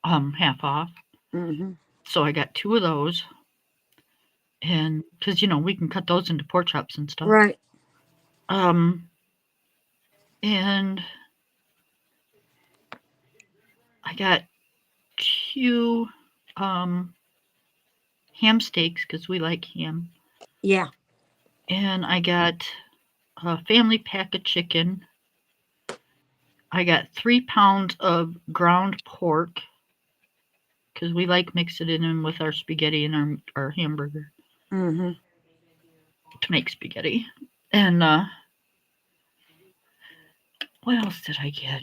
half off. Mm-hmm. So I got two of those. And because we can cut those into pork chops and stuff. Right. Um and I got two um ham steaks because we like ham. Yeah. And I got a family pack of chicken. I got 3 pounds of ground pork because we like mixing it in with our spaghetti and our hamburger Mm-hmm. to make spaghetti. And what else did I get?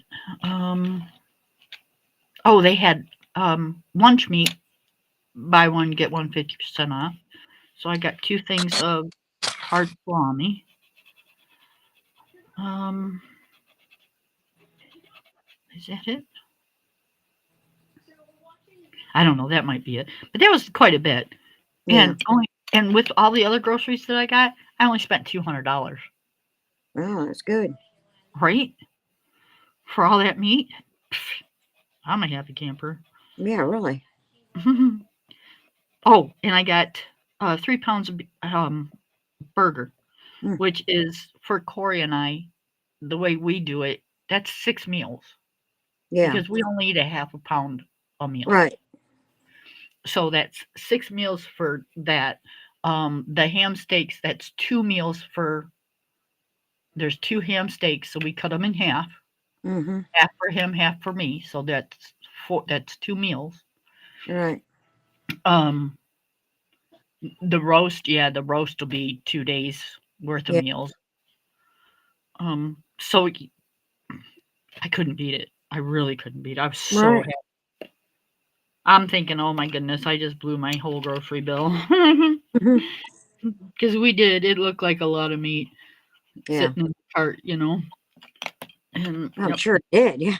Oh, they had lunch meat, buy one get one 50% off. So I got two things of hard salami. Um, is that it? I don't know. That might be it. But that was quite a bit. Yeah. And with all the other groceries that I got, I only spent $200, Oh, that's good. right? For all that meat. Pff, I'm a happy camper. Yeah, really. Oh, and I got 3 pounds of burger, Mm. which is for Corey and I, the way we do it, that's 6 meals Yeah. because we only eat a half a pound a meal. Right. So that's 6 meals for that. The ham steaks, that's 2 meals for, there's two ham steaks, so we cut them in half, Mm-hmm. half for him, half for me. So that's four, that's 2 meals. Right. Um, the roast will be 2 days worth of Yeah. meals. So I couldn't beat it. I really couldn't beat it. I was so Right. happy. I'm thinking, oh my goodness, I just blew my whole grocery bill. Hmm. Because we did. It looked like a lot of meat Yeah. sitting in the cart. And I'm yep. sure it did. Yeah.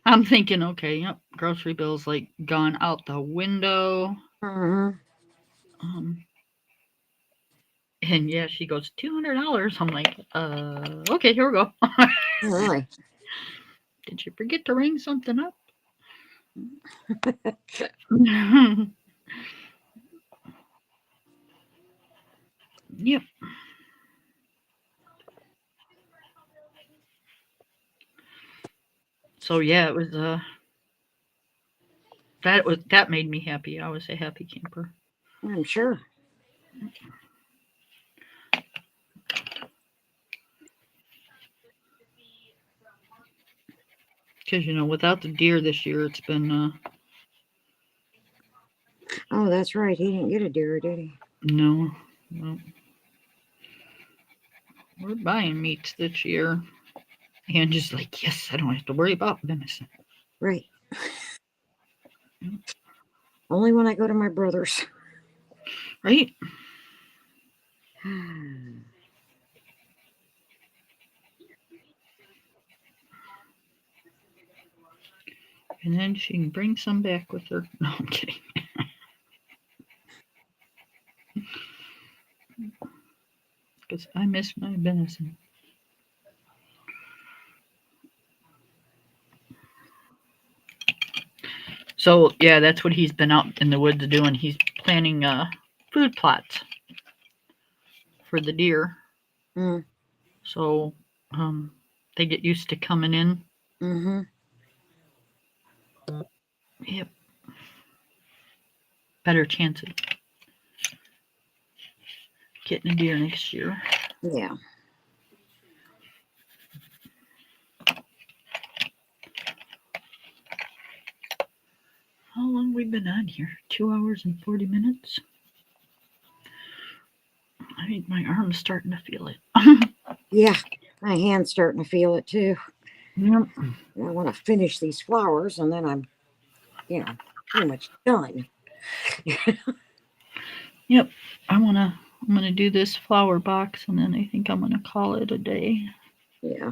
I'm thinking, okay, yep, grocery bill's like gone out the window. Mm-hmm. Um, and yeah, she goes, $200. I'm like, okay, here we go. Really. Did you forget to ring something up? Yep. So yeah, it was that made me happy. I was a happy camper. I'm sure. Because without the deer this year, it's been Oh, that's right. He didn't get a deer, did he? no. Well, we're buying meats this year, and just like yes, I don't have to worry about venison. Right. Only when I go to my brother's. Right? And then she can bring some back with her. No, I'm kidding. Because I miss my venison. So yeah, that's what he's been out in the woods doing. He's planting food plots for the deer. Mm, So they get used to coming in. mm-hmm. Yep. Better chance of getting a deer next year. Yeah. How long we been on here? 2 hours and 40 minutes. I think my arm's starting to feel it. Yeah. My hand's starting to feel it too. Yep. I want to finish these flowers and then I'm, pretty much done. Yep. I'm gonna do this flower box and then I think I'm gonna call it a day. Yeah.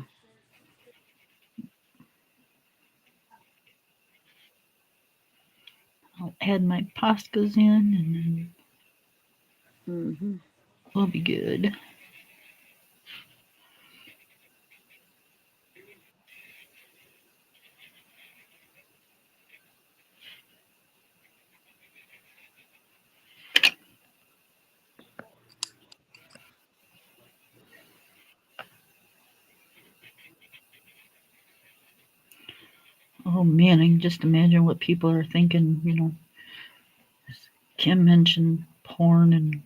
I'll add my pastas in and then Mm-hmm. we'll be good. Oh man, I can just imagine what people are thinking, Kim mentioned porn and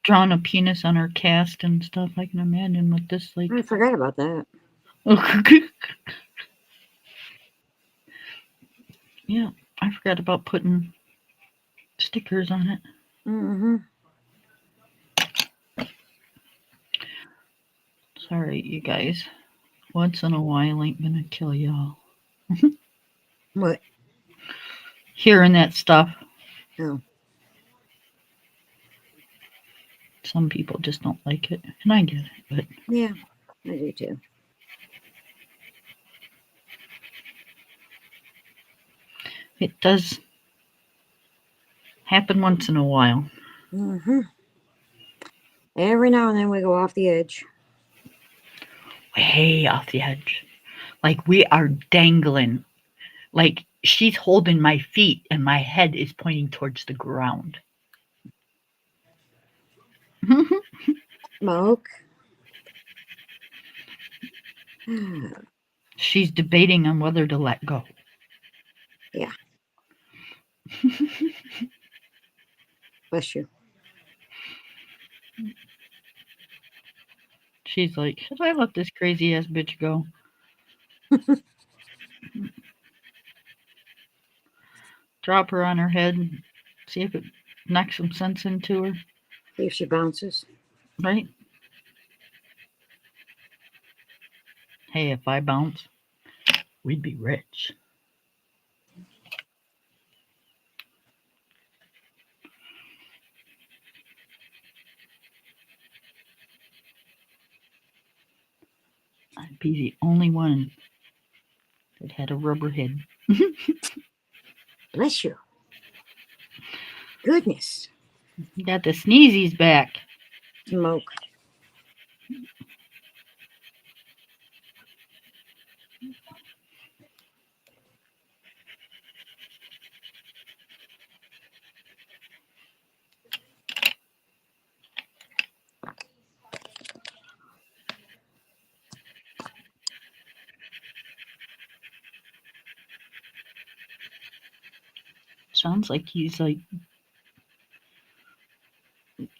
drawn a penis on her cast and stuff. I can imagine what this like. I forgot about that. Yeah, I forgot about putting stickers on it. Mm-hmm. Sorry, you guys. Once in a while ain't gonna kill y'all. What? Hearing that stuff. Oh. Some people just don't like it, and I get it, but Yeah, I do too. it does happen once in a while. Mm-hmm. Every now and then we go off the edge. Way off the edge. Like we are dangling. Like she's holding my feet and my head is pointing towards the ground. Smoke. She's debating on whether to let go. Yeah. Bless you. She's like, should I let this crazy ass bitch go? Drop her on her head and see if it knocks some sense into her, See if she bounces. right? Hey, if I bounce, we'd be rich. I'd be the only one that had a rubber head. Bless you. Goodness. Got the sneezies back. Smoke. Sounds like he's like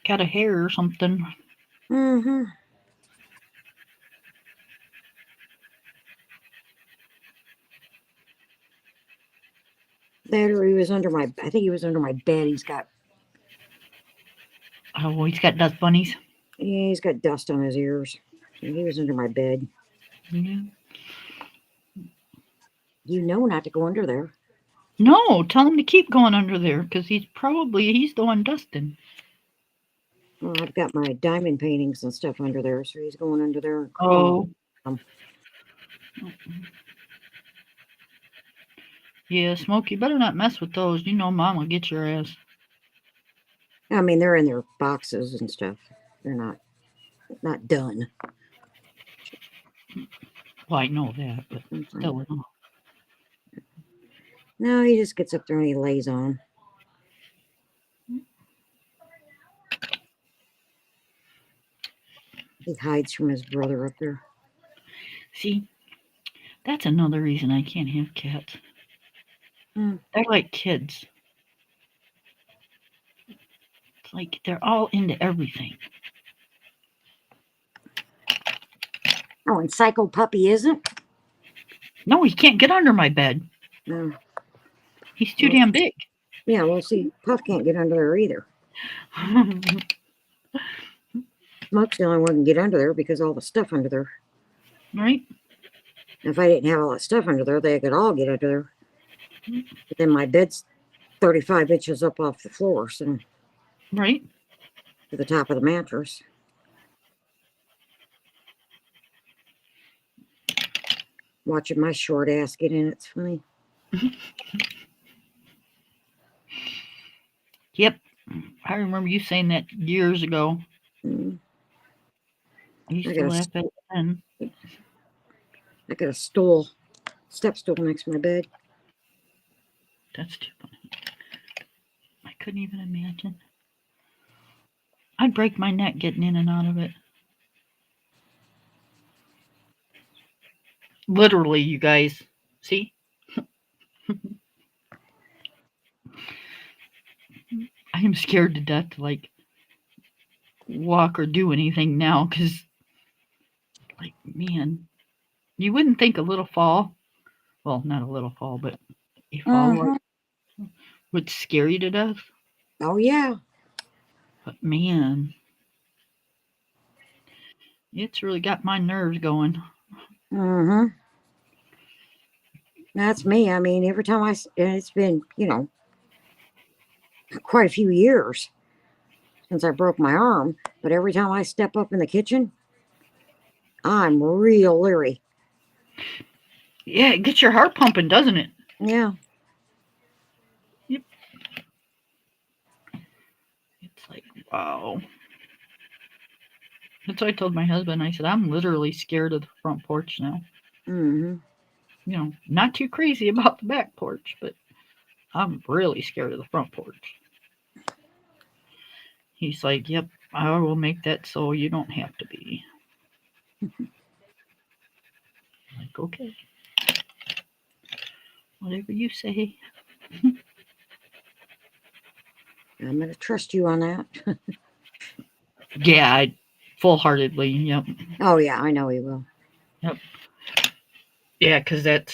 got a hair or something. Mm-hmm. That or he was under my, I think he was under my bed. Oh, he's got dust bunnies. He's got dust on his ears. So he was under my bed. Yeah. You know not to go under there. No, tell him to keep going under there because he's the one dusting. Well, I've got my diamond paintings and stuff under there, so he's going under there and Oh. crawling. Yeah, Smokey, better not mess with those. You know Mom will get your ass. I mean, they're in their boxes and stuff. They're not done. Well, I know that, but I'm fine. still. No, he just gets up there and he lays on. He hides from his brother up there. See, that's another reason I can't have cats. Hmm. They're like kids. It's like they're all into everything. Oh, and Psycho Puppy isn't? No, he can't get under my bed. No. He's too Well, damn big. yeah, well, see, Puff can't get under there either. Smoke's the only one who can get under there because all the stuff under there. Right? If I didn't have all that stuff under there, they could all get under there. But then my bed's 35 inches up off the floor, so Right? to the top of the mattress. Watching my short ass get in, it's funny. Yep. I remember you saying that years ago. Mm. I used I to got a laugh at it then. I got a stool, step stool next to my bed. That's too funny. I couldn't even imagine. I'd break my neck getting in and out of it. Literally, you guys. See? I am scared to death to like walk or do anything now because, like, man, you wouldn't think a little fall, well, not a little fall, but a fall Mhm. would scare you to death. Oh yeah. But man, it's really got my nerves going. Mm-hmm. That's me. I mean, every time and it's been, quite a few years since I broke my arm, but every time I step up in the kitchen, I'm real leery. Yeah, it gets your heart pumping, doesn't it? Yeah. Yep. It's like, wow. That's what I told my husband. I said, I'm literally scared of the front porch now. Mm-hmm. Not too crazy about the back porch, but I'm really scared of the front porch. He's like, yep, I will make that so you don't have to be. I'm like, okay. Whatever you say. I'm gonna trust you on that. Yeah, I full-heartedly, yep. Oh yeah, I know he will. Yep. Yeah, because I'm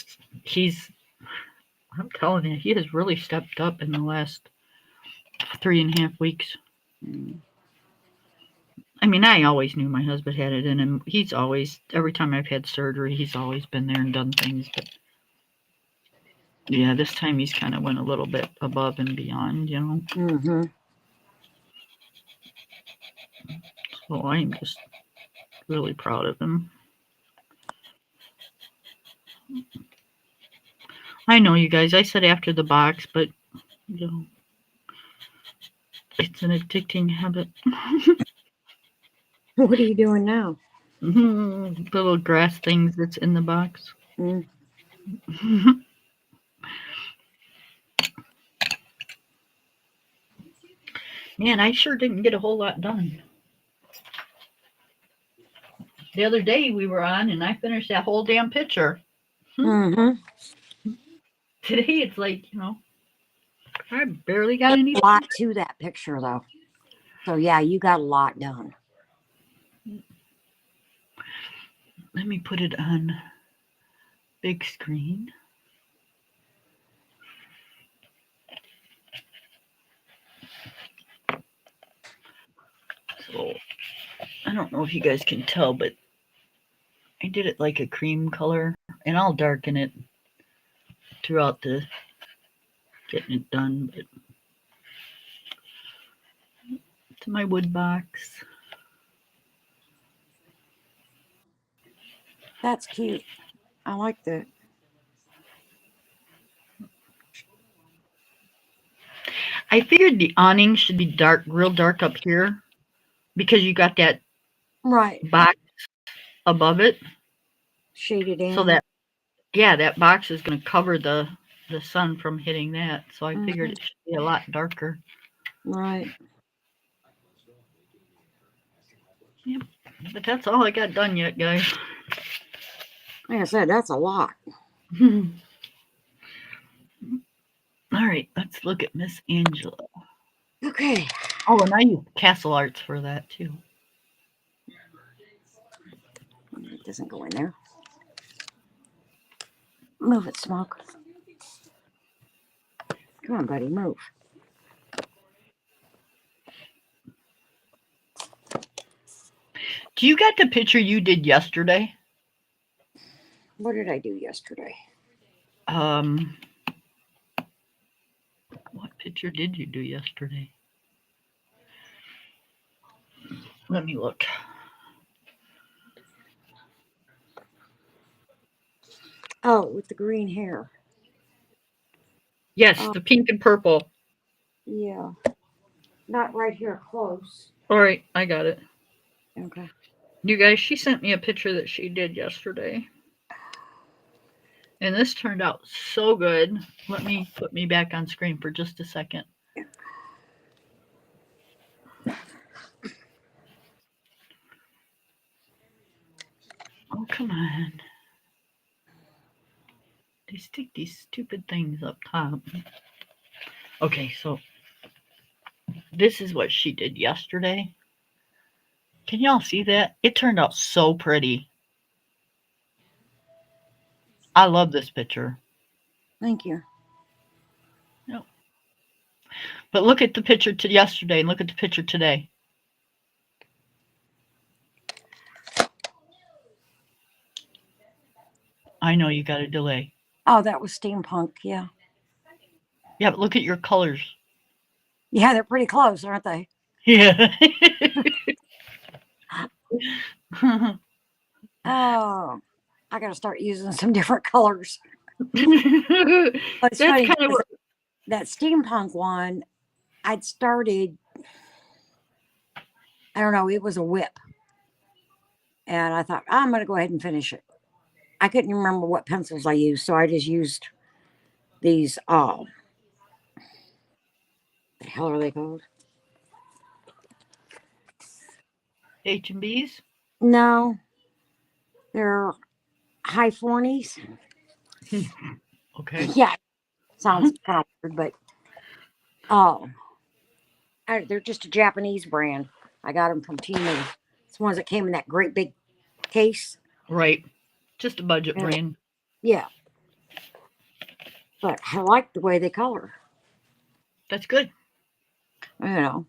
telling you, he has really stepped up in the last 3.5 weeks. Mm. I mean, I always knew my husband had it in him. He's always, every time I've had surgery, he's always been there and done things. But yeah, this time he's kind of went a little bit above and beyond. Mm-hmm. So I'm just really proud of him. I know, you guys, I said after the box, but it's an addicting habit. What are you doing now? Little grass things that's in the box. Mm. Man, I sure didn't get a whole lot done. The other day we were on and I finished that whole damn picture. Mm-hmm. Today it's like, I barely got any. A lot to that picture though. So yeah, you got a lot done. Let me put it on big screen. So I don't know if you guys can tell, but I did it like a cream color, and I'll darken it throughout the getting it done. But to my wood box. That's cute. I like that. I figured the awning should be dark, real dark up here, because you got that Right. box above it. Shaded in. So that box is going to cover the sun from hitting that. So I figured it should be a lot darker. Right. Yep. But that's all I got done yet, guys. Like I said, that's a lot. All right, let's look at Miss Angela. Okay. Oh, and I use Castle Arts for that too. It doesn't go in there. Move it, Smoke. Come on, buddy, move. Do you got the picture you did yesterday? What did I do yesterday? Um, what picture did you do yesterday? Let me look. Oh, with the green hair. Yes, the pink and purple. Yeah. Not right here close. All right, I got it. Okay. You guys, she sent me a picture that she did yesterday. And this turned out so good. Let me put me back on screen for just a second. Oh, come on. They stick these stupid things up top. Okay, so this is what she did yesterday. Can y'all see that? It turned out so pretty. I love this picture. Thank you. Yep. But look at the picture to yesterday and look at the picture today. I know you got a delay. Oh, that was steampunk. Yeah. Yeah, but look at your colors. Yeah, they're pretty close, aren't they? Yeah. Oh, I got to start using some different colors. But it's That's funny kind of because that steampunk one, I'd started, I don't know, it was a whip. And I thought, I'm going to go ahead and finish it. I couldn't remember what pencils I used, so I just used these, the hell are they called? H&Bs. No, they're high 40s. Okay. Yeah, sounds kind of weird, but oh, they're just a Japanese brand. I got them from Temu. It's the ones that came in that great big case. Right. Just a budget And, brand. yeah, but I like the way they color. That's good. You know,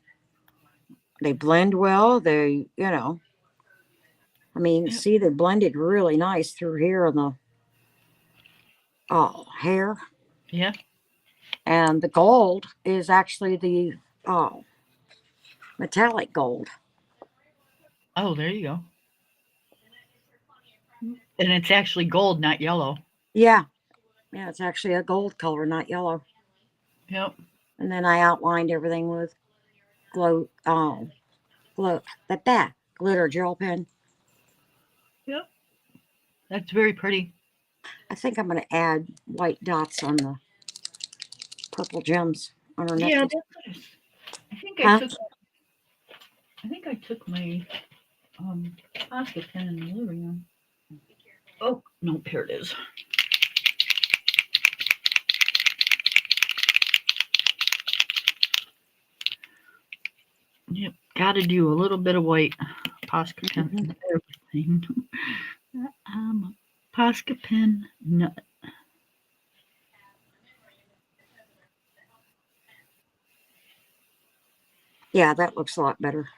they blend well. I mean, Yep. see, they blended really nice through here on the hair. Yeah. And the gold is actually the metallic gold. Oh, there you go. And it's actually gold, not yellow. Yeah, yeah, it's actually a gold color, not yellow. Yep. And then I outlined everything with glow, glow, that glitter gel pen. Yep. That's very pretty. I think I'm going to add white dots on the purple gems on her Yeah, necklace. that's nice. I think Huh? I took my Posca pen in the living room. Oh no, here it is. Yep, got to do a little bit of white Posca pen Mhm. in everything. I'm a Posca pen nut. Yeah, that looks a lot better.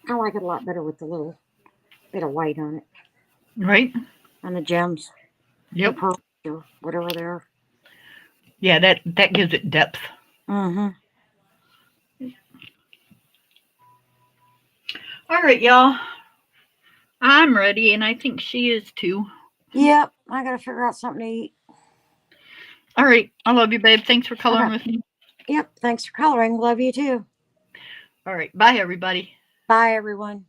I like it a lot better with the little bit of white on it. Right? And the gems. Yep. The pearls or whatever they are. Yeah, that gives it depth. Mm-hmm. All right, y'all. I'm ready, and I think she is too. Yep. I gotta figure out something to eat. All right. I love you, babe. Thanks for coloring Okay. with me. Yep. Thanks for coloring. Love you too. All right. Bye, everybody. Bye, everyone.